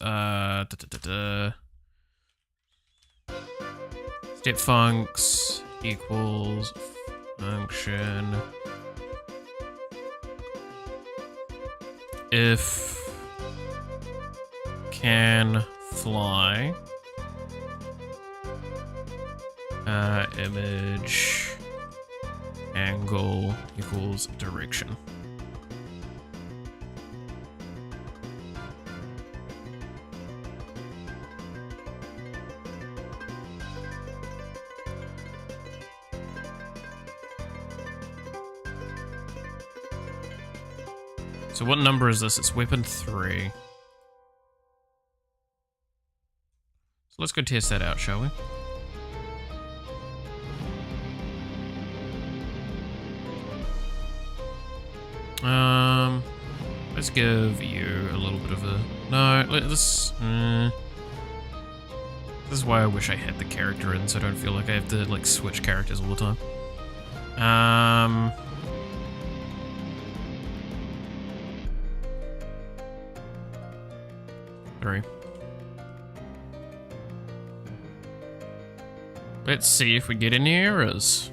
[SPEAKER 1] step funks equals function if can fly image angle equals direction. So what number is this? It's weapon 3. So let's go test that out, shall we? Let's give you a little bit of a... No, this is why I wish I had the character in, so I don't feel like I have to, like, switch characters all the time. 3. Let's see if we get any errors.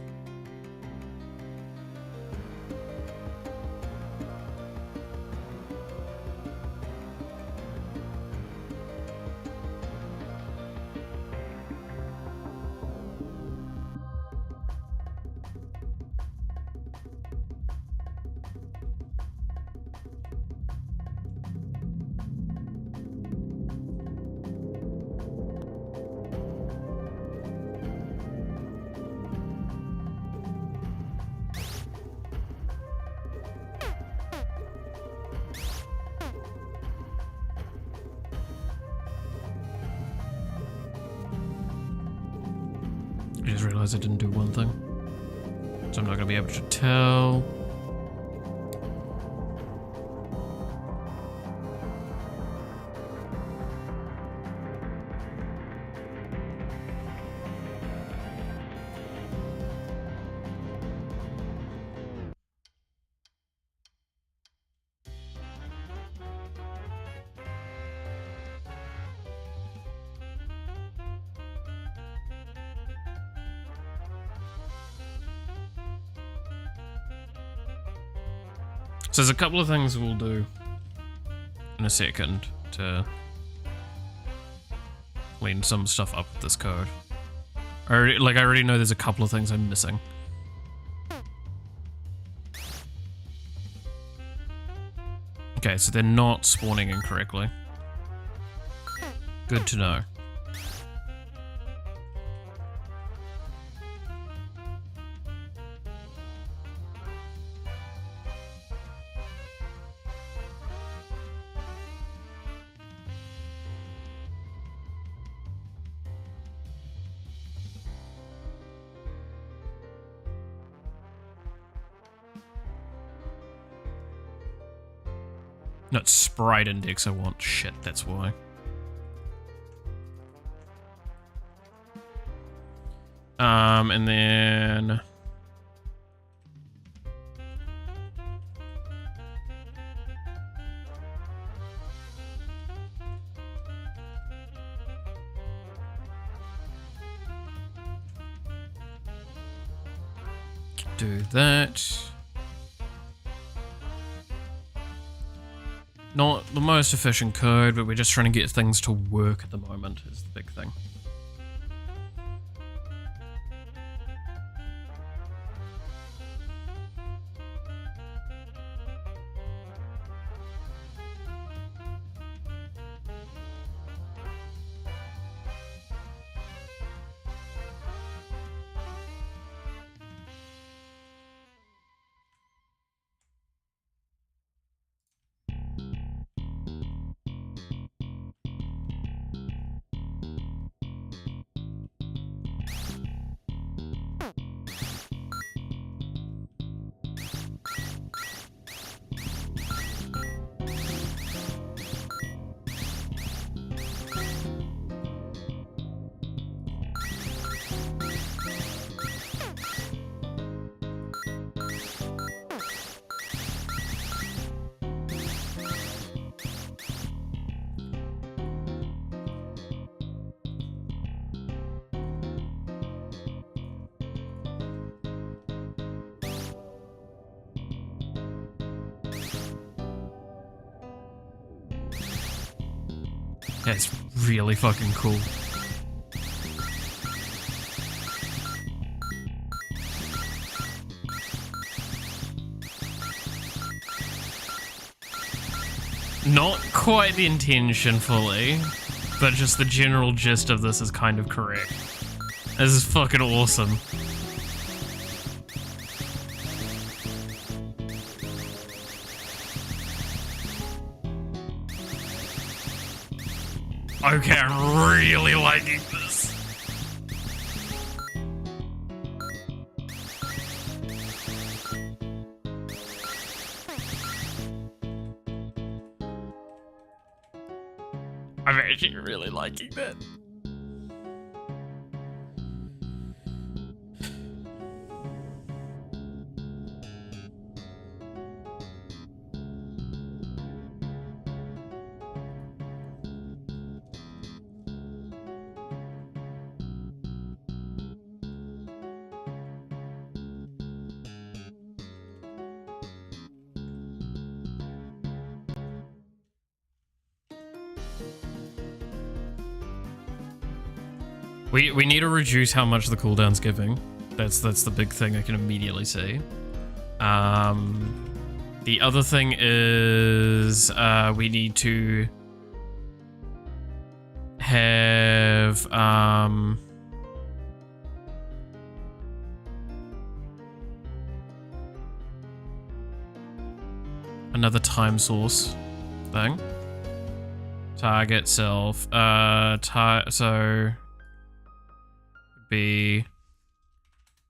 [SPEAKER 1] I just realized I didn't do one thing. So I'm not going to be able to tell. So there's a couple of things we'll do in a second to clean some stuff up with this code. I already know there's a couple of things I'm missing. Okay, so they're not spawning incorrectly. Good to know. Not sprite index I want. Shit, that's why. And then... do that. Not the most efficient code, but we're just trying to get things to work at the moment is the big thing. That's really fucking cool. Not quite the intention fully, but just the general gist of this is kind of correct. This is fucking awesome. Okay, I'm really liking this. I'm actually really liking that. We need to reduce how much the cooldown's giving. That's the big thing I can immediately see. The other thing is we need to have another time source thing. Target self. So be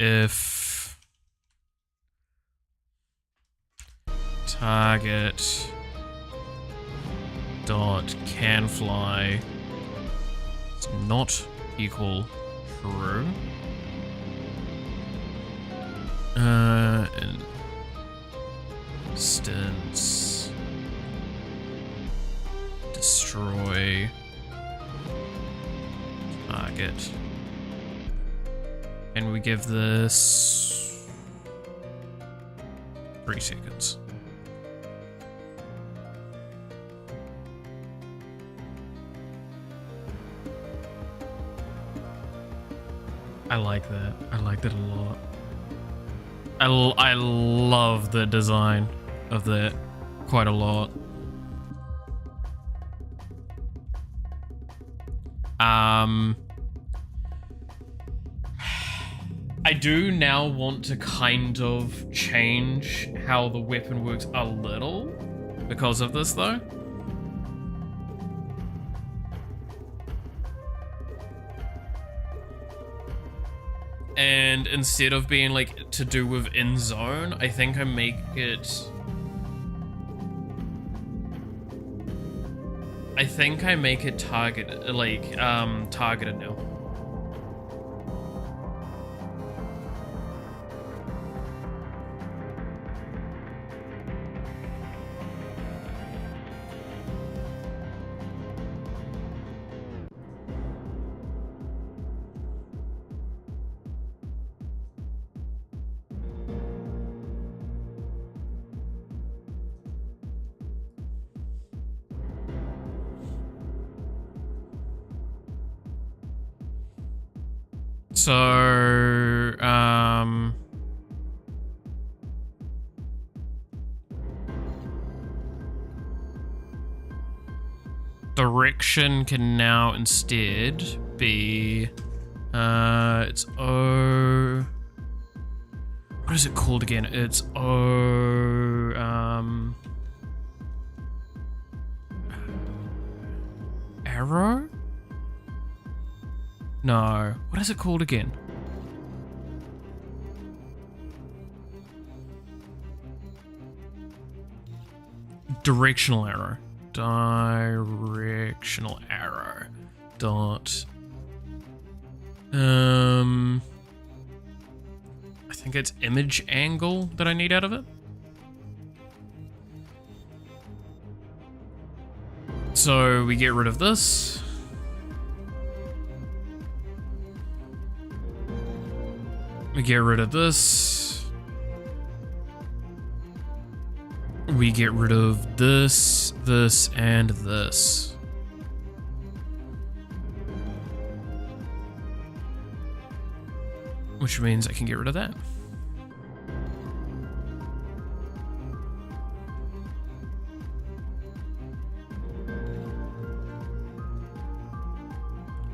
[SPEAKER 1] if target dot can fly is not equal true. Instance destroy target. And we give this 3 seconds. I like that. I like that a lot. I love the design of that quite a lot. I do now want to kind of change how the weapon works a little because of this though. And instead of being like to do with in zone, I think I make it target like targeted now. So, direction can now instead be, it's O, what is it called again? It's O, arrow? No, what is it called again? Directional arrow. Directional arrow. Dot. I think it's image angle that I need out of it. So we get rid of this. We get rid of this. We get rid of this, this, and this. which means I can get rid of that.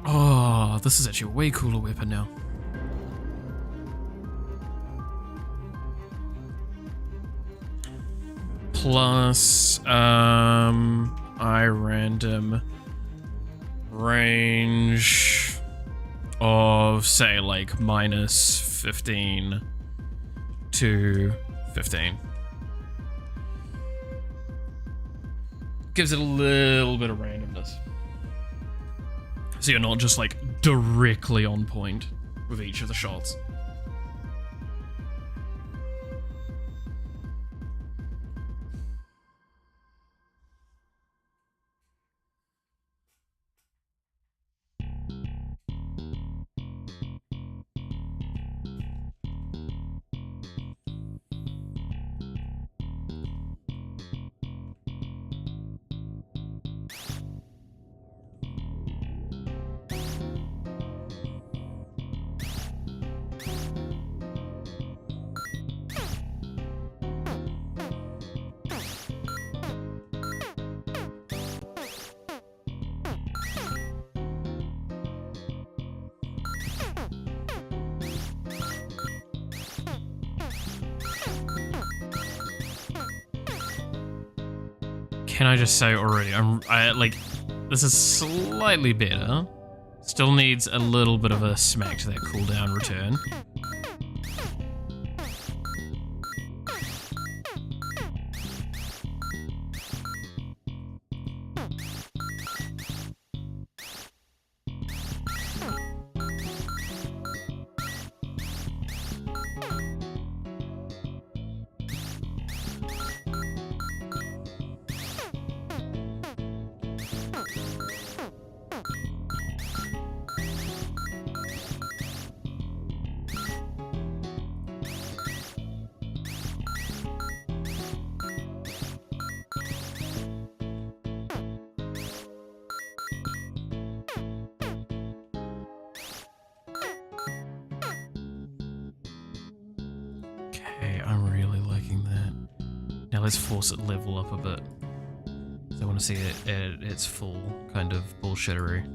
[SPEAKER 1] Oh, this is actually a way cooler weapon now. Plus, I random range of, say, like, minus 15 to 15. Gives it a little bit of randomness. So you're not just, like, directly on point with each of the shots. Can I just say already, I like, this is slightly better. Still needs a little bit of a smack to that cooldown return. I'm really liking that. Now let's force it level up a bit. I want to see it at its full kind of bullshittery.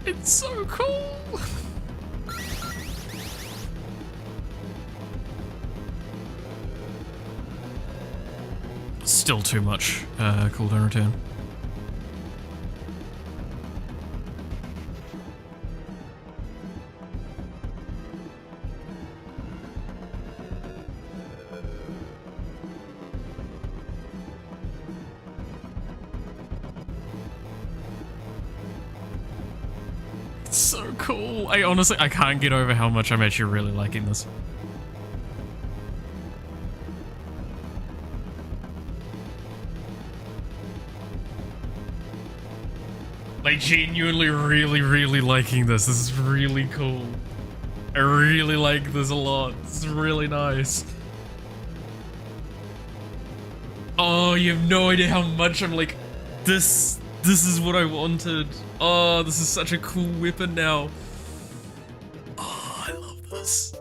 [SPEAKER 1] It's so cool! Still too much cooldown return. So cool. I can't get over how much I'm actually really liking this. Like, genuinely really liking this. This is really cool. I really like this a lot. This is really nice. Oh, you have no idea how much I'm like, this is what I wanted. Oh, this is such a cool weapon now. Oh, I love this.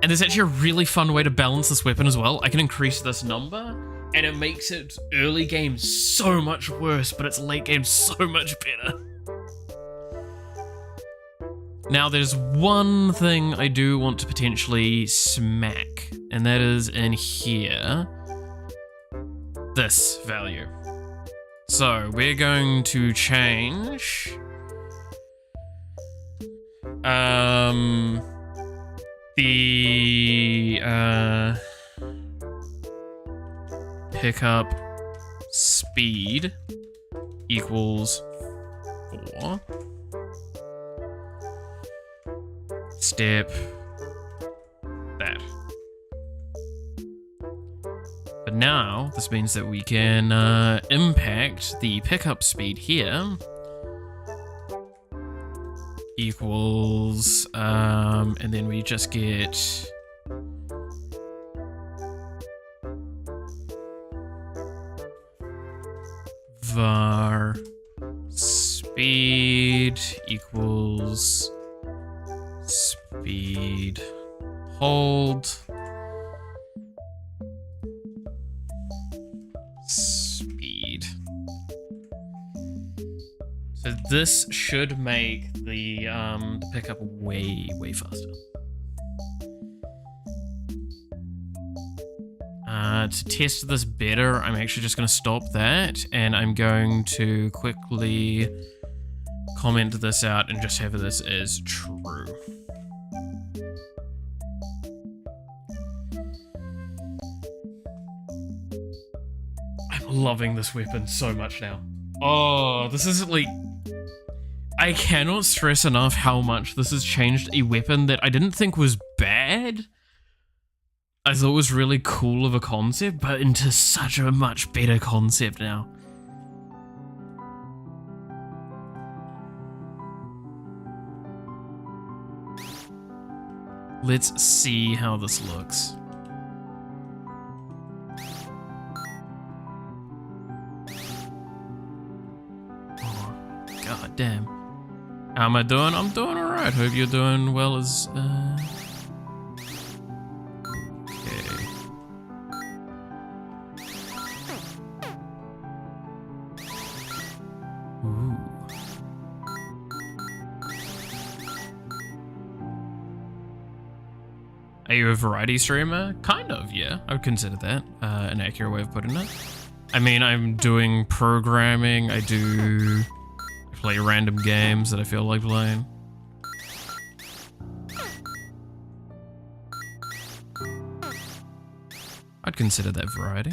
[SPEAKER 1] And there's actually a really fun way to balance this weapon as well. I can increase this number, and it makes it early game so much worse, but it's late game so much better. Now, there's one thing I do want to potentially smack, and that is in here. This value. So we're going to change the pickup speed equals 4. Step that. But now this means that we can impact the pickup speed here equals and then we just get var speed equals speed hold speed. So this should make the pickup way faster. To test this better, I'm actually just going to stop that, and I'm going to quickly comment this out and just have this as true. I'm loving this weapon so much now. Oh, this is like... I cannot stress enough how much this has changed a weapon that I didn't think was bad. I thought it was really cool of a concept, but into such a much better concept now. Let's see how this looks. Oh, god damn. How am I doing? I'm doing alright. Hope you're doing well as... Are you a variety streamer? Kind of, yeah. I would consider that an accurate way of putting it. I mean, I'm doing programming. I play random games that I feel like playing. I'd consider that variety.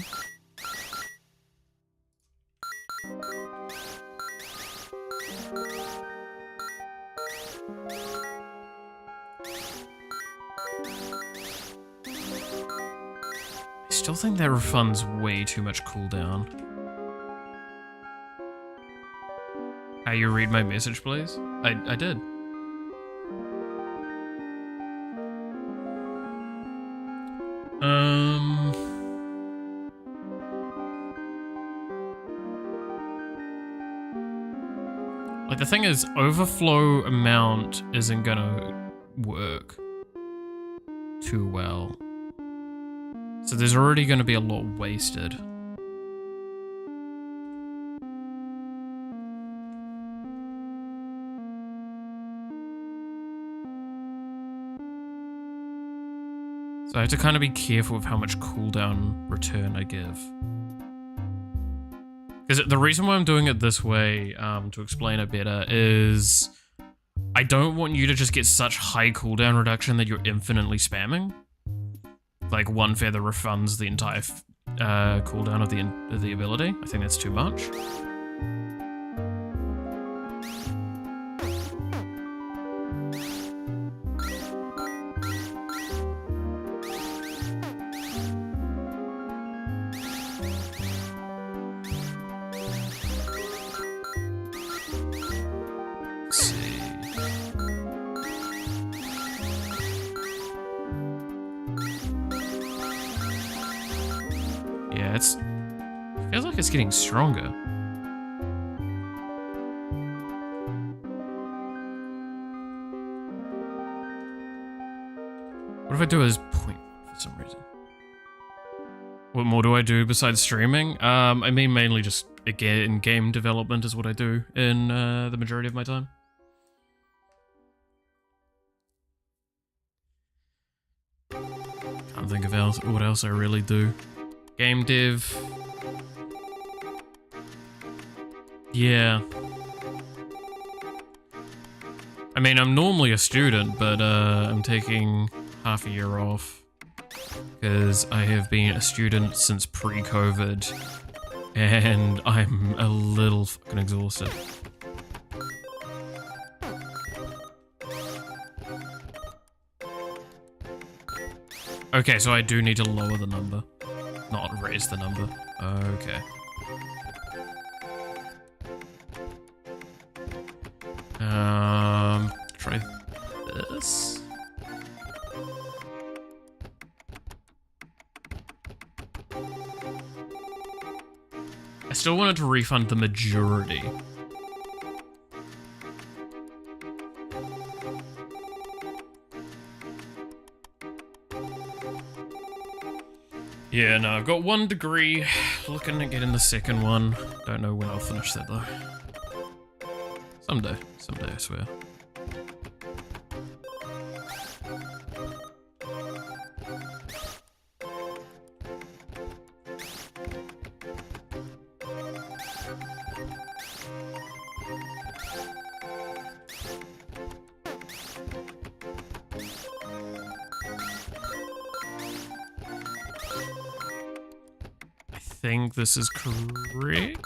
[SPEAKER 1] I still think that refunds way too much cooldown. How you read my message, please? I did. Like the thing is, overflow amount isn't gonna work too well. So there's already going to be a lot wasted. So I have to kind of be careful with how much cooldown return I give. Because the reason why I'm doing it this way, to explain it better, is I don't want you to just get such high cooldown reduction that you're infinitely spamming. Like one feather refunds the entire cooldown of the ability. I think that's too much. Let's see. Yeah, it feels like it's getting stronger. What if I do it as 0.1 for some reason? What more do I do besides streaming? I mean, mainly just, again, game development is what I do in the majority of my time. Can't think of what else I really do. Game dev. Yeah. I mean, I'm normally a student, but I'm taking half a year off because I have been a student since pre-COVID and I'm a little fucking exhausted. Okay, so I do need to lower the number, not raise the number. Okay. Try this. I still wanted to refund the majority. Yeah, no, I've got 1 degree. Looking at getting the second one. Don't know when I'll finish that though. Someday, I swear. I think this is correct.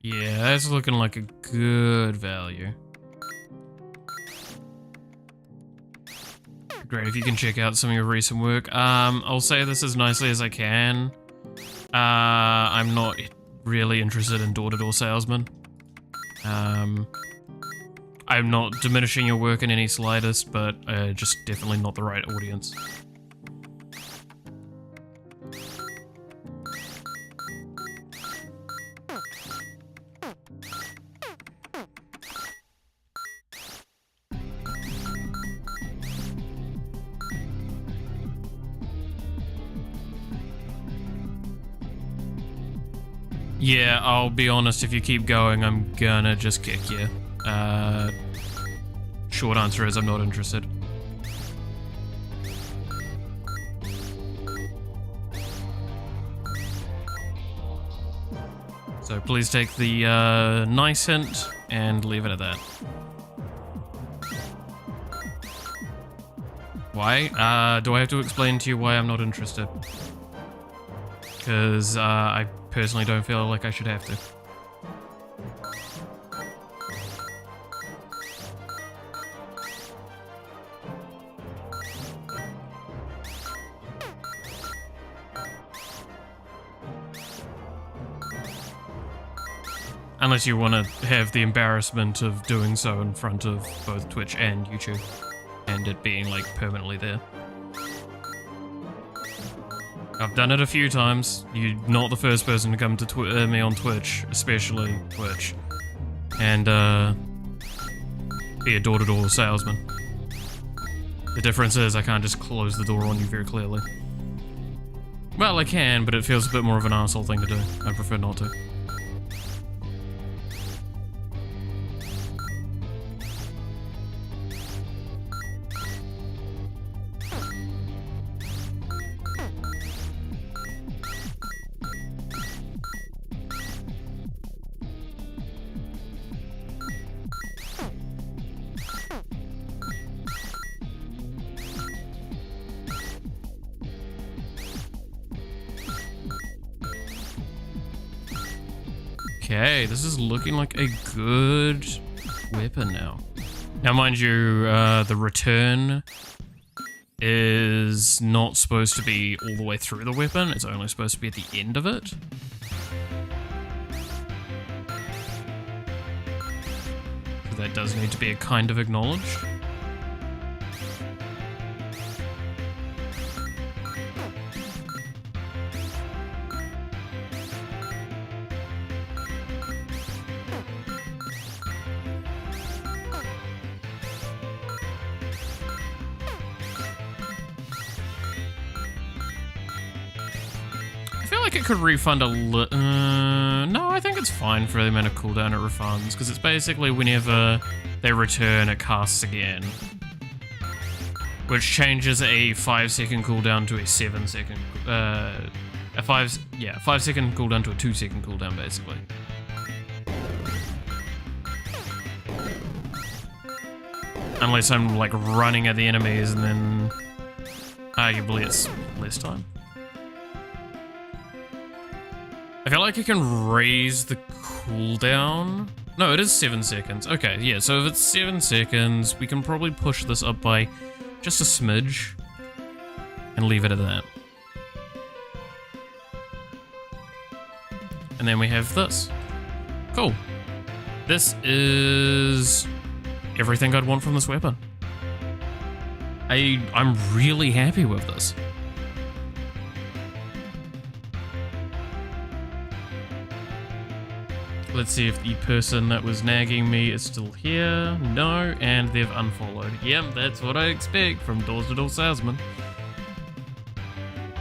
[SPEAKER 1] Yeah, that's looking like a good value. Great, if you can check out some of your recent work. I'll say this as nicely as I can. I'm not really interested in door-to-door salesmen. I'm not diminishing your work in any slightest, but just definitely not the right audience. Yeah, I'll be honest, if you keep going, I'm gonna just kick you. Short answer is I'm not interested. So please take the nice hint and leave it at that. Why? Do I have to explain to you why I'm not interested? Because I personally don't feel like I should have to. Unless you want to have the embarrassment of doing so in front of both Twitch and YouTube, and it being like permanently there. I've done it a few times. You're not the first person to come to me on Twitch, especially Twitch, and be a door-to-door salesman. The difference is I can't just close the door on you very clearly. Well, I can, but it feels a bit more of an arsehole thing to do. I prefer not to. Okay, this is looking like a good weapon now. Now, mind you, the return is not supposed to be all the way through the weapon. It's only supposed to be at the end of it. So that does need to be kind of acknowledged. I feel like it could refund a little. No, I think it's fine for the amount of cooldown it refunds, because it's basically whenever they return, it casts again. Which changes a 5-second cooldown to a 7-second, a 5-second cooldown to a 2-second cooldown, basically. Unless I'm like running at the enemies and then arguably it's less time. I feel like I can raise the cooldown. No, it is 7 seconds. Okay, yeah, so if it's 7 seconds, we can probably push this up by just a smidge and leave it at that. And then we have this. Cool. This is everything I'd want from this weapon. I'm really happy with this. Let's see if the person that was nagging me is still here. No, and they've unfollowed. Yep, that's what I expect from door-to-door salesman.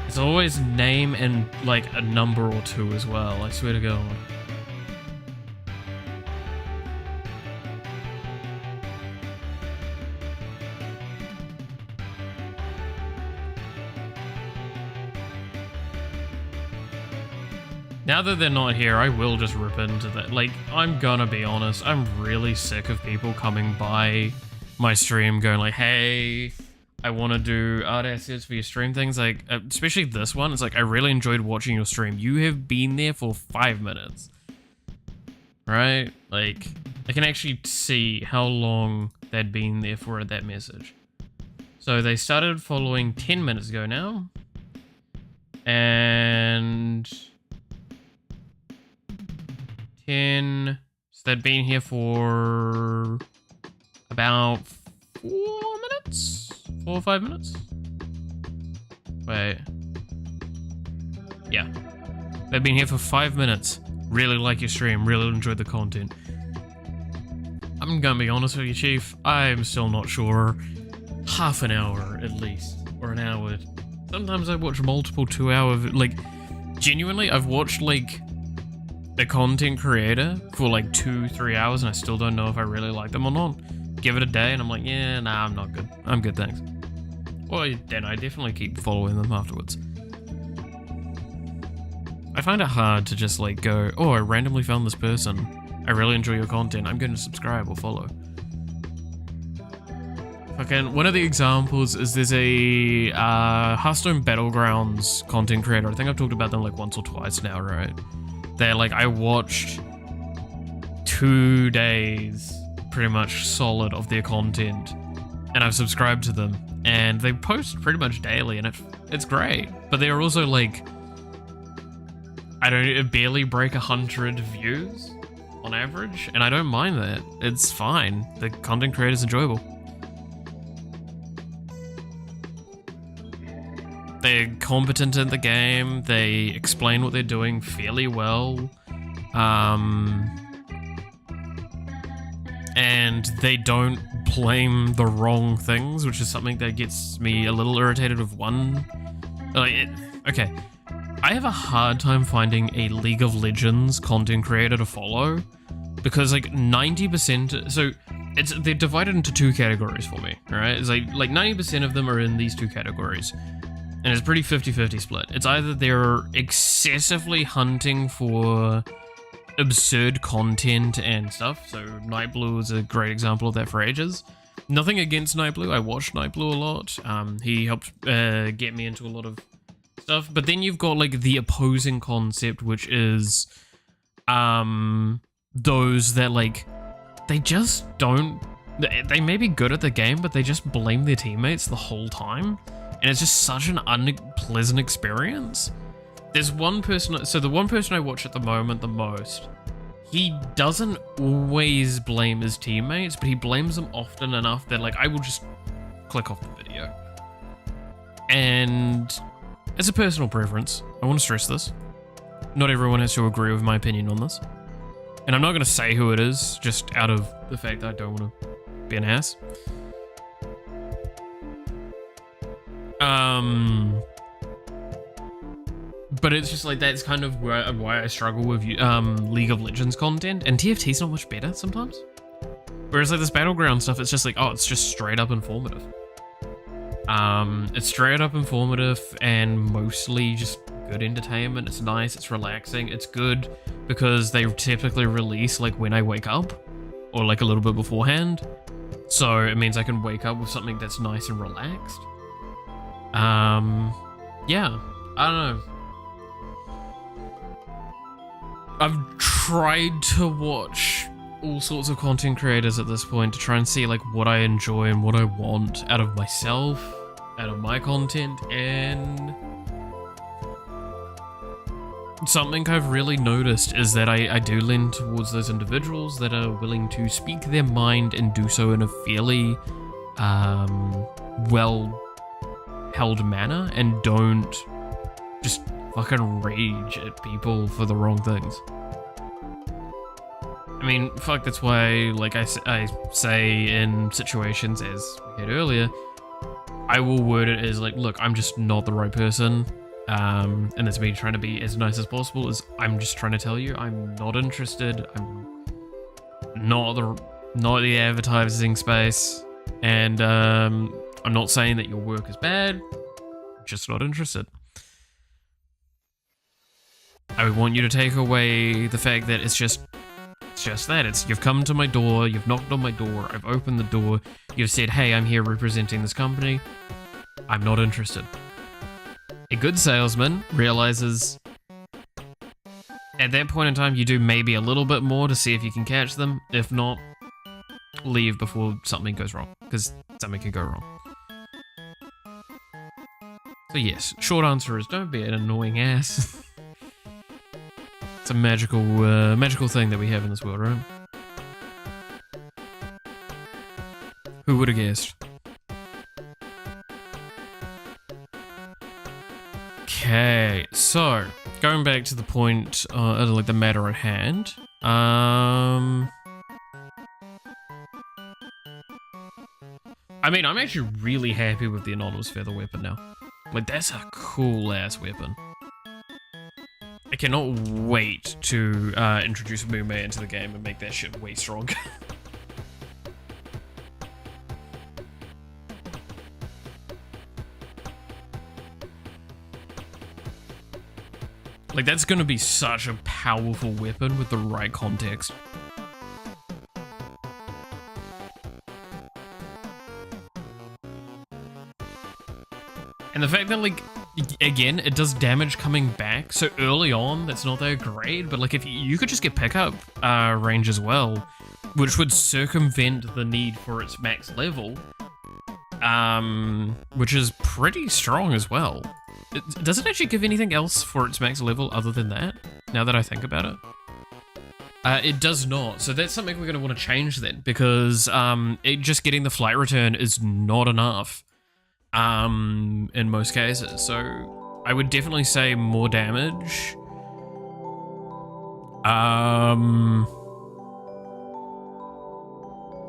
[SPEAKER 1] It's always name and like a number or two as well, I swear to God. Now that they're not here, I will just rip into that. Like, I'm gonna be honest, I'm really sick of people coming by my stream going like, hey, I want to do art assets for your stream things. Like, especially this one, it's like, I really enjoyed watching your stream. You have been there for 5 minutes. Right? Like, I can actually see how long they'd been there for that message. So they started following 10 minutes ago now. And 10, so they'd been here for about 4 minutes? 4 or 5 minutes? Wait. Yeah. They've been here for 5 minutes. Really like your stream, really enjoyed the content. I'm gonna be honest with you, Chief, I'm still not sure. Half an hour at least, or an hour. Sometimes I watch multiple 2-hour, like, genuinely, I've watched like the content creator for like 2-3 hours and I still don't know if I really like them or not. Give it a day and I'm like, yeah, nah, I'm not good. I'm good, thanks. Well, then I definitely keep following them afterwards. I find it hard to just like go, oh, I randomly found this person. I really enjoy your content. I'm going to subscribe or follow. Fucking, one of the examples is there's a Hearthstone Battlegrounds content creator. I think I've talked about them like once or twice now, right? They're like, I watched 2 days pretty much solid of their content and I've subscribed to them and they post pretty much daily and it's great. But they're also like, I don't barely break 100 views on average and I don't mind that. It's fine. The content creator's enjoyable. They're competent in the game, they explain what they're doing fairly well, and they don't blame the wrong things, which is something that gets me a little irritated with one. Okay, I have a hard time finding a League of Legends content creator to follow, because like 90%, so they're divided into 2 categories for me, alright? It's like 90% of them are in these 2 categories. And it's pretty 50-50 split. It's either they're excessively hunting for absurd content and stuff. So Nightblue is a great example of that for ages. Nothing against Nightblue. I watched Nightblue a lot. He helped get me into a lot of stuff. But then you've got like the opposing concept, which is those that like, they just don't... They may be good at the game, but they just blame their teammates the whole time. And it's just such an unpleasant experience. There's one person, so the one person I watch at the moment the most, he doesn't always blame his teammates, but he blames them often enough that like I will just click off the video. And as a personal preference, I want to stress this. Not everyone has to agree with my opinion on this. And I'm not going to say who it is, just out of the fact that I don't want to be an ass. But it's just like, that's kind of why I struggle with League of Legends content, and TFT's not much better sometimes. Whereas like this Battleground stuff, it's just like, oh, it's just straight up informative. It's straight up informative and mostly just good entertainment. It's nice, it's relaxing, it's good because they typically release like when I wake up or like a little bit beforehand. So it means I can wake up with something that's nice and relaxed. Yeah, I don't know. I've tried to watch all sorts of content creators at this point to try and see like what I enjoy and what I want out of myself, out of my content, and something I've really noticed is that I do lean towards those individuals that are willing to speak their mind and do so in a fairly well-held manner and don't just fucking rage at people for the wrong things. I mean, fuck, that's why, like I say in situations, as we had earlier, I will word it as like, look, I'm just not the right person. And that's me trying to be as nice as possible, as I'm just trying to tell you I'm not interested. I'm not the advertising space. And I'm not saying that your work is bad, I'm just not interested. I want you to take away the fact that it's just that. You've come to my door, you've knocked on my door, I've opened the door, you've said, hey, I'm here representing this company. I'm not interested. A good salesman realizes at that point in time you do maybe a little bit more to see if you can catch them. If not, leave before something goes wrong, because something can go wrong. So yes, short answer is don't be an annoying ass. It's a magical thing that we have in this world, right? Who would have guessed? Okay, so going back to the point, like the matter at hand. I mean, I'm actually really happy with the anonymous feather weapon now. Like, that's a cool ass weapon. I cannot wait to introduce Mume into the game and make that shit way stronger. Like, that's gonna be such a powerful weapon with the right context. And the fact that, like, again, it does damage coming back, so early on, that's not that great, but like, if you could just get pickup range as well, which would circumvent the need for its max level, which is pretty strong as well. Does it actually give anything else for its max level other than that, now that I think about it? It does not, so that's something we're going to want to change then, because just getting the flight return is not enough in most cases. So I would definitely say more damage.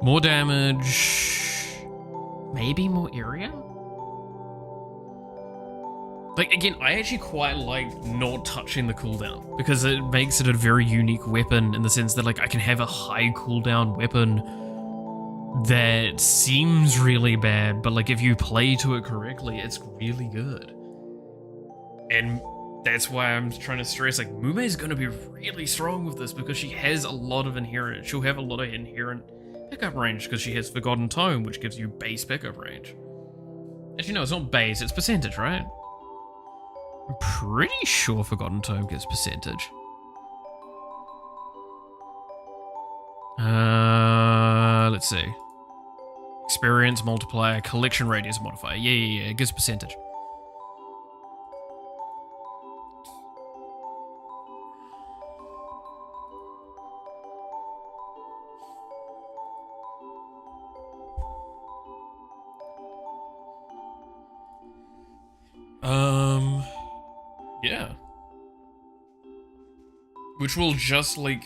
[SPEAKER 1] More damage, maybe more area? Like, again, I actually quite like not touching the cooldown, because it makes it a very unique weapon in the sense that, like, I can have a high cooldown weapon that seems really bad, but, like, if you play to it correctly, it's really good. And that's why I'm trying to stress, like, Mume's gonna be really strong with this, because she has a lot of inherent, she'll have a lot of inherent pickup range, because she has Forgotten Tome, which gives you base pickup range. Actually, no, it's not base, it's percentage, right? I'm pretty sure Forgotten Tome gives percentage. Let's see. Experience multiplier, collection radius modifier. Yeah, it gives percentage. Yeah. Which will just, like,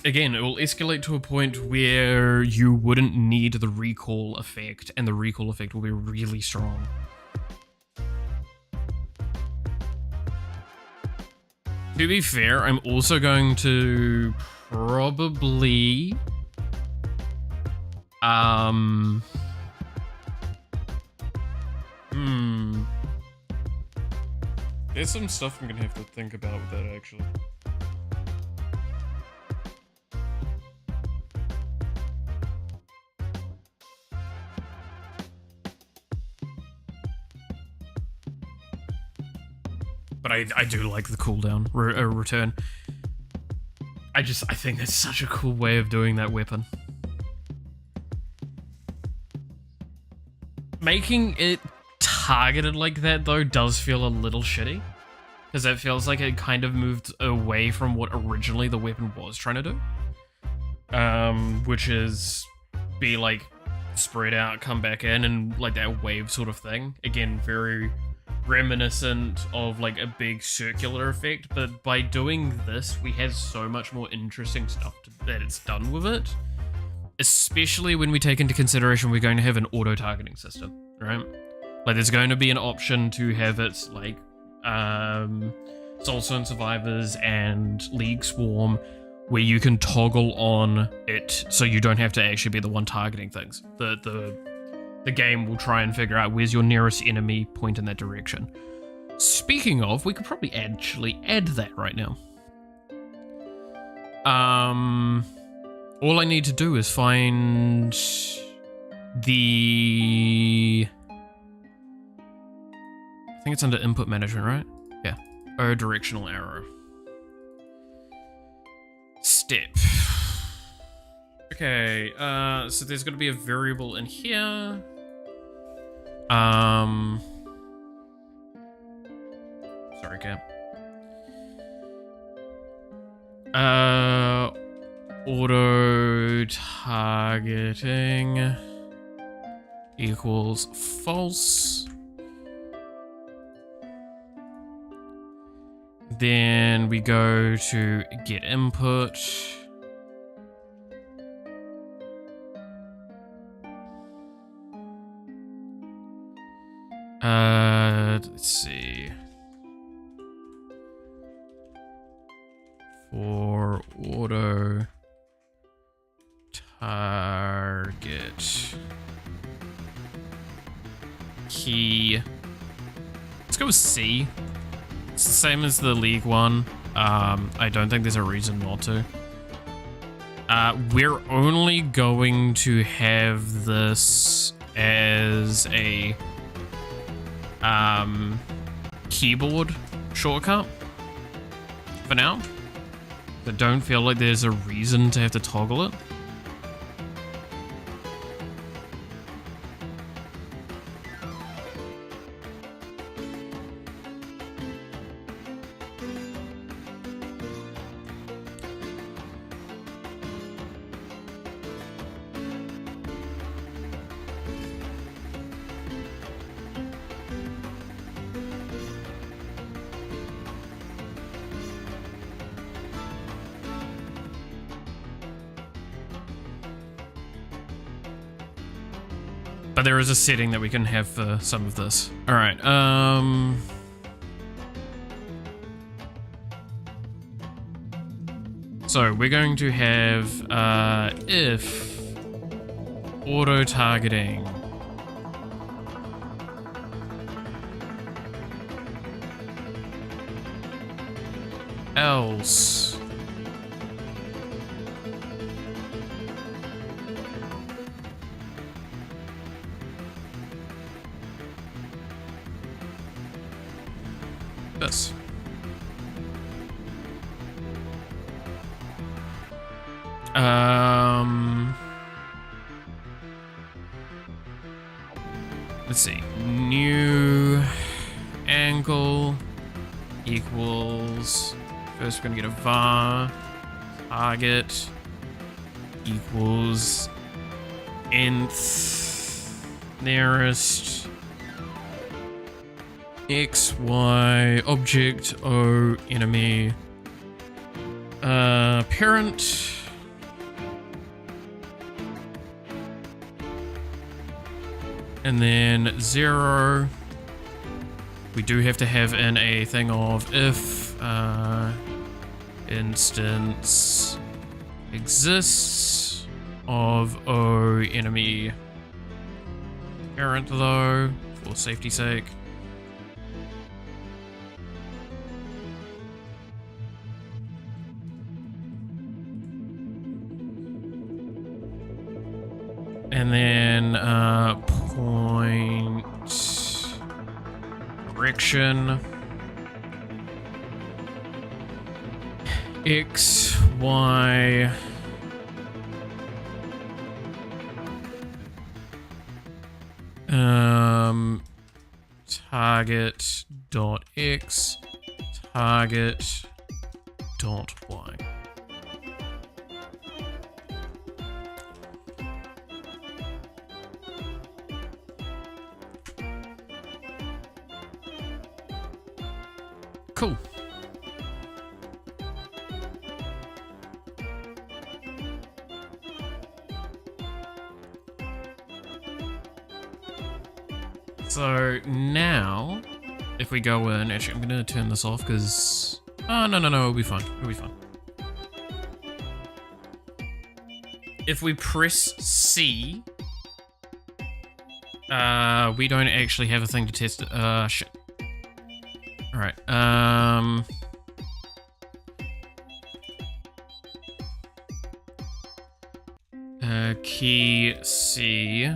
[SPEAKER 1] again, it will escalate to a point where you wouldn't need the recall effect, and the recall effect will be really strong. To be fair, I'm also going to probably there's some stuff I'm gonna have to think about with that actually. But I do like the cooldown return. I think that's such a cool way of doing that weapon. Making it targeted like that though does feel a little shitty, because it feels like it kind of moved away from what originally the weapon was trying to do, which is be like spread out, come back in, and like that wave sort of thing. Again, very reminiscent of like a big circular effect, but by doing this we have so much more interesting stuff that it's done with it, especially when we take into consideration we're going to have an auto targeting system, right? Like there's going to be an option to have it like Soulstone Survivors and League Swarm, where you can toggle on it so you don't have to actually be the one targeting things. The game will try and figure out where's your nearest enemy, point in that direction. Speaking of, we could probably actually add that right now. All I need to do is find the... I think it's under input management, right? Yeah. Oh, directional arrow. Step. Okay, so there's going to be a variable in here. Sorry, Cap. Auto targeting equals false. Then we go to get input. Let's see. For auto target key. Let's go with C. It's the same as the League one. I don't think there's a reason not to. We're only going to have this as a keyboard shortcut for now. But don't feel like there's a reason to have to toggle it. But there is a setting that we can have for some of this. All right. So we're going to have if auto targeting else this. Let's see. New angle equals, first we're gonna get a var target equals nth nearest x, y, object, o, enemy, parent, and then 0, We do have to have in a thing of if instance exists of O enemy parent though, for safety's sake. And then point direction X, Y, target dot X, target dot Y. Cool. So now, if we go in, actually, I'm gonna turn this off because, oh, no, it'll be fine. It'll be fine. If we press C, we don't actually have a thing to test it. Shit. All right. Key C.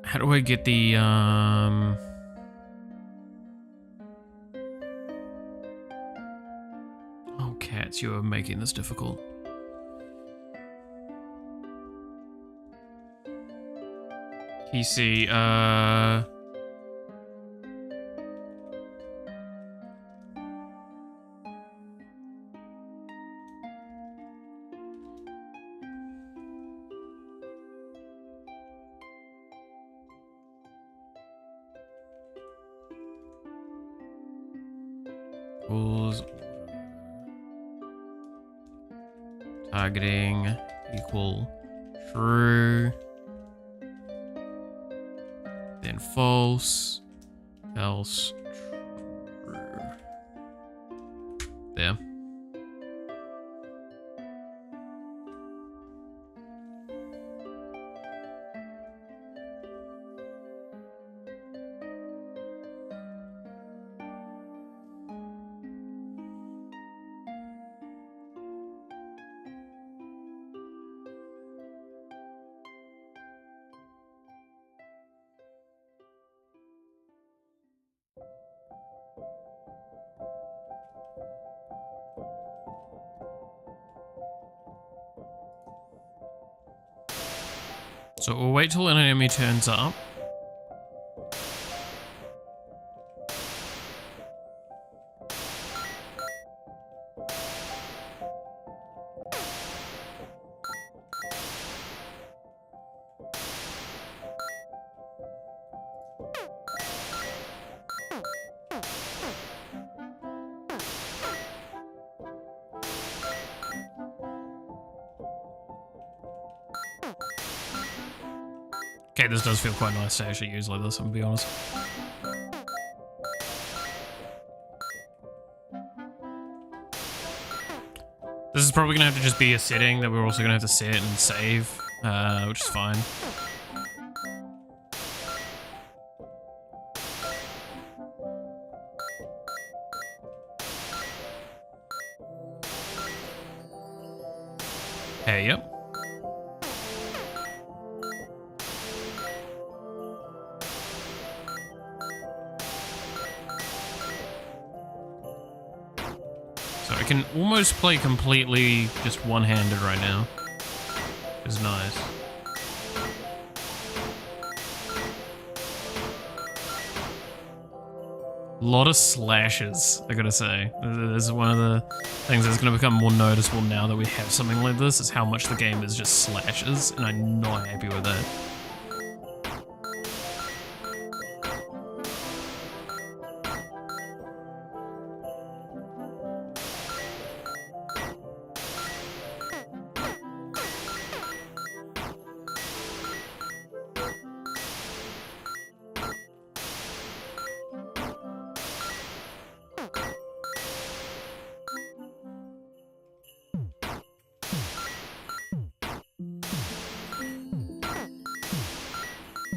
[SPEAKER 1] How do I get the Oh, cats, you are making this difficult. Key C, equals targeting equal true, then false, else true. There. So we'll wait till an enemy turns up. Okay, this does feel quite nice to actually use like this, I'm gonna be honest. This is probably gonna have to just be a setting that we're also gonna have to set and save, which is fine. Hey, yep. I can almost play completely just one-handed right now. It's nice. A lot of slashes, I gotta say. This is one of the things that's gonna become more noticeable now that we have something like this, is how much the game is just slashes, and I'm not happy with that.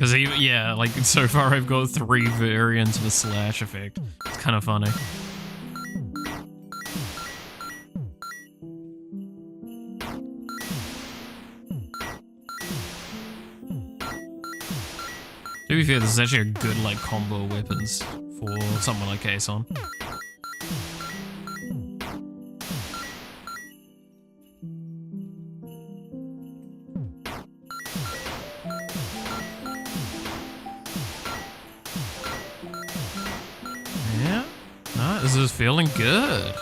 [SPEAKER 1] Because even, yeah, like so far I've got 3 variants of a slash effect. It's kind of funny. To be fair, this is actually a good like combo weapons for someone like Kason. Yeah, no, this is feeling good.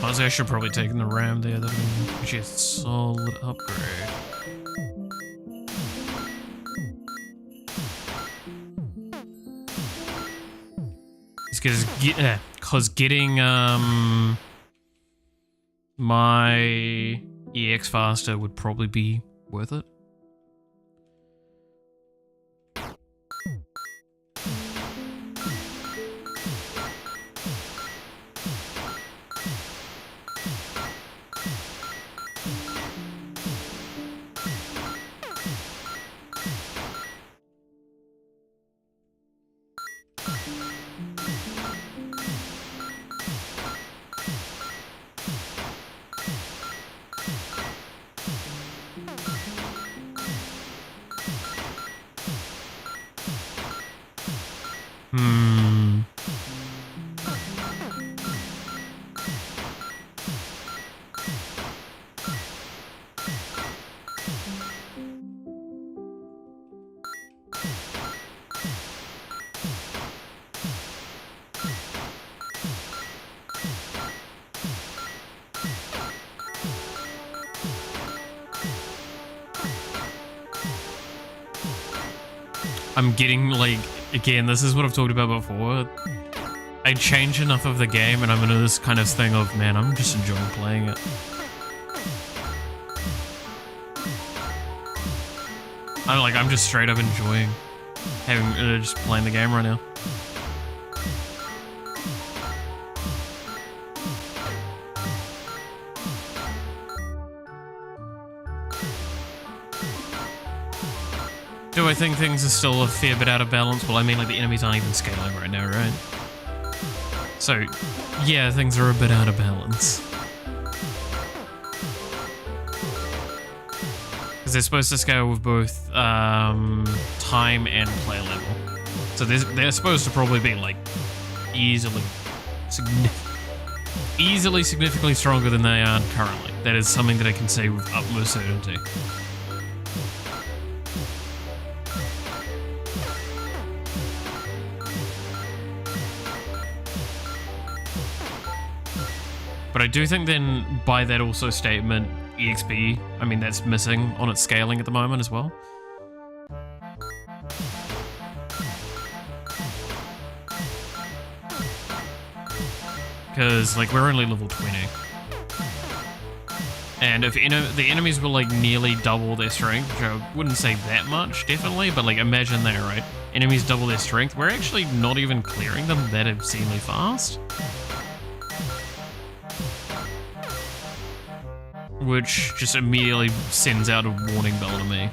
[SPEAKER 1] Honestly, I should probably take in the RAM there. That would be actually a solid upgrade. Because getting my EX faster would probably be worth it. I'm getting, like, again, this is what I've talked about before. I change enough of the game and I'm into this kind of thing of, man, I'm just enjoying playing it. I'm just straight up enjoying having, just playing the game right now. Do I think things are still a fair bit out of balance? Well, I mean, like, the enemies aren't even scaling right now, right? So, yeah, things are a bit out of balance. Because they're supposed to scale with both time and play level. So they're supposed to probably be, like, easily significantly stronger than they are currently. That is something that I can say with utmost certainty. But I do think then, by that also statement, EXP, I mean, that's missing on its scaling at the moment as well. Because, like, we're only level 20. And if the enemies were, like, nearly double their strength, which I wouldn't say that much, definitely, but, like, imagine that, right? Enemies double their strength, we're actually not even clearing them that obscenely fast. Which just immediately sends out a warning bell to me.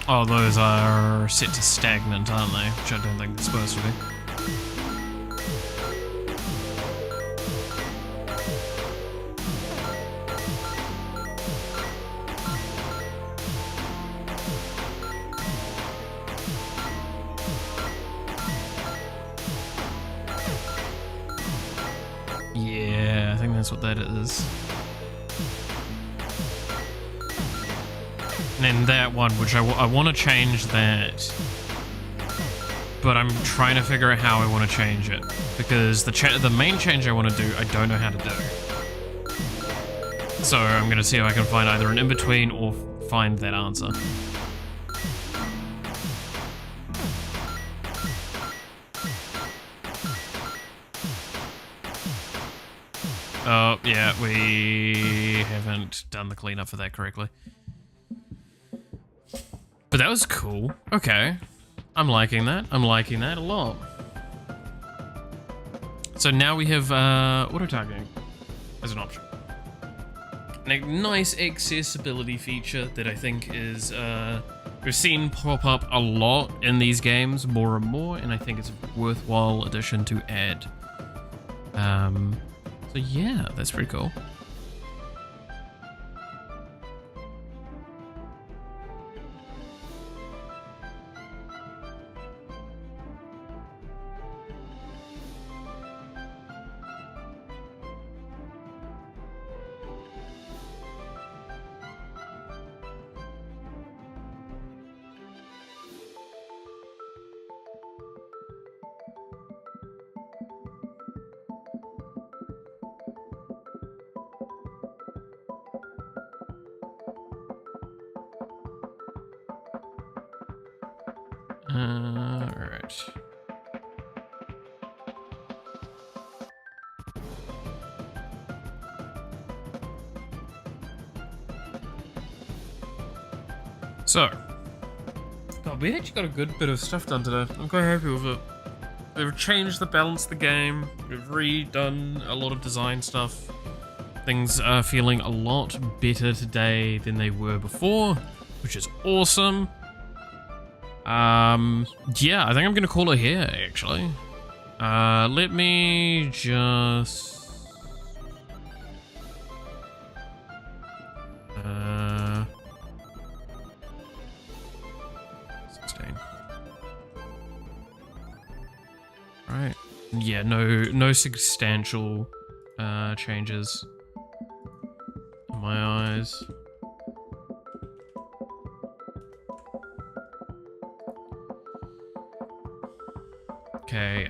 [SPEAKER 1] Oh, those are set to stagnant, aren't they? Which I don't think they're supposed to be. that's what that is. And then that one, which I want to change that. But I'm trying to figure out how I want to change it. Because the main change I want to do, I don't know how to do. So I'm going to see if I can find either an in-between or find that answer. Oh, yeah, we haven't done the cleanup for that correctly. But that was cool. Okay. I'm liking that. I'm liking that a lot. So now we have auto-targeting as an option. A nice accessibility feature that I think is we've seen pop up a lot in these games, more and more, and I think it's a worthwhile addition to add. So yeah, that's pretty cool. Alright. So, God, we actually got a good bit of stuff done today. I'm quite happy with it. They've changed the balance of the game. We've redone a lot of design stuff. Things are feeling a lot better today than they were before, which is awesome. Yeah, I think I'm gonna call it here, actually. Let me just... 16. Right. Yeah, no substantial, changes in my eyes. Okay,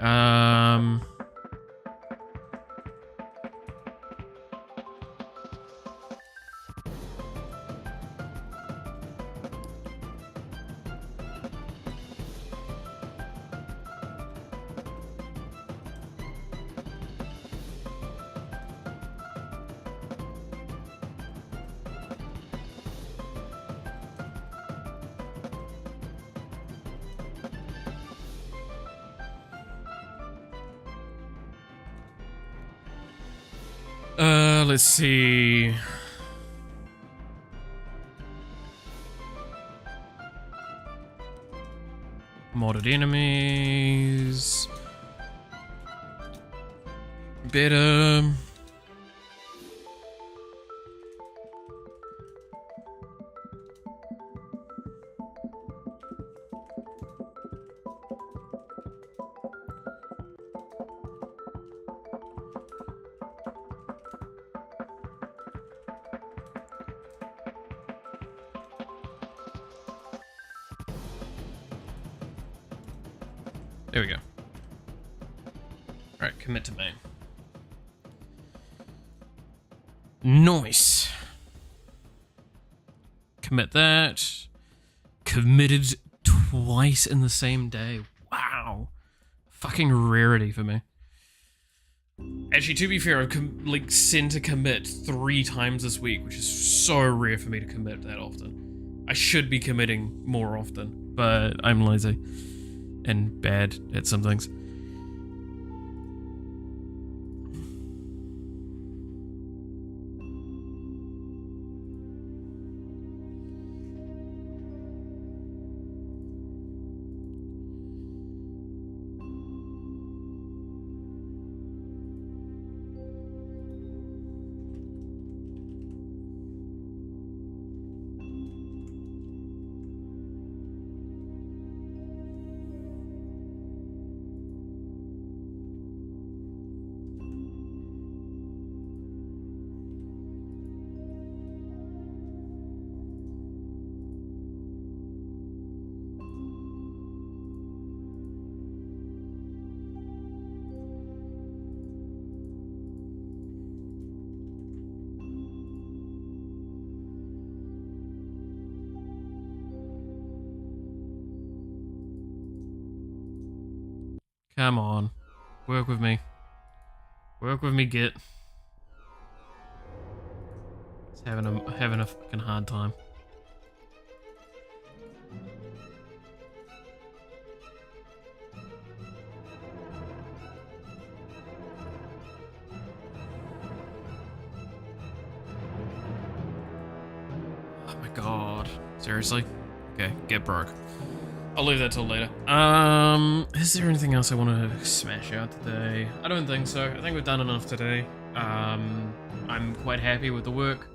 [SPEAKER 1] let's see. Modded enemies. Better. There we go. Alright, commit to main. Nice. Commit that. Committed twice in the same day. Wow. Fucking rarity for me. Actually, to be fair, I've like sent a commit 3 times this week, which is so rare for me to commit that often. I should be committing more often, but I'm lazy and bad at some things. Come on. Work with me. Work with me, Git. It's having a fucking hard time. Oh my god. Seriously? Okay, get broke. I'll leave that till later. Is there anything else I want to smash out today? I don't think so. I think we've done enough today. I'm quite happy with the work.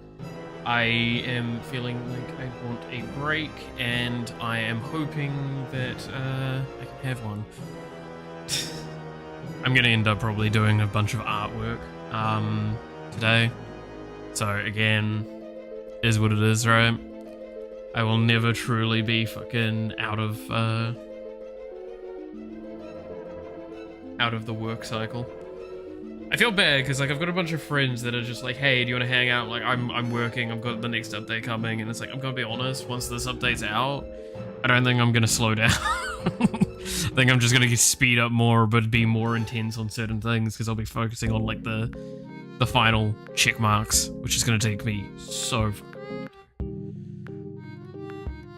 [SPEAKER 1] I am feeling like I want a break, and I am hoping that I can have one. I'm gonna end up probably doing a bunch of artwork today. So again, is what it is, right? I will never truly be fucking out of the work cycle. I feel bad because like I've got a bunch of friends that are just like, hey, do you want to hang out? Like I'm working, I've got the next update coming, and it's like, I'm gonna be honest, once this update's out, I don't think I'm gonna slow down. I think I'm just gonna speed up more, but be more intense on certain things because I'll be focusing on like the final check marks, which is gonna take me so.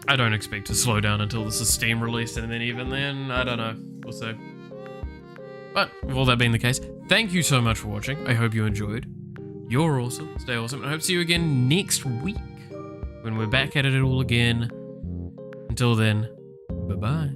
[SPEAKER 1] I don't expect to slow down until this is Steam released, and then even then, I don't know. We'll see. But with all that being the case, thank you so much for watching. I hope you enjoyed. You're awesome. Stay awesome. And I hope to see you again next week when we're back at it all again. Until then, bye-bye.